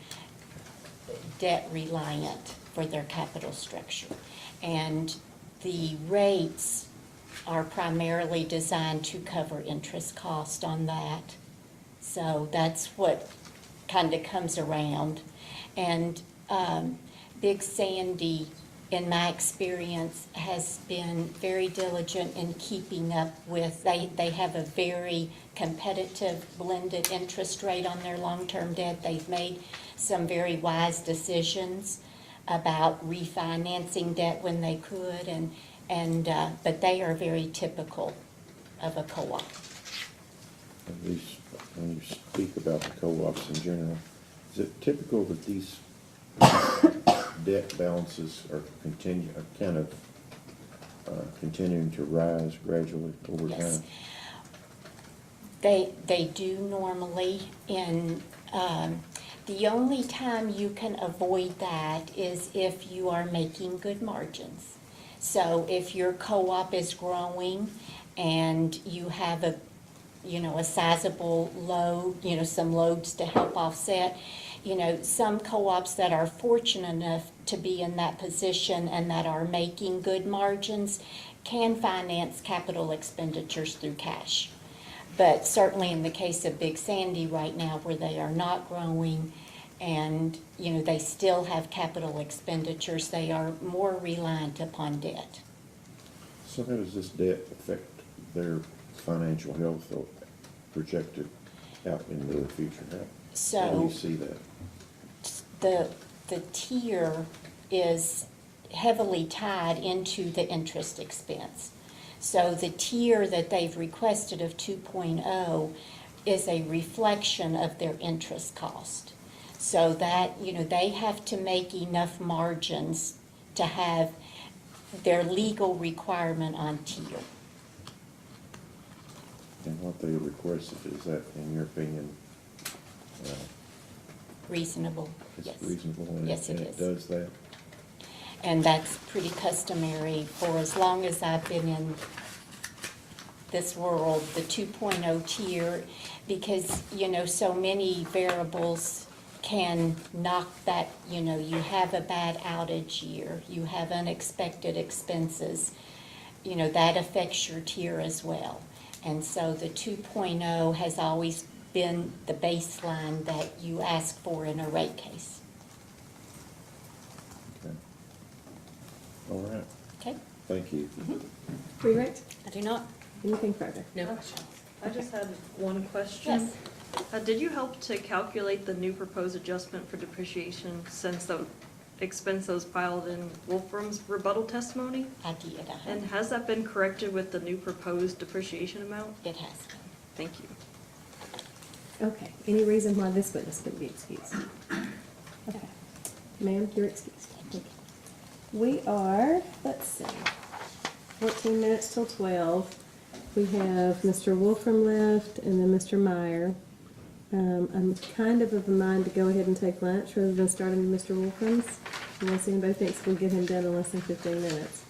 debt reliant for their capital structure. And the rates are primarily designed to cover interest cost on that. So that's what kind of comes around. And Big Sandy, in my experience, has been very diligent in keeping up with, they have a very competitive blended interest rate on their long-term debt. They've made some very wise decisions about refinancing debt when they could, but they are very typical of a co-op. At least when you speak about the co-ops in general, is it typical that these debt balances are continuing to rise gradually over Yes. time? They do normally, the only time you can avoid that is if you are making good margins. So if your co-op is growing and you have a sizable load, some loads to help offset, some co-ops that are fortunate enough to be in that position and that are making good margins can finance capital expenditures through cash. But certainly in the case of Big Sandy right now, where they are not growing and, they still have capital expenditures, they are more reliant upon debt. So how does this debt affect their financial health or projected out into the future? How do So you see that? the tier is heavily tied into the interest expense. So the tier that they've requested of 2.0 is a reflection of their interest cost. So that, they have to make enough margins to have their legal requirement on tier. And what they requested, is that, in your opinion, Reasonable, it's yes. reasonable and Yes, it and is. it does that? And that's pretty customary for as long as I've been in this world, the 2.0 tier, because, so many variables can knock that, you have a bad outage year, you have unexpected expenses, that affects your tier as well. And so the 2.0 has always been the baseline that you ask for in a rate case. Okay. All right, Okay? thank you. Redirect? I do not. Anything further? No questions. I just had one question. Yes. Did you help to calculate the new proposed adjustment for depreciation since the expense that was filed in Wolfram's rebuttal testimony? I did, And has that been corrected with the new proposed depreciation amount? It has been. Thank you. Okay, any reason why this witness couldn't be excused? Okay, ma'am, you're excused. Thank you. We are, let's see, 14 minutes till 12. We have Mr. Wolfram left and then Mr. Meyer. I'm kind of a mind to go ahead and take lunch rather than starting with Mr. Wolfram's, unless anybody thinks we'll get him done in less than 15 minutes.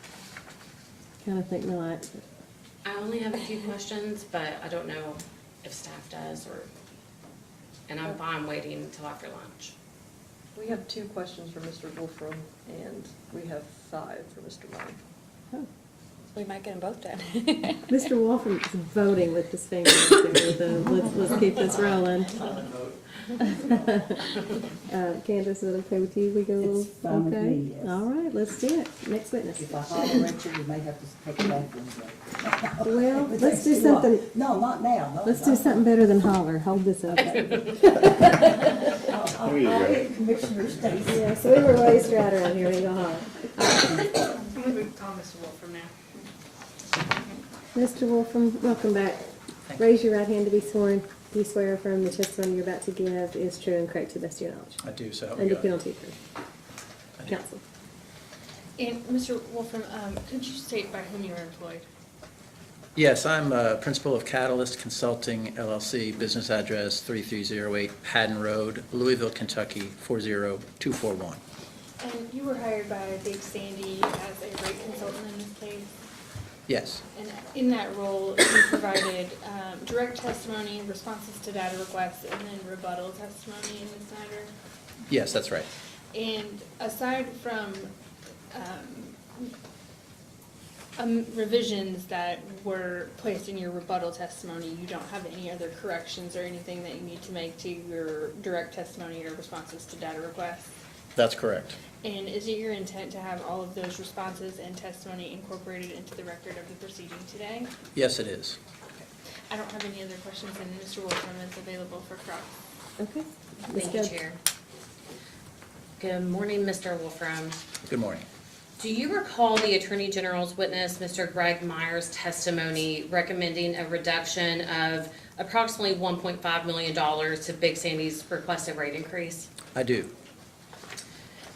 Kind of think not. I only have a few questions, but I don't know if staff does and I'm fine waiting until after lunch. We have 2 questions for Mr. Wolfram, and we have 5 for Mr. Meyer. Oh. We might get them both done. Mr. Wolfram is voting with his fingers there, though. Let's keep this rolling. Candace, is it okay with you? We go, It's fine with okay? me, yes. All right, let's do it. Next witness. If I holler at you, you may have to take it back one day. Well, But let's that's do too long. something, No, not now. No, let's do no. something better than holler. Hold this up. I'll hit Commissioner Stacy. Yeah, so we were raised right around here. We go holler. I'm gonna call Mr. Wolfram now. Mr. Wolfram, welcome back. Raise your right hand to be sworn. Do you swear or affirm the testimony you're about to give is true and correct to the best of your knowledge? I do, so help me Under God. penalty of perjury. I do. Counsel. And Mr. Wolfram, could you state by whom you are employed? Yes, I'm principal of Catalyst Consulting LLC, business address 3308 Haddon Road, Louisville, Kentucky, 40241. And you were hired by Big Sandy as a rate consultant in this case? Yes, And in that role, you provided direct testimony, responses to data requests, and then rebuttal testimony in this matter? yes, that's right. revisions that were placed in your rebuttal testimony, you don't have any other corrections or anything that you need to make to your direct testimony or responses to data requests? That's correct. And is it your intent to have all of those responses and testimony incorporated into the record of the proceeding today? Yes, it is. I don't have any other questions, and Mr. Wolfram is available for cross. Okay. Ms. Thank you, Gibb. Chair. Good morning, Mr. Wolfram. Good morning. Do you recall the Attorney General's witness, Mr. Greg Myers' testimony recommending a reduction of approximately $1.5 million to Big Sandy's requested rate increase? I do.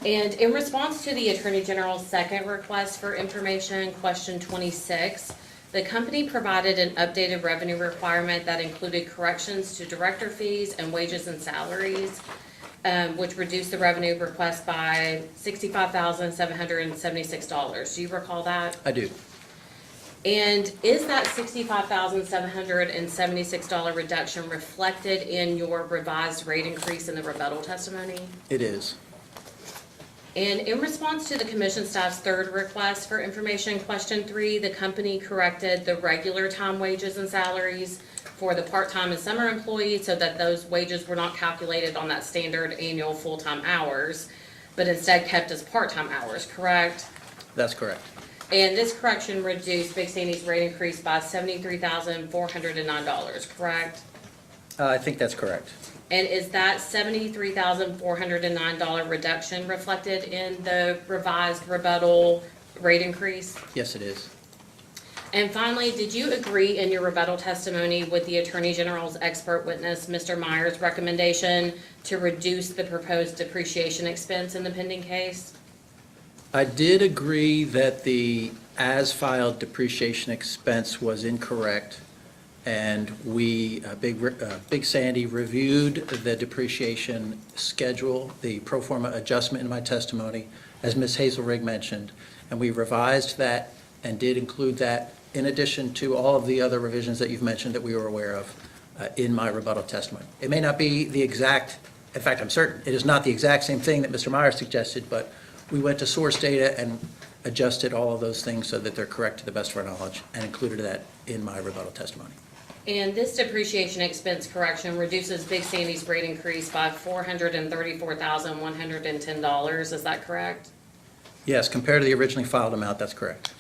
And in response to the Attorney General's second request for information, question 26, the company provided an updated revenue requirement that included corrections to director fees and wages and salaries, which reduced the revenue request by $65,776. Do you recall that? I do. And is that $65,776 reduction reflected in your revised rate increase in the rebuttal testimony? It is. And in response to the commission staff's third request for information, question 3, the company corrected the regular time wages and salaries for the part-time and summer employees so that those wages were not calculated on that standard annual full-time hours, but instead kept as part-time hours, correct? That's correct. And this correction reduced Big Sandy's rate increase by $73,409, correct? I think that's correct. And is that $73,409 reduction reflected in the revised rebuttal rate increase? Yes, it is. And finally, did you agree in your rebuttal testimony with the Attorney General's expert witness, Mr. Myers' recommendation to reduce the proposed depreciation expense in the pending case? I did agree that the as-filed depreciation expense was incorrect, and we, Big Sandy reviewed the depreciation schedule, the pro forma adjustment in my testimony, as Ms. Hazelrig mentioned, and we revised that and did include that in addition to all of the other revisions that you've mentioned that we were aware of in my rebuttal testimony. It may not be the exact, in fact, I'm certain, it is not the exact same thing that Mr. Myers suggested, but we went to source data and adjusted all of those things so that they're correct to the best of our knowledge and included that in my rebuttal testimony. And this depreciation expense correction reduces Big Sandy's rate increase by $434,110, is that correct? Yes, compared to the originally filed amount, that's correct.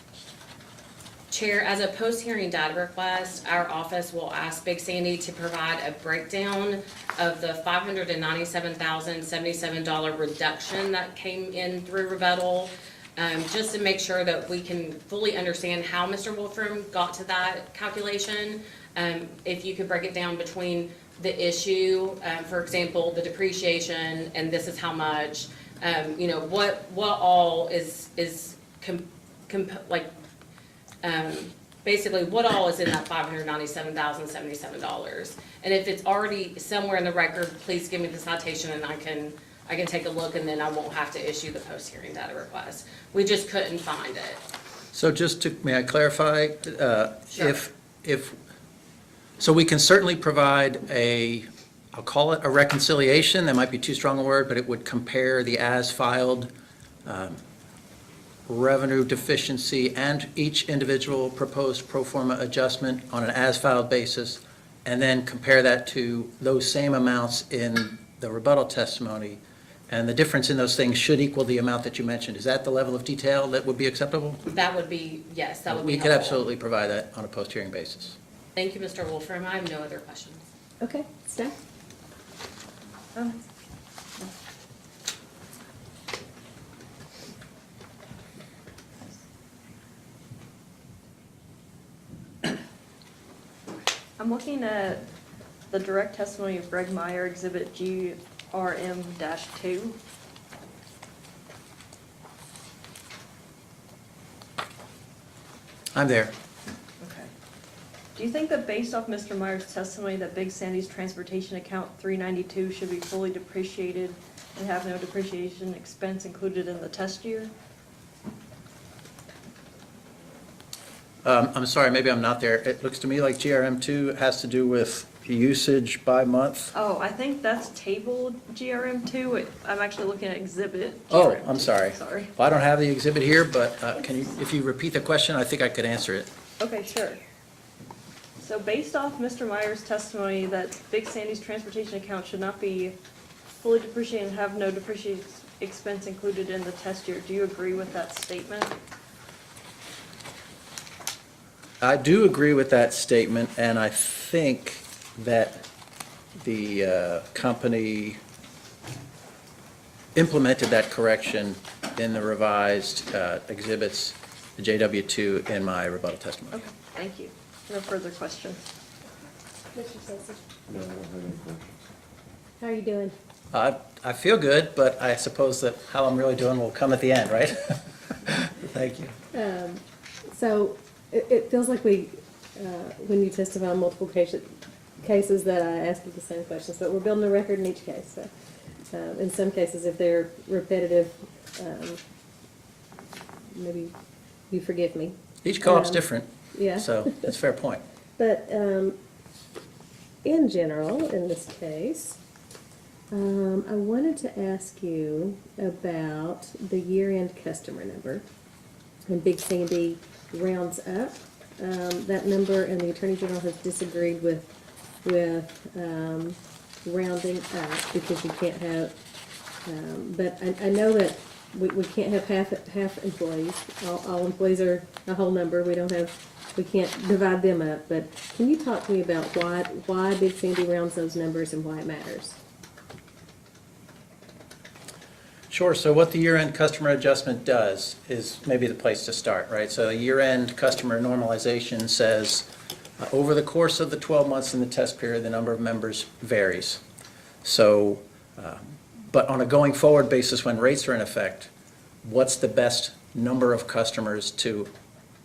Chair, as a post-hearing data request, our office will ask Big Sandy to provide a breakdown of the $597,077 reduction that came in through rebuttal, just to make sure that we can fully understand how Mr. Wolfram got to that calculation. If you could break it down between the issue, for example, the depreciation, and this is how much, what all is basically what all is in that $597,077. And if it's already somewhere in the record, please give me the citation and I can take a look, and then I won't have to issue the post-hearing data request. We just couldn't find it. So may I clarify? Sure. So we can certainly provide I'll call it a reconciliation, that might be too strong a word, but it would compare the as-filed revenue deficiency and each individual proposed pro forma adjustment on an as-filed basis, and then compare that to those same amounts in the rebuttal testimony. And the difference in those things should equal the amount that you mentioned. Is that the level of detail that would be acceptable? That would be, yes, that would be We could helpful. absolutely provide that on a post-hearing basis. Thank you, Mr. Wolfram. I have no other questions. Okay, staff? I'm looking at the direct testimony of Greg Meyer, Exhibit GRM-2. I'm there. Okay. Do you think that based off Mr. Meyer's testimony that Big Sandy's transportation account 392 should be fully depreciated and have no depreciation expense included in the test year? I'm sorry, maybe I'm not there. It looks to me like GRM2 has to do with usage by month. Oh, I think that's tabled GRM2. I'm actually looking at exhibit. Oh, GRM2. I'm sorry. Sorry. Well, I don't have the exhibit here, but can you, if you repeat the question, I think I could answer it. Okay, sure. So based off Mr. Meyer's testimony that Big Sandy's transportation account should not be fully depreciated and have no depreciation expense included in the test year, do you agree with that statement? I do agree with that statement, and I think that the company implemented that correction in the revised exhibits, the JW2, in my rebuttal testimony. Okay, thank you. No further questions. Mr. Stacy, No, I don't have any questions. how are you doing? I feel good, but I suppose that how I'm really doing will come at the end, right? Thank you. So it feels like when you testify on multiple cases that I ask you the same questions, but we're building a record in each case. So in some cases, if they're repetitive, maybe you forgive me. Each co-op's different, Yeah. so that's a fair point. But in general, in this case, I wanted to ask you about the year-end customer number. And Big Sandy rounds up that number, and the Attorney General has disagreed with rounding up because you can't have. But I know that we can't have half employees. All employees are a whole number. We can't divide them up. But can you talk to me about why Big Sandy rounds those numbers and why it matters? Sure, so what the year-end customer adjustment does is maybe the place to start, right? So a year-end customer normalization says, over the course of the 12 months in the test period, the number of members varies. So, but on a going forward basis, when rates are in effect, what's the best number of customers to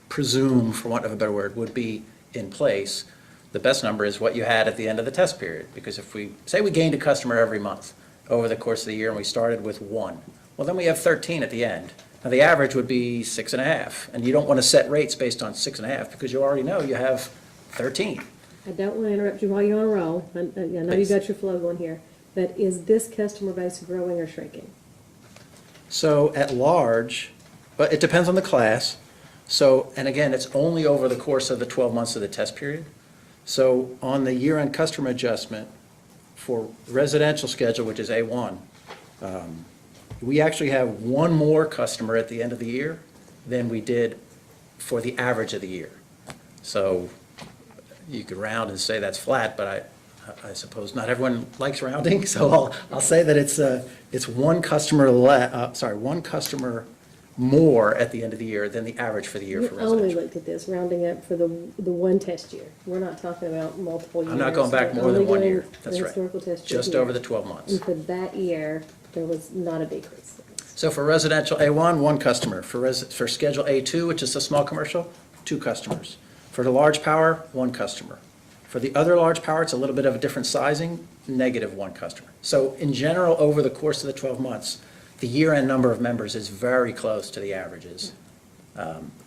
presume, for want of a better word, would be in place? The best number is what you had at the end of the test period, because if we, say we gained a customer every month over the course of the year, and we started with 1. Well, then we have 13 at the end. Now, the average would be 6.5, and you don't want to set rates based on 6.5, because you already know you have 13. I don't want to interrupt you while you're on a roll. I know you Please. got your flow going here. But is this customer base growing or shrinking? So at large, but it depends on the class. So, and again, it's only over the course of the 12 months of the test period. So on the year-end customer adjustment for residential schedule, which is A1, we actually have one more customer at the end of the year than we did for the average of the year. So you could round and say that's flat, but I suppose not everyone likes rounding, so I'll say that it's one customer one customer more at the end of the year than the average for the year for You only residential. looked at this rounding up for the one test year. We're not talking about multiple years. I'm not going back We're more than only 1 doing year, the that's right. historical test year Just here. over the 12 months. And for that year, there was not a decrease. So for residential A1, one customer. For Schedule A2, which is the small commercial, 2 customers. For the large power, 1 customer. For the other large power, it's a little bit of a different sizing, -1 customer. So in general, over the course of the 12 months, the year-end number of members is very close to the averages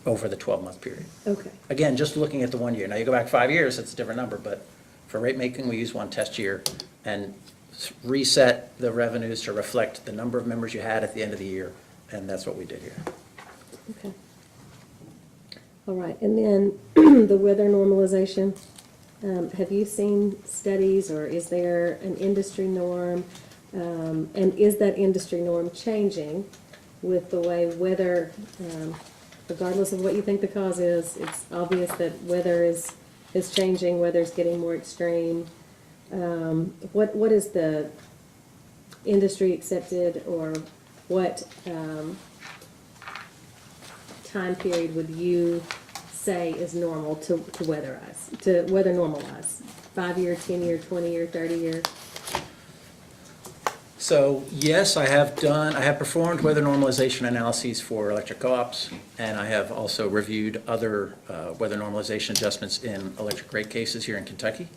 over the 12-month period. Okay. Again, just looking at the 1 year. Now, you go back 5 years, it's a different number, but for rate making, we use 1 test year and reset the revenues to reflect the number of members you had at the end of the year, and that's what we did here. Okay. All right, and then the weather normalization. Have you seen studies, or is there an industry norm? And is that industry norm changing with the way weather, regardless of what you think the cause is, it's obvious that weather is changing, weather's getting more extreme. What is the industry accepted, or what time period would you say is normal to weather normalize? 5-year, 10-year, 20-year, 30-year? So, yes, I have performed weather normalization analyses for electric co-ops, and I have also reviewed other weather normalization adjustments in electric rate cases here in Kentucky.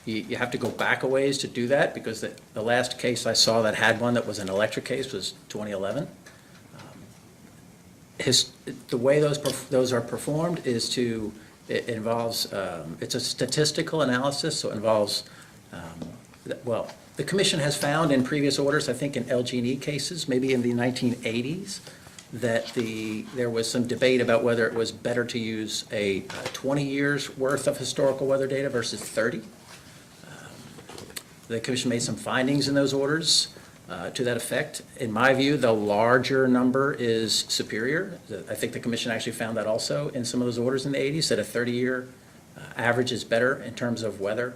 You have to go back a ways to do that, because the last case I saw that had one that was an electric case was 2011. the way those are performed is it involves, it's a statistical analysis, so it involves, well, the commission has found in previous orders, I think in LG&E cases, maybe in the 1980s, that there was some debate about whether it was better to use a 20 years worth of historical weather data versus 30. The commission made some findings in those orders to that effect. In my view, the larger number is superior. I think the commission actually found that also in some of those orders in the 80s, that a 30-year average is better in terms of weather.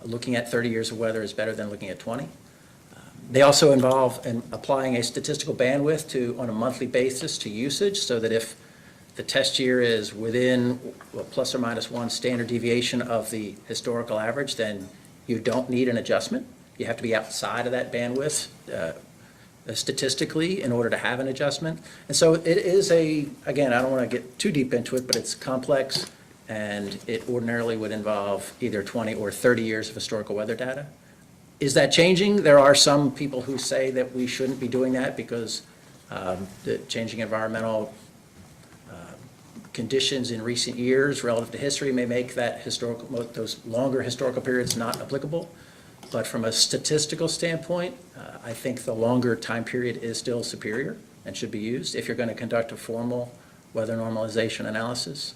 Looking at 30 years of weather is better than looking at 20. They also involve applying a statistical bandwidth on a monthly basis to usage, so that if the test year is within plus or minus one standard deviation of the historical average, then you don't need an adjustment. You have to be outside of that bandwidth statistically in order to have an adjustment. And so it is again, I don't want to get too deep into it, but it's complex, and it ordinarily would involve either 20 or 30 years of historical weather data. Is that changing? There are some people who say that we shouldn't be doing that because the changing environmental conditions in recent years relative to history may make those longer historical periods not applicable. But from a statistical standpoint, I think the longer time period is still superior and should be used if you're going to conduct a formal weather normalization analysis.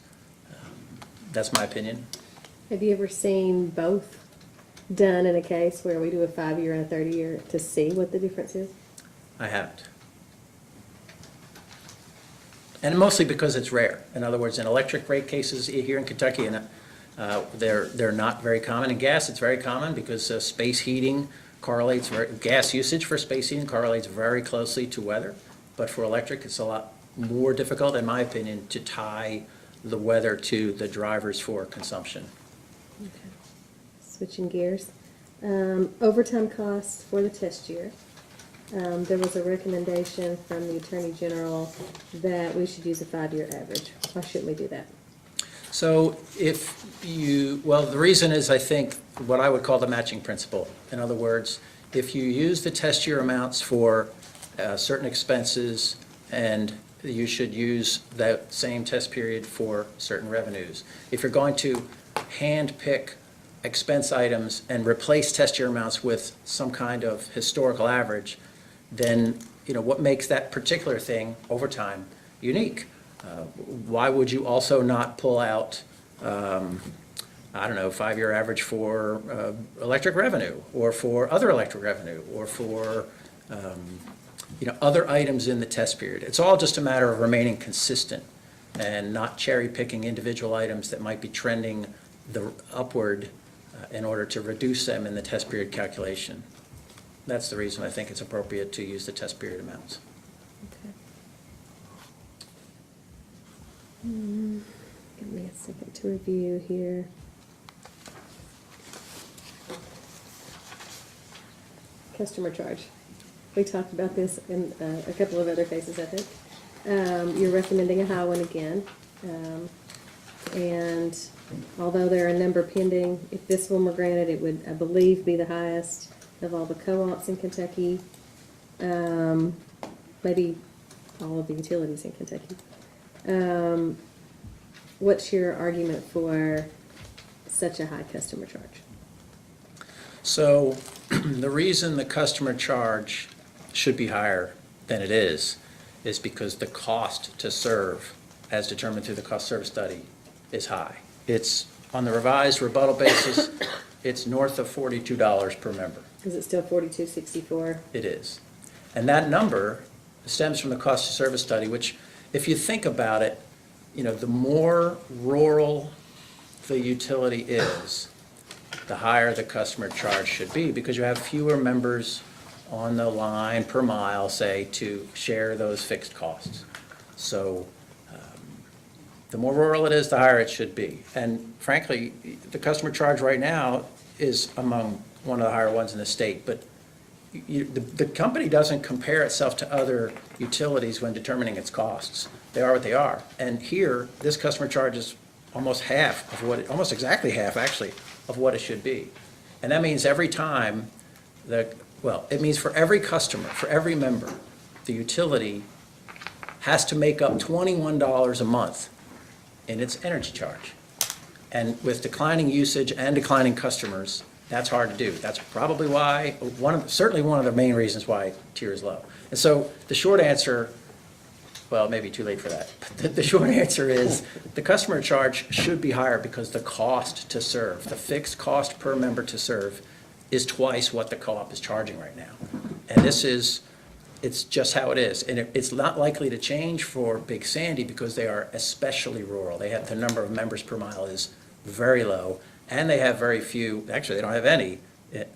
That's my opinion. Have you ever seen both done in a case where we do a 5-year and a 30-year to see what the difference is? I haven't. And mostly because it's rare. In other words, in electric rate cases here in Kentucky, and they're not very common. In gas, it's very common because space heating correlates, gas usage for space heating correlates very closely to weather. But for electric, it's a lot more difficult, in my opinion, to tie the weather to the drivers for consumption. Okay. Switching gears. Overtime costs for the test year. There was a recommendation from the Attorney General that we should use a 5-year average. Why shouldn't we do that? So the reason is, I think, what I would call the matching principle. In other words, if you use the test year amounts for certain expenses, and you should use that same test period for certain revenues. If you're going to hand pick expense items and replace test year amounts with some kind of historical average, then what makes that particular thing over time unique? Why would you also not pull out, 5-year average for electric revenue, or for other electric revenue, or for other items in the test period? It's all just a matter of remaining consistent and not cherry picking individual items that might be trending upward in order to reduce them in the test period calculation. That's the reason I think it's appropriate to use the test period amounts. Okay. Give me a second to review here. Customer charge. We talked about this in a couple of other cases, I think. You're recommending a high one again. And although there are a number pending, if this one were granted, it would, I believe, be the highest of all the co-ops in Kentucky. Maybe all of the utilities in Kentucky. What's your argument for such a high customer charge? So the reason the customer charge should be higher than it is because the cost to serve, as determined through the cost service study, is high. It's, on the revised rebuttal basis, it's north of $42 per member. Is it still $42.64? It is. And that number stems from the cost of service study, which, if you think about it, the more rural the utility is, the higher the customer charge should be, because you have fewer members on the line per mile, say, to share those fixed costs. So the more rural it is, the higher it should be. And frankly, the customer charge right now is among one of the higher ones in the state, but the company doesn't compare itself to other utilities when determining its costs. They are what they are. And here, this customer charge is almost exactly half, actually, of what it should be. And that means every time, it means for every customer, for every member, the utility has to make up $21 a month in its energy charge. And with declining usage and declining customers, that's hard to do. That's probably why, certainly one of the main reasons why tier is low. And so the short answer, well, it may be too late for that. But the short answer is the customer charge should be higher because the cost to serve, the fixed cost per member to serve, is twice what the co-op is charging right now. And it's just how it is. And it's not likely to change for Big Sandy because they are especially rural. The number of members per mile is very low, and they have very few, actually, they don't have any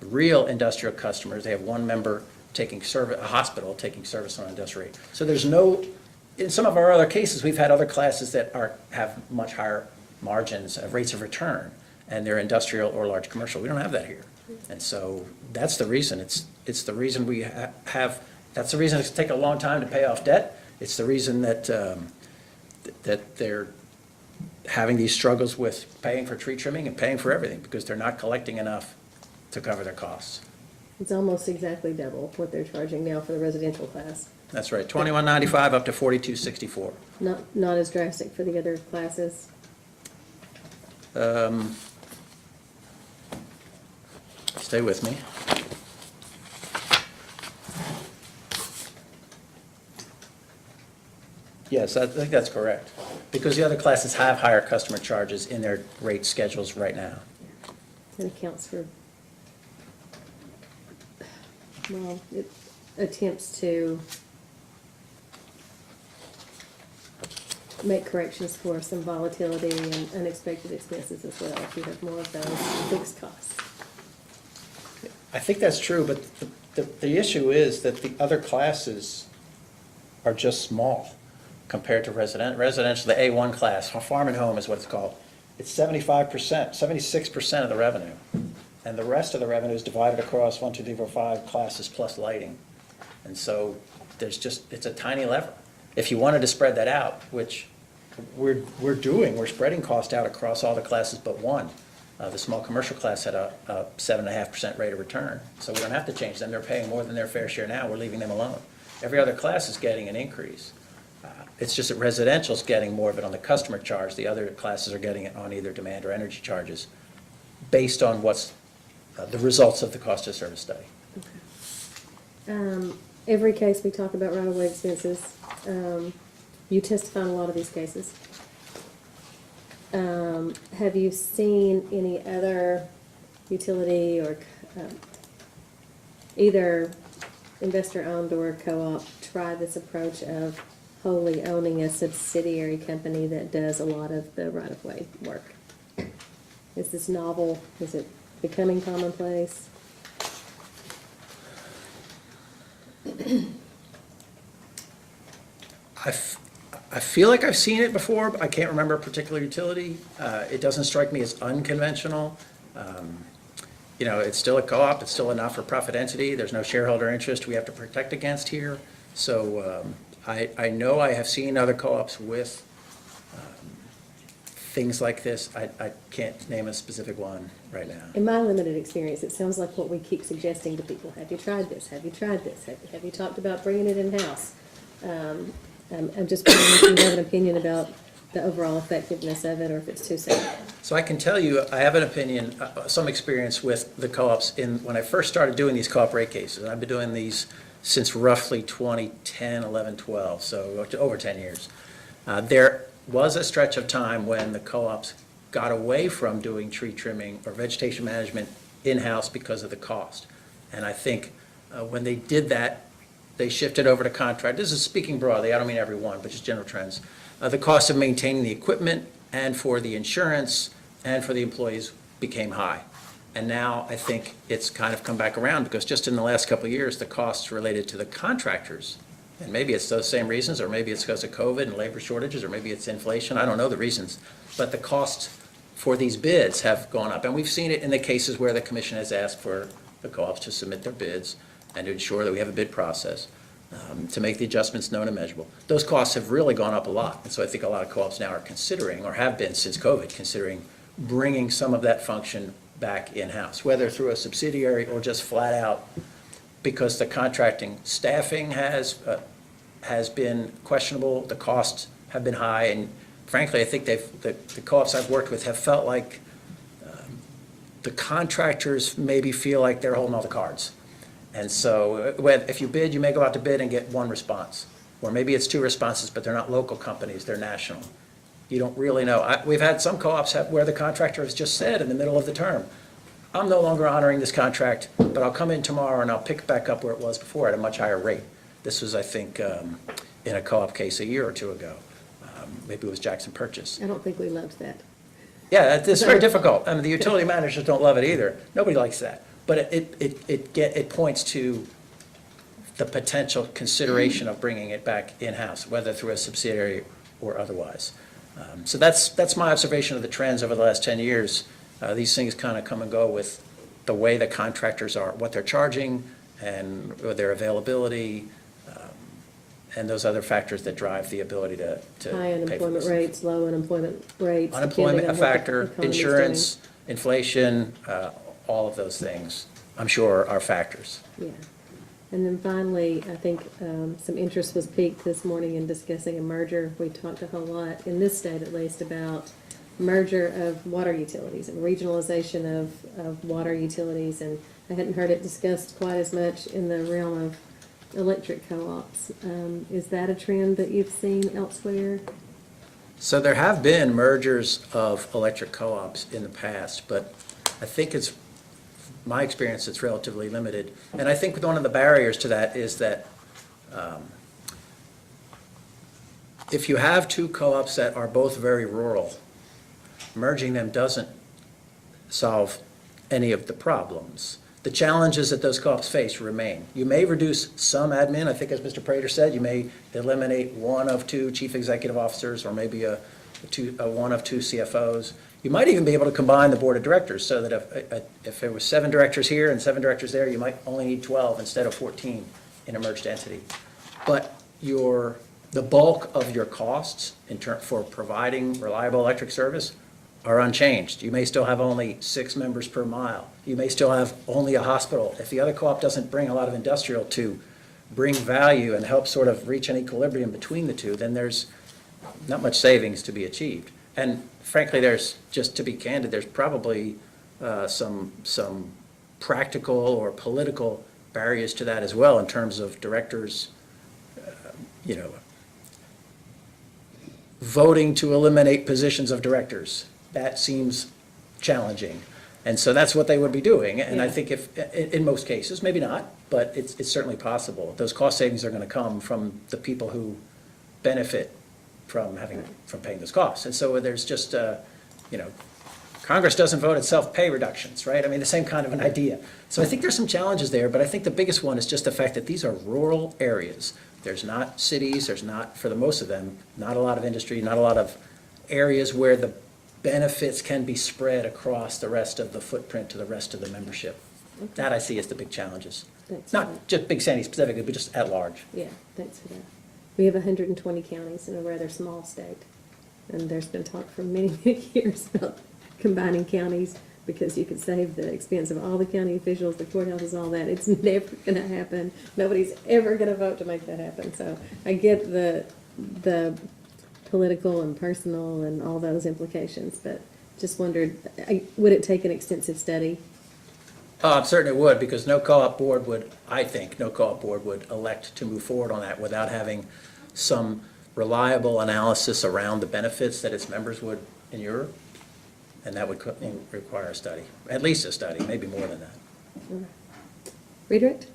real industrial customers. They have one member taking service, a hospital taking service on an industrial rate. So there's no, in some of our other cases, we've had other classes that have much higher margins, rates of return, and they're industrial or large commercial. We don't have that here. And so that's the reason. It's the reason we have, that's the reason it's take a long time to pay off debt. It's the reason that they're having these struggles with paying for tree trimming and paying for everything because they're not collecting enough to cover their costs. It's almost exactly double what they're charging now for the residential class. That's right, $21.95 up to $42.64. Not as drastic for the other classes. Stay with me. Yes, I think that's correct, because the other classes have higher customer charges in their rate schedules right now. It accounts for, well, it attempts to make corrections for some volatility and unexpected expenses as well, if you have more of those fixed costs. I think that's true, but the issue is that the other classes are just small compared to residential, the A1 class, farm and home is what it's called. It's 75%, 76% of the revenue. And the rest of the revenue is divided across 1, 2, 3, 4, 5 classes plus lighting. And so it's a tiny lever. If you wanted to spread that out, which we're doing, we're spreading cost out across all the classes but one. The small commercial class had a 7.5% rate of return. So we don't have to change them. They're paying more than their fair share now. We're leaving them alone. Every other class is getting an increase. It's just that residential's getting more of it on the customer charge. The other classes are getting it on either demand or energy charges based on what's the results of the cost of service study. Every case we talk about right-of-way expenses, you testify in a lot of these cases. Have you seen any other utility or either investor-owned or co-op try this approach of wholly owning a subsidiary company that does a lot of the right-of-way work? Is this novel? Is it becoming commonplace? I feel like I've seen it before, but I can't remember a particular utility. It doesn't strike me as unconventional. It's still a co-op, it's still a not-for-profit entity. There's no shareholder interest we have to protect against here. So I know I have seen other co-ops with things like this. I can't name a specific one right now. In my limited experience, it sounds like what we keep suggesting to people. Have you tried this? Have you tried this? Have you talked about bringing it in-house? I'm just wondering if you have an opinion about the overall effectiveness of it, or if it's too simple. So I can tell you, I have an opinion, some experience with the co-ops when I first started doing these co-op rate cases. And I've been doing these since roughly 2010, 11, 12, so over 10 years. There was a stretch of time when the co-ops got away from doing tree trimming or vegetation management in-house because of the cost. And I think when they did that, they shifted over to contract. This is speaking broadly, I don't mean everyone, but just general trends. The cost of maintaining the equipment and for the insurance and for the employees became high. And now I think it's kind of come back around because just in the last couple of years, the costs related to the contractors, and maybe it's those same reasons, or maybe it's because of COVID and labor shortages, or maybe it's inflation, I don't know the reasons, but the costs for these bids have gone up. And we've seen it in the cases where the commission has asked for the co-ops to submit their bids and to ensure that we have a bid process to make the adjustments known and measurable. Those costs have really gone up a lot. And so I think a lot of co-ops now are considering, or have been since COVID, considering bringing some of that function back in-house, whether through a subsidiary or just flat out because the contracting staffing has has been questionable, the costs have been high, and frankly, I think the co-ops I've worked with have felt like the contractors maybe feel like they're holding all the cards. And so if you bid, you may go out to bid and get one response. Or maybe it's two responses, but they're not local companies, they're national. You don't really know. We've had some co-ops where the contractor has just said in the middle of the term, I'm no longer honoring this contract, but I'll come in tomorrow and I'll pick back up where it was before at a much higher rate. This was, I think, in a co-op case a year or two ago. Maybe it was Jackson Purchase. I don't think we loved that. Yeah, it's very difficult. I mean, the utility managers don't love it either. Nobody likes that. But it points to the potential consideration of bringing it back in-house, whether through a subsidiary or otherwise. So that's my observation of the trends over the last 10 years. These things kind of come and go with the way the contractors are, what they're charging, and their availability, and those other factors that drive the ability to High pay for unemployment this. rates, low unemployment rates. Unemployment, depending a on what the factor, economy's insurance, inflation, all of those things, I'm sure are factors. doing. Yeah. And then finally, I think some interest was piqued this morning in discussing a merger. We talked a whole lot, in this state at least, about merger of water utilities and regionalization of water utilities. And I hadn't heard it discussed quite as much in the realm of electric co-ops. Is that a trend that you've seen elsewhere? So there have been mergers of electric co-ops in the past, but I think my experience, it's relatively limited. And I think one of the barriers to that is that if you have two co-ops that are both very rural, merging them doesn't solve any of the problems. The challenges that those co-ops face remain. You may reduce some admin, I think as Mr. Prater said, you may eliminate one of two chief executive officers or maybe one of two CFOs. You might even be able to combine the board of directors so that if there was 7 directors here and 7 directors there, you might only need 12 instead of 14 in a merged entity. But the bulk of your costs for providing reliable electric service are unchanged. You may still have only 6 members per mile. You may still have only a hospital. If the other co-op doesn't bring a lot of industrial to bring value and help sort of reach an equilibrium between the two, then there's not much savings to be achieved. And frankly, just to be candid, there's probably some practical or political barriers to that as well in terms of directors, voting to eliminate positions of directors. That seems challenging. And so that's what they would be doing. And I think in most cases, maybe not, but it's certainly possible. Those cost savings are going to come from the people who benefit from paying those costs. And so there's just, Congress doesn't vote itself pay reductions, right? I mean, the same kind of an idea. So I think there's some challenges there, but I think the biggest one is just the fact that these are rural areas. There's not cities, there's not, for the most of them, not a lot of industry, not a lot of areas where the benefits can be spread across the rest of the footprint to the rest of the membership. Okay. That I see as the big challenges. Thanks for that. Not just Big Sandy specifically, but just at large. Yeah, thanks for that. We have 120 counties in a rather small state, and there's been talk for many, many years about combining counties because you could save the expense of all the county officials, the courthouses, all that. It's never going to happen. Nobody's ever going to vote to make that happen. So I get the political and personal and all those implications, but just wondered, would it take an extensive study? Certainly would, because no co-op board would elect to move forward on that without having some reliable analysis around the benefits that its members would inure. And that would require a study, at least a study, maybe more than that. Redirect?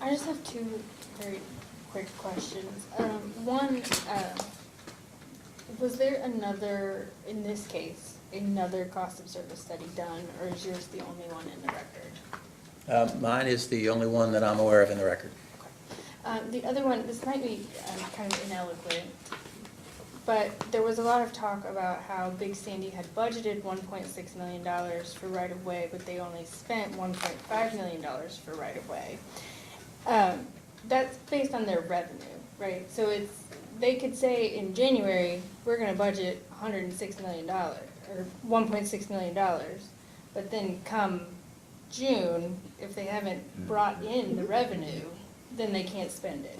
I just have 2 very quick questions. One, was there in this case, another cost of service study done, or is yours the only one in the record? Mine is the only one that I'm aware of in the record. The other one, this might be kind of ineloquent, but there was a lot of talk about how Big Sandy had budgeted $1.6 million for right-of-way, but they only spent $1.5 million for right-of-way. That's based on their revenue, right? So they could say in January, we're gonna budget $106 million, or $1.6 million, but then come June, if they haven't brought in the revenue, then they can't spend it.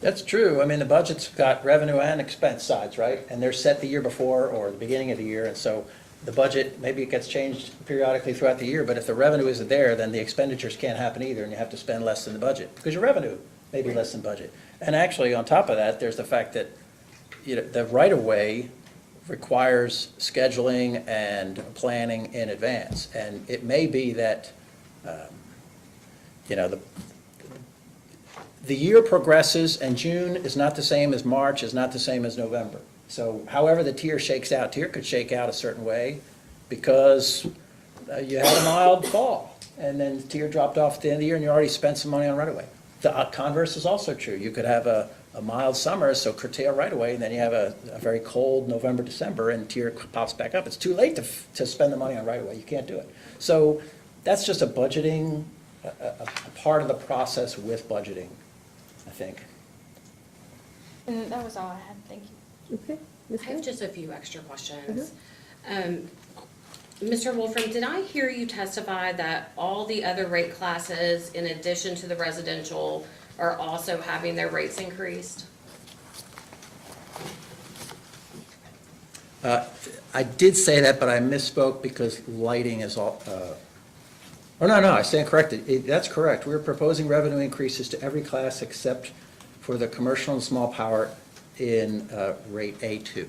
That's true. I mean, the budget's got revenue and expense sides, right? And they're set the year before or the beginning of the year, and so the budget, maybe it gets changed periodically throughout the year, but if the revenue isn't there, then the expenditures can't happen either, and you have to spend less than the budget, because your revenue may be less than budget. And actually, on top of that, there's the fact that, the right-of-way requires scheduling and planning in advance. And it may be that, the year progresses, and June is not the same as March, is not the same as November. So however the tier shakes out, tier could shake out a certain way because you had a mild fall, and then tier dropped off at the end of the year, and you already spent some money on right-of-way. The converse is also true. You could have a mild summer, so curtail right-of-way, and then you have a very cold November, December, and tier pops back up. It's too late to spend the money on right-of-way. You can't do it. So that's just a budgeting, a part of the process with budgeting, I think. And that was all I had, thank you. Okay. Ms. I have Good? just a few extra questions. Mr. Wolfram, did I hear you testify that all the other rate classes, in addition to the residential, are also having their rates increased? I did say that, but I misspoke because lighting is all, no, I stand corrected. That's correct. We're proposing revenue increases to every class except for the commercial and small power in rate A2.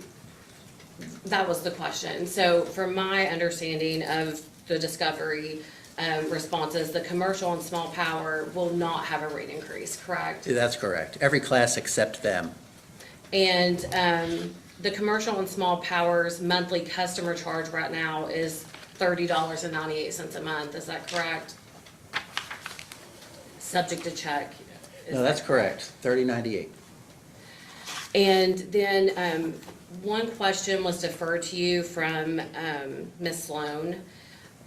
That was the question. So from my understanding of the discovery responses, the commercial and small power will not have a rate increase, correct? That's correct. Every class except them. And the commercial and small power's monthly customer charge right now is $30.98 a month. Is that correct? Subject to check. Is No, that's that correct. 3098. And then one question was deferred to you from Ms. Sloan.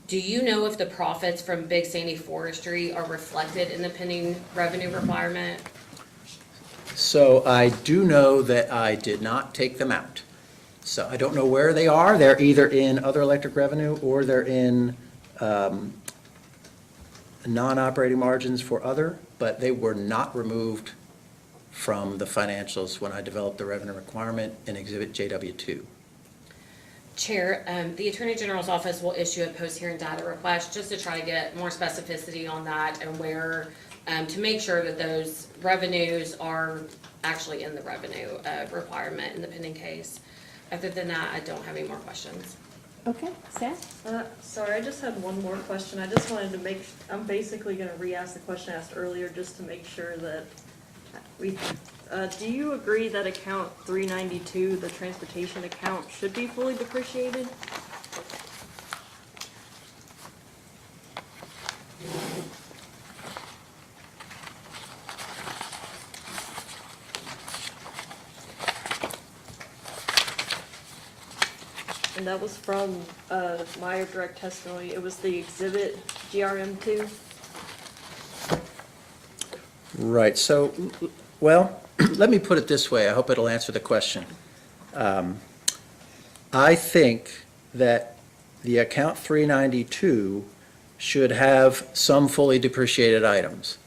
Do you know if the profits from Big Sandy Forestry are reflected in the pending revenue requirement? So I do know that I did not take them out. So I don't know where they are. They're either in other electric revenue or they're in non-operating margins for other, but they were not removed from the financials when I developed the revenue requirement in Exhibit JW2. Chair, the Attorney General's office will issue a post-hearing data request just to try to get more specificity on that and where, to make sure that those revenues are actually in the revenue requirement in the pending case. Other than that, I don't have any more questions. Okay, staff? Sorry, I just had one more question. I just wanted to I'm basically gonna re-ask the question asked earlier just to make sure that do you agree that account 392, the transportation account, should be fully depreciated? And that was from Meyer direct testimony. It was the exhibit GRM2. Right, so, well, let me put it this way. I hope it'll answer the question. I think that the account 392 should have some fully depreciated items.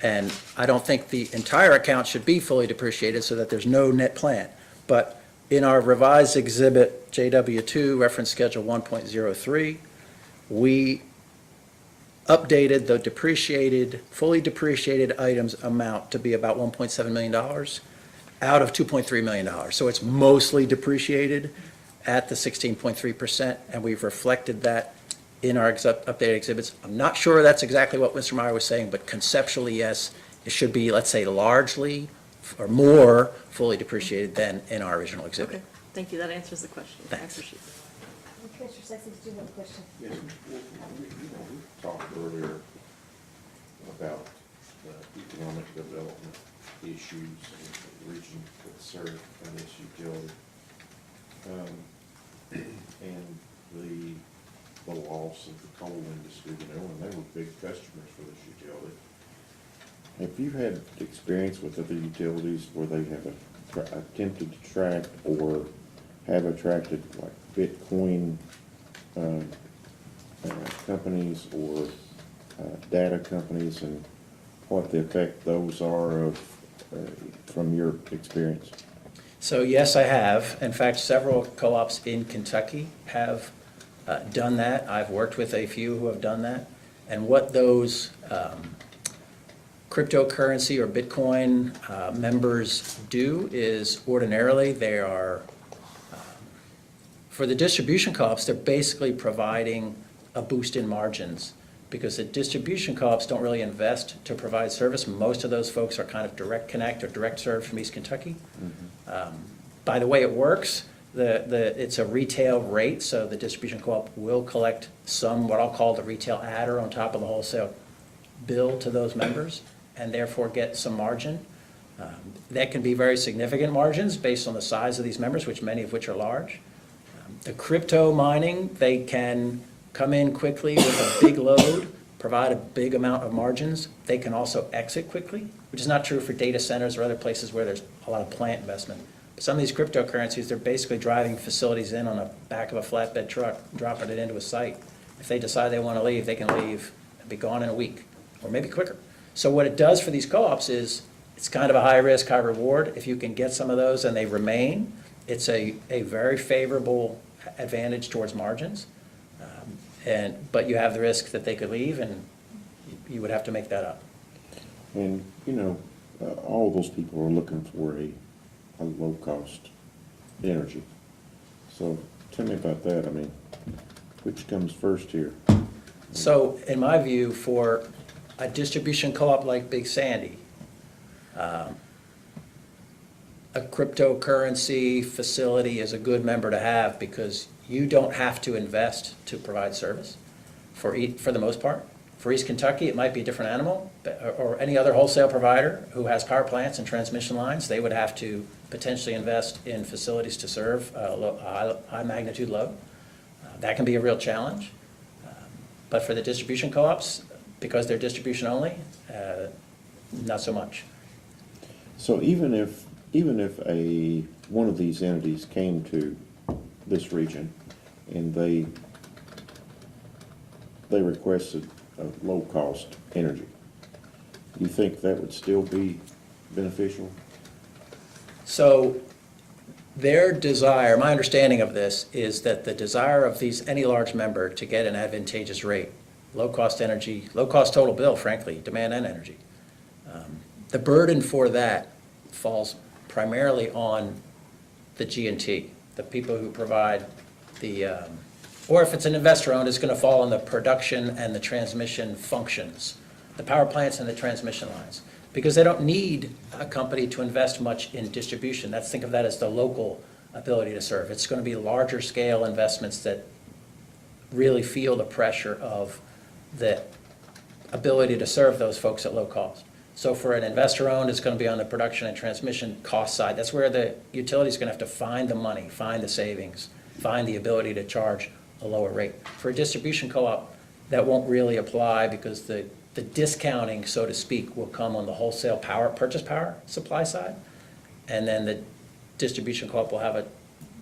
And I don't think the entire account should be fully depreciated so that there's no net plan. But in our revised exhibit JW2, reference schedule 1.03, we updated the depreciated, fully depreciated items amount to be about $1.7 million out of $2.3 million. So it's mostly depreciated at the 16.3%, and we've reflected that in our updated exhibits. I'm not sure that's exactly what Mr. Meyer was saying, but conceptually, yes, it should be, let's say, largely or more fully depreciated than in our original exhibit. Okay, thank you. That answers the question. I Thanks. appreciate it. Commissioner Sexton, did you have a question? Yes, we talked earlier about economic development issues in the region that serve by this utility. And the loss of the coal industry, and they were big customers for this utility. Have you had experience with other utilities where they have attempted to attract or have attracted like Bitcoin companies or data companies, and what the effect those are of from your experience? So yes, I have. In fact, several co-ops in Kentucky have done that. I've worked with a few who have done that. And what those cryptocurrency or Bitcoin members do is ordinarily they are, for the distribution co-ops, they're basically providing a boost in margins because the distribution co-ops don't really invest to provide service. Most of those folks are kind of direct connect or direct serve from East Kentucky. By the way it works, it's a retail rate, so the distribution co-op will collect some, what I'll call the retail adder on top of the wholesale bill to those members, and therefore get some margin. That can be very significant margins based on the size of these members, which many of which are large. The crypto mining, they can come in quickly with a big load, provide a big amount of margins. They can also exit quickly, which is not true for data centers or other places where there's a lot of plant investment. But some of these cryptocurrencies, they're basically driving facilities in on the back of a flatbed truck, dropping it into a site. If they decide they want to leave, they can leave and be gone in a week, or maybe quicker. So what it does for these co-ops is it's kind of a high risk, high reward. If you can get some of those and they remain, it's a very favorable advantage towards margins. But you have the risk that they could leave and you would have to make that up. And, you know, all those people are looking for a low-cost energy. So tell me about that. I mean, which comes first here? So in my view, for a distribution co-op like Big Sandy, a cryptocurrency facility is a good member to have because you don't have to invest to provide service for the most part. For East Kentucky, it might be a different animal, or any other wholesale provider who has power plants and transmission lines, they would have to potentially invest in facilities to serve high magnitude load. That can be a real challenge. But for the distribution co-ops, because they're distribution only, not so much. So even if one of these entities came to this region and they requested a low-cost energy, you think that would still be beneficial? So their desire, my understanding of this, is that the desire of any large member to get an advantageous rate, low-cost energy, low-cost total bill, frankly, demand and energy. The burden for that falls primarily on the G&T, the people who provide or if it's an investor-owned, it's going to fall on the production and the transmission functions, the power plants and the transmission lines, because they don't need a company to invest much in distribution. Think of that as the local ability to serve. It's going to be larger scale investments that really feel the pressure of the ability to serve those folks at low cost. So for an investor-owned, it's going to be on the production and transmission cost side. That's where the utility is going to have to find the money, find the savings, find the ability to charge a lower rate. For a distribution co-op, that won't really apply because the discounting, so to speak, will come on the wholesale purchase power supply side. And then the distribution co-op will have a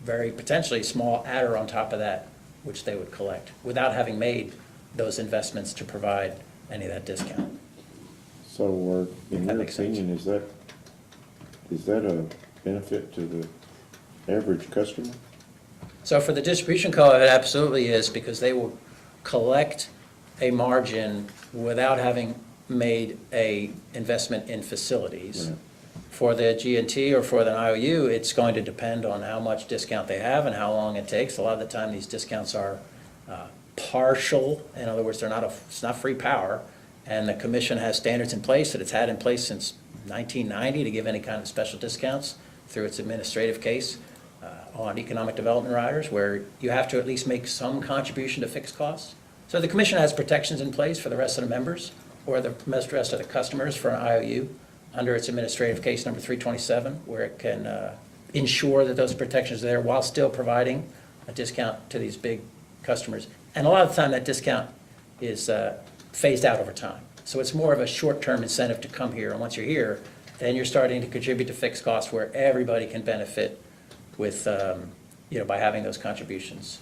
very potentially small adder on top of that, which they would collect without having made those investments to provide any of that discount. So, in That your makes sense. opinion, is that a benefit to the average customer? So for the distribution co-op, it absolutely is because they will collect a margin without having made a investment in facilities. Right. For the G&T or for the IOU, it's going to depend on how much discount they have and how long it takes. A lot of the time, these discounts are partial. In other words, it's not free power. And the commission has standards in place that it's had in place since 1990 to give any kind of special discounts through its administrative case on economic development riders, where you have to at least make some contribution to fixed costs. So the commission has protections in place for the rest of the members or the rest of the customers for an IOU under its administrative case number 327, where it can ensure that those protections are there while still providing a discount to these big customers. And a lot of the time that discount is phased out over time. So it's more of a short-term incentive to come here. And once you're here, then you're starting to contribute to fixed costs where everybody can benefit with, by having those contributions.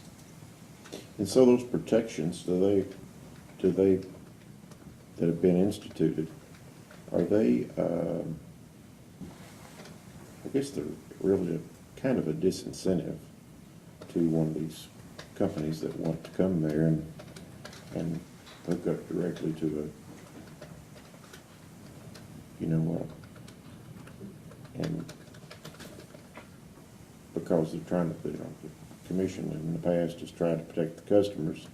And so those protections, that have been instituted, are they guess they're really kind of a disincentive to one of these companies that want to come there and hook up directly to and because they're trying to, the commission in the past has tried to protect the customers,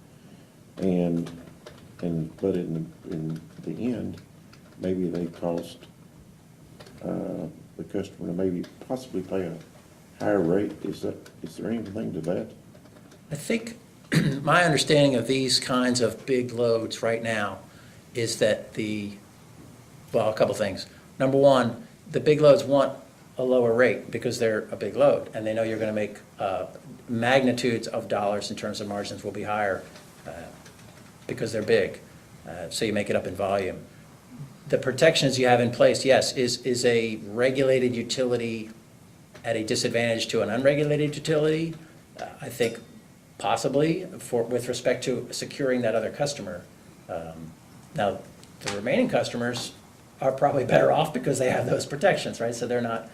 but in the end, maybe they cost the customer to maybe possibly pay a higher rate. Is there anything to that? I think my understanding of these kinds of big loads right now is that well, a couple things. Number one, the big loads want a lower rate because they're a big load, and they know you're going to make magnitudes of dollars in terms of margins will be higher because they're big. So you make it up in volume. The protections you have in place, yes, is a regulated utility at a disadvantage to an unregulated utility? I think possibly with respect to securing that other customer. Now, the remaining customers are probably better off because they have those protections, right? So they're not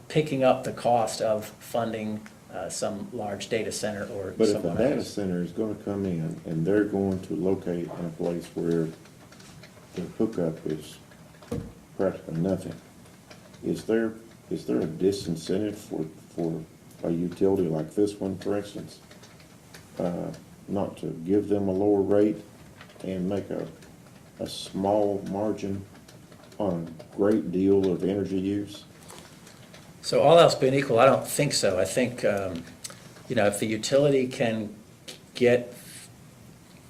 picking up the cost of funding some large data center or But if a someone data else. center is going to come in and they're going to locate in a place where the hookup is practically nothing, is there a disincentive for a utility like this one, for instance, not to give them a lower rate and make a small margin on a great deal of energy use? So all else being equal, I don't think so. I think, if the utility can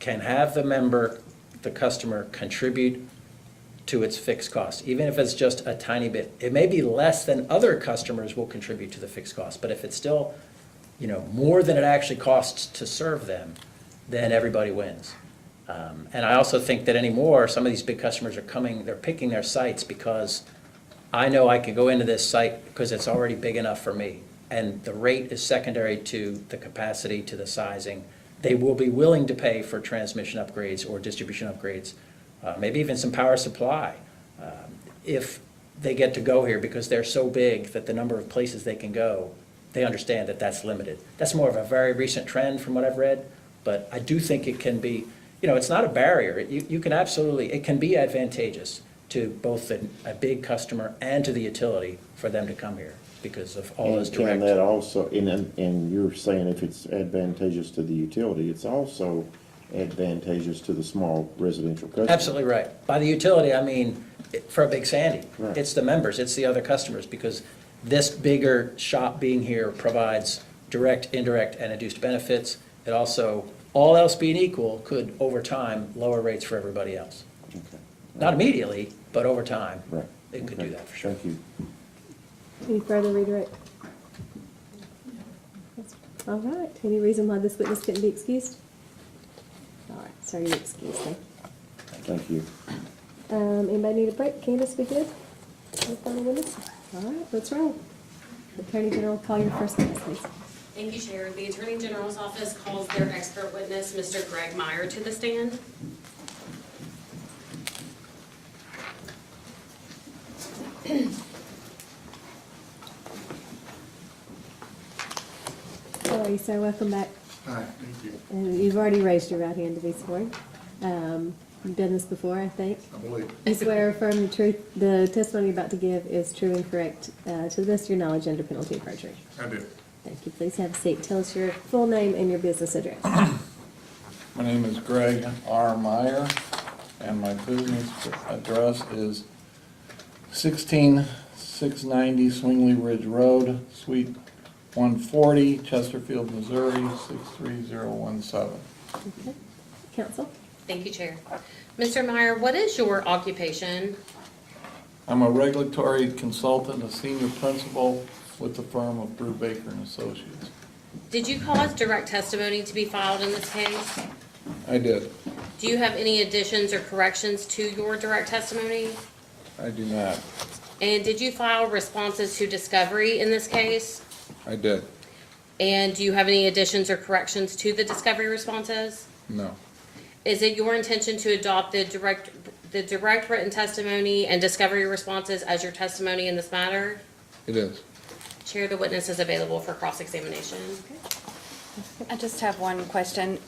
have the customer contribute to its fixed cost, even if it's just a tiny bit. It may be less than other customers will contribute to the fixed cost, but if it's still, more than it actually costs to serve them, then everybody wins. And I also think that anymore, some of these big customers they're picking their sites because I know I can go into this site because it's already big enough for me. And the rate is secondary to the capacity, to the sizing. They will be willing to pay for transmission upgrades or distribution upgrades, maybe even some power supply, if they get to go here because they're so big that the number of places they can go, they understand that that's limited. That's more of a very recent trend from what I've read, but I do think it can be, it's not a barrier. You can absolutely, it can be advantageous to both a big customer and to the utility for them to come here because of all those direct. And can that also, and you're saying if it's advantageous to the utility, it's also advantageous to the small residential customer? Absolutely right. By the utility, I mean, for a Big Sandy, Right. It's the members, it's the other customers, because this bigger shop being here provides direct, indirect, and induced benefits. It also, all else being equal, could, over time, lower rates for everybody else. Okay. Not immediately, but over time, Right. it could Okay. do that for sure. Thank you. Any further redirect? All right, any reason why this witness couldn't be excused? All right, sir, you're excused, then. Thank you. Anybody need a break? Candace, be good? Any final witness? All right, let's roll. Attorney General, call your first witness, please. Thank you, Chair. The Attorney General's office calls their expert witness, Mr. Greg Meyer, to the stand. How are you, sir? Welcome back. Hi, thank you. And you've already raised your right hand to be sworn. You've done this before, I think. I believe. You swear or affirm the testimony you're about to give is true and correct to the best of your knowledge under penalty of perjury. I do. Thank you. Please have a seat. Tell us your full name and your business address. My name is Greg R. Meyer, and my business address is 16690 Swingley Ridge Road, Suite 140, Chesterfield, Missouri, 63017. Okay. Counsel? Thank you, Chair. Mr. Meyer, what is your occupation? I'm a regulatory consultant, a senior principal with the firm of Brew Baker and Associates. Did you cause direct testimony to be filed in this case? I did. Do you have any additions or corrections to your direct testimony? I do not. And did you file responses to discovery in this case? I did. And do you have any additions or corrections to the discovery responses? No. Is it your intention to adopt the direct written testimony and discovery responses as your testimony in this matter? It is. Chair, the witness is available for cross-examination. I just have one question.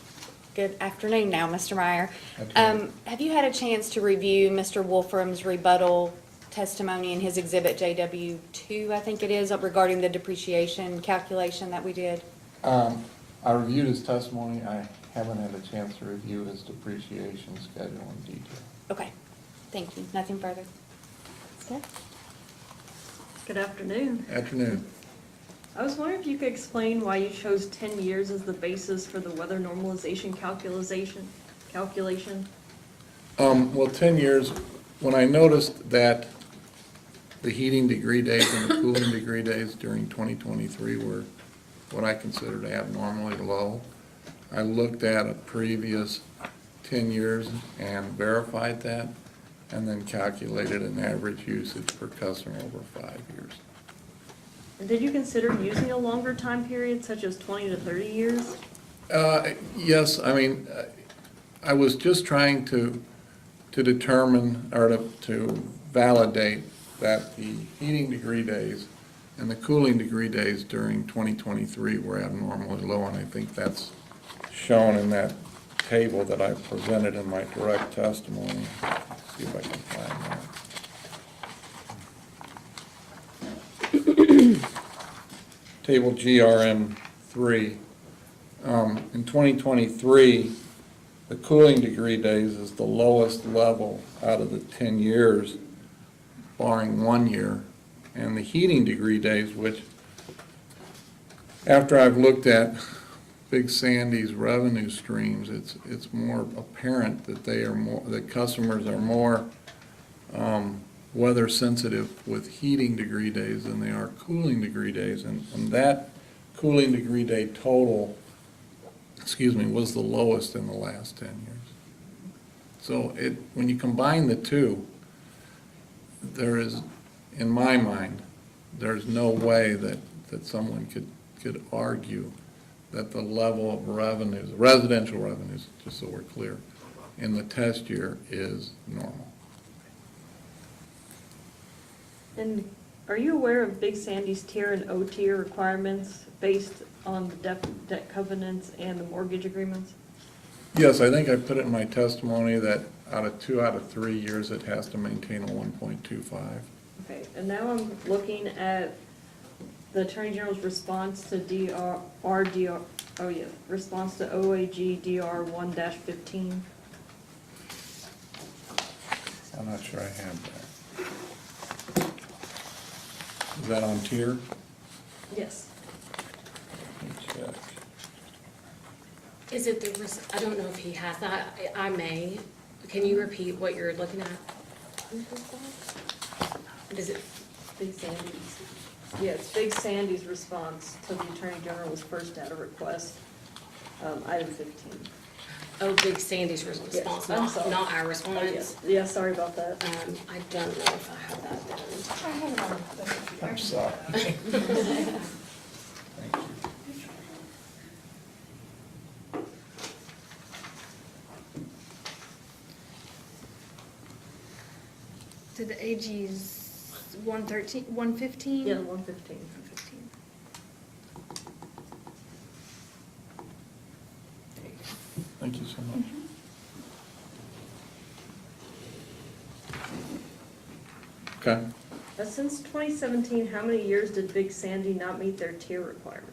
Good afternoon now, Mr. Meyer. Afternoon. Have you had a chance to review Mr. Wolfram's rebuttal testimony in his exhibit JW2, I think it is, regarding the depreciation calculation that we did? I reviewed his testimony. I haven't had a chance to review his depreciation schedule in detail. Okay, thank you. Nothing further. Okay. Good afternoon. Afternoon. I was wondering if you could explain why you chose 10 years as the basis for the weather normalization calculation? Well, 10 years, when I noticed that the heating degree days and the cooling degree days during 2023 were what I considered abnormally low, I looked at a previous 10 years and verified that, and then calculated an average usage per customer over 5 years. And did you consider using a longer time period, such as 20 to 30 years? Yes, I mean, I was just trying to determine, or to validate that the heating degree days and the cooling degree days during 2023 were abnormally low, and I think that's shown in that table that I presented in my direct testimony. Let's see if I can find that. Table GRM 3. In 2023, the cooling degree days is the lowest level out of the 10 years, barring 1 year. And the heating degree days, which, after I've looked at Big Sandy's revenue streams, it's more apparent that that customers are more weather sensitive with heating degree days than they are cooling degree days. And that cooling degree day total, was the lowest in the last 10 years. So when you combine the two, there is, in my mind, there's no way that someone could argue that the level of revenues, residential revenues, just so we're clear, in the test year is normal. And are you aware of Big Sandy's tier and O tier requirements based on the debt covenants and the mortgage agreements? Yes, I think I put it in my testimony that out of 2 out of 3 years, it has to maintain a 1.25. Okay, and now I'm looking at the Attorney General's response to response to OAG DR 1-15. I'm not sure I have that. Is that on tier? Yes. Let me check. Is it I don't know if he has that. I may. Can you repeat what you're looking at? Is it Big Sandy's. Yeah, it's Big Sandy's response to the Attorney General's first data request, item 15. Oh, Big Sandy's response, Yes, I'm sorry. not our Oh, response? yeah, sorry about that. I don't know if I have that then. I have it on the computer. I'm sorry. Thank you. To the AG's 113, 115? Yeah, 115. 115. Thank you so much. Okay. Since 2017, how many years did Big Sandy not meet their tier requirement?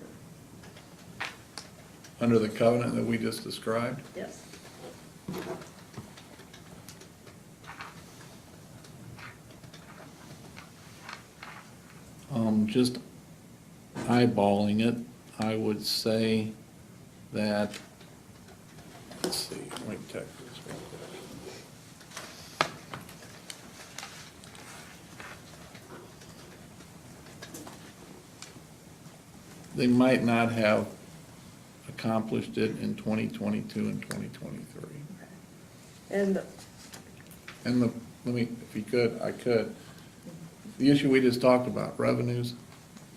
Under the covenant that we just described, Yes. just eyeballing it, I would say that, let's see, let me check this real quick. They might not have accomplished it in 2022 and 2023. And And let me, if you could, I could. The issue we just talked about, revenues,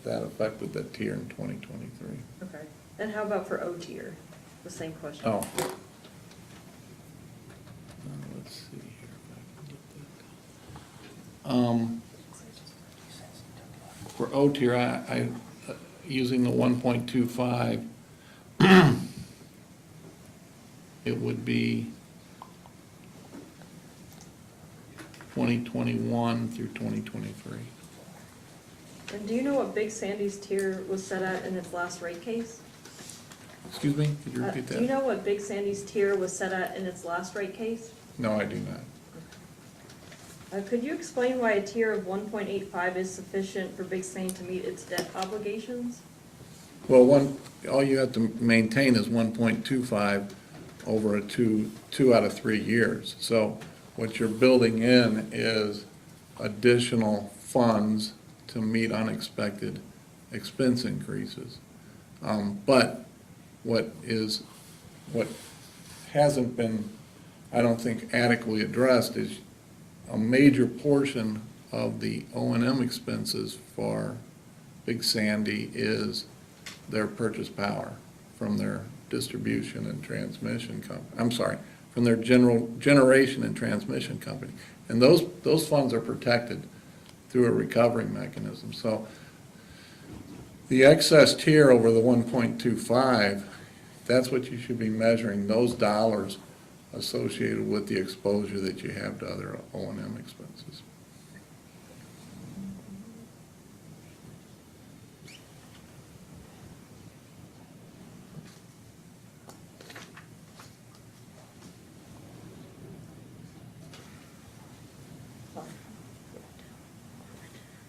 that affected that tier in 2023. okay. And how about for O tier? The same question. Oh. Let's see here if I can get that. for O tier, using the 1.25, it would be 2021 through 2023. And do you know what Big Sandy's tier was set at in its last rate case? Excuse me, could you repeat Do you that? know what Big Sandy's tier was set at in its last rate case? No, I do not. Could you explain why a tier of 1.85 is sufficient for Big Sandy to meet its debt obligations? Well, all you have to maintain is 1.25 over a two out of 3 years. So what you're building in is additional funds to meet unexpected expense increases. But what hasn't been, I don't think, adequately addressed is a major portion of the O&M expenses for Big Sandy is their purchase power from their distribution and transmission from their generation and transmission company. And those funds are protected through a recovery mechanism. So the excess tier over the 1.25, that's what you should be measuring, those dollars associated with the exposure that you have to other O&M expenses.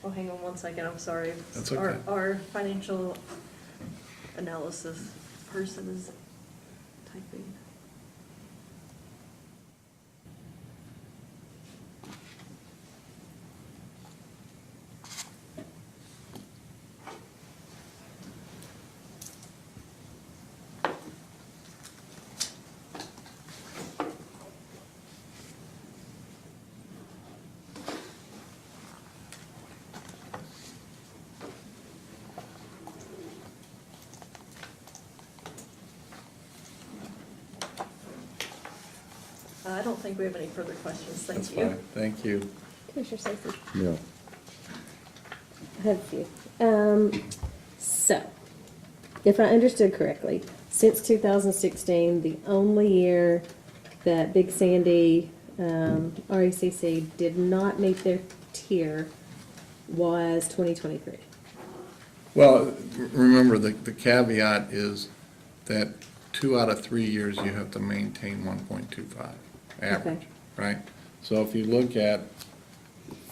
Oh, hang on one second, I'm sorry. That's okay. Our financial analysis person is typing. I don't think we have any further questions, That's thank you. fine, thank you. Commissioner Stacy? Yeah. I have a few. So, if I understood correctly, since 2016, the only year that Big Sandy, RECC did not meet their tier was 2023. Well, remember, the caveat is that 2 out of 3 years, you have to maintain 1.25 average, Okay. right? So if you look at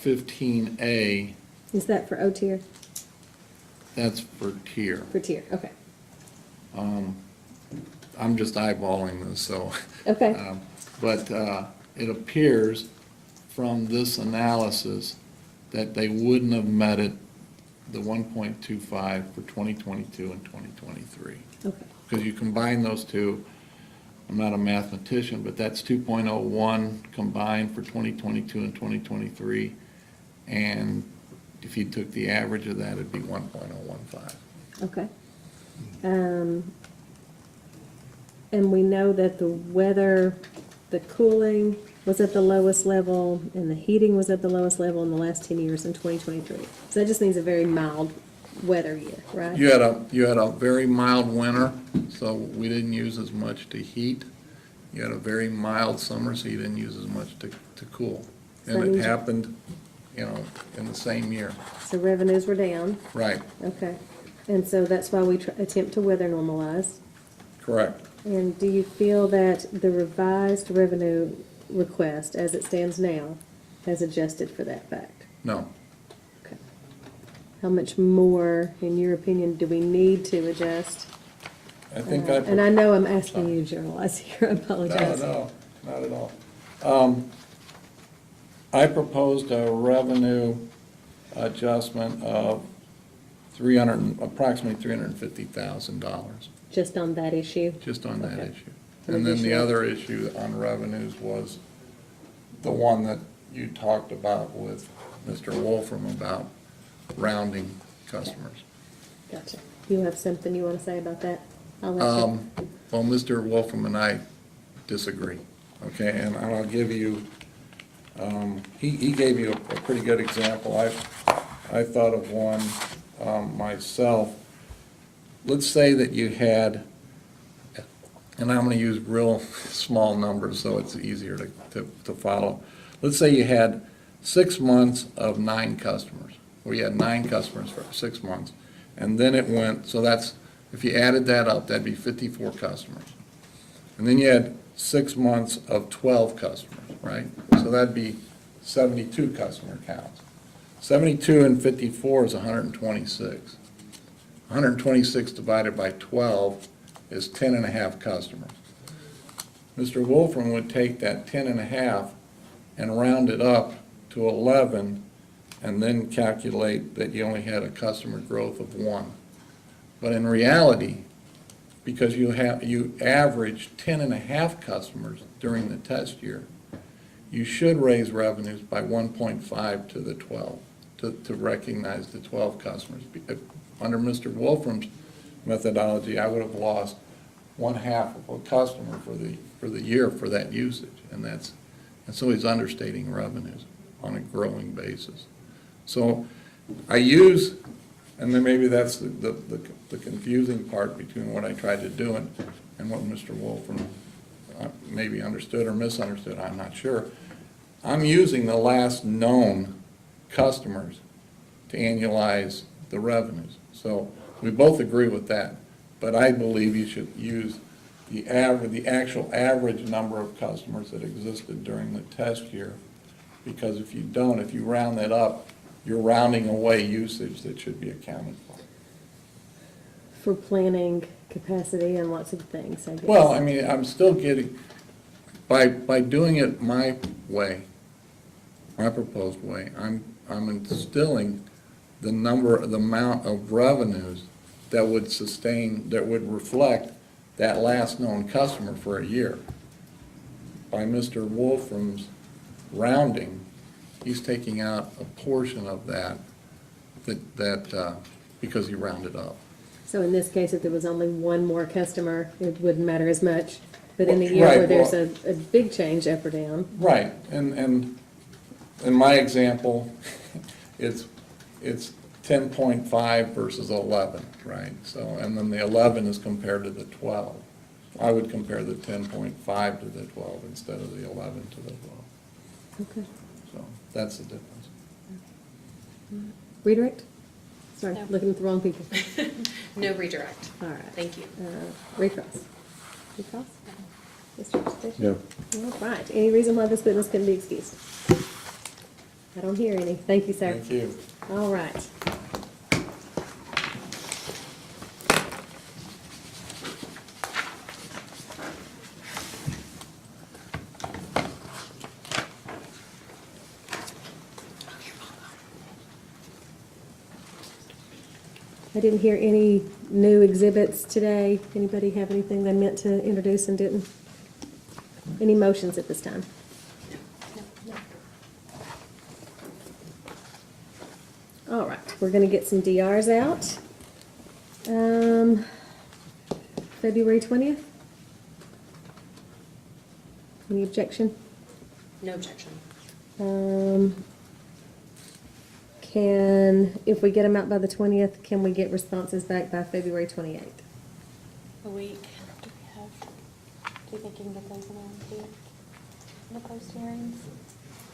15A, Is that for O tier? that's for tier. For tier, okay. I'm just eyeballing this, so. Okay. But it appears from this analysis that they wouldn't have met it, the 1.25 for 2022 and 2023. Okay. Because you combine those two, I'm not a mathematician, but that's 2.01 combined for 2022 and 2023. And if you took the average of that, it'd be 1.015. Okay. And we know that the weather, the cooling was at the lowest level, and the heating was at the lowest level in the last 10 years in 2023. So that just means a very mild weather year, right? You had a very mild winter, so we didn't use as much to heat. You had a very mild summer, so you didn't use as much to cool. So that And it means- happened, in the same year. So revenues were down, Right, okay. And so that's why we attempt to weather normalize. correct. And do you feel that the revised revenue request, as it stands now, has adjusted for that fact? No. Okay. How much more, in your opinion, do we need to adjust? I think And I know I'm asking you to generalize here, I apologize. No, not at all. I proposed a revenue adjustment of approximately $350,000, Just on that issue? just on that Okay. issue. And then the other issue on revenues was the one that you talked about with Mr. Wolfram about rounding customers. Gotcha. You have something you want to say about that? I'll let you. Well, Mr. Wolfram and I disagree, okay, and I'll give you, he gave you a pretty good example. I thought of one myself. Let's say that you had, and I'm gonna use real small numbers so it's easier to follow. Let's say you had 6 months of 9 customers, or you had 9 customers for 6 months. And then it went, so that's, if you added that up, that'd be 54 customers. And then you had 6 months of 12 customers, right? So that'd be 72 customer counts. 72 and 54 is 126. 126 divided by 12 is 10 and a half customers. Mr. Wolfram would take that 10 and a half and round it up to 11 and then calculate that you only had a customer growth of 1. But in reality, because you averaged 10 and a half customers during the test year, you should raise revenues by 1.5 to the 12, to recognize the 12 customers. Under Mr. Wolfram's methodology, I would have lost 1/2 of a customer for the year for that usage, and so he's understating revenues on a growing basis. So I use, and then maybe that's the confusing part between what I tried to do and what Mr. Wolfram maybe understood or misunderstood, I'm not sure. I'm using the last known customers to annualize the revenues. So we both agree with that, but I believe you should use the actual average number of customers that existed during the test year, because if you don't, if you round that up, you're rounding away usage that should be accounted for. For planning capacity and lots of things, I guess. Well, I mean, I'm still getting, by doing it my way, my proposed way, I'm instilling the amount of revenues that would sustain, that would reflect that last known customer for a year. By Mr. Wolfram's rounding, he's taking out a portion of that because he rounded up. So in this case, if there was only one more customer, it wouldn't matter as much. But in the year Right, where there's well- a big change up or down. Right, and in my example, it's 10.5 versus 11, right? So, and then the 11 is compared to the 12. I would compare the 10.5 to the 12 instead of the 11 to the 12. Okay. So that's the difference. Redirect? Sorry, No. looking at the wrong people. No redirect. All right. Thank you. Recross. Recross? Mr. Bishop? No. All right. Any reason why this witness couldn't be excused? I don't hear any. Thank you, sir. Thank you. All right. I didn't hear any new exhibits today. Anybody have anything they meant to introduce and didn't? Any motions at this time? All right, we're gonna get some DRs out. February 20th? Any objection? No objection. If we get them out by the 20th, can we get responses back by February 28th? A week. Do you think you can get those in a week? The post hearings?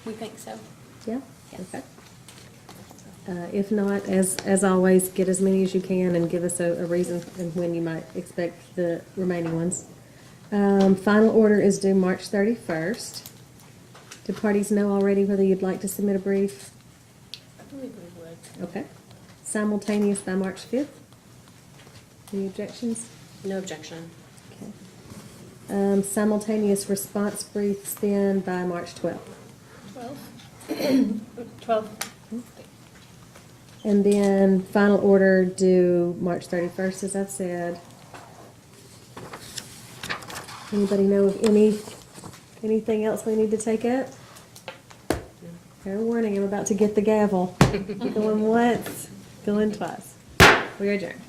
We think so. Yeah? Okay. If not, as always, get as many as you can and give us a reason and when you might expect the remaining ones. Final order is due March 31st. Do parties know already whether you'd like to submit a brief? I believe we would. Okay. Simultaneous by March 5th? Any objections? No objection. Okay. Simultaneous response briefs then by March 12th. 12. And then final order due March 31st, as I've said. Anybody know of anything else we need to take up? Fair warning, I'm about to get the gavel. Going once, going twice. We are adjourned.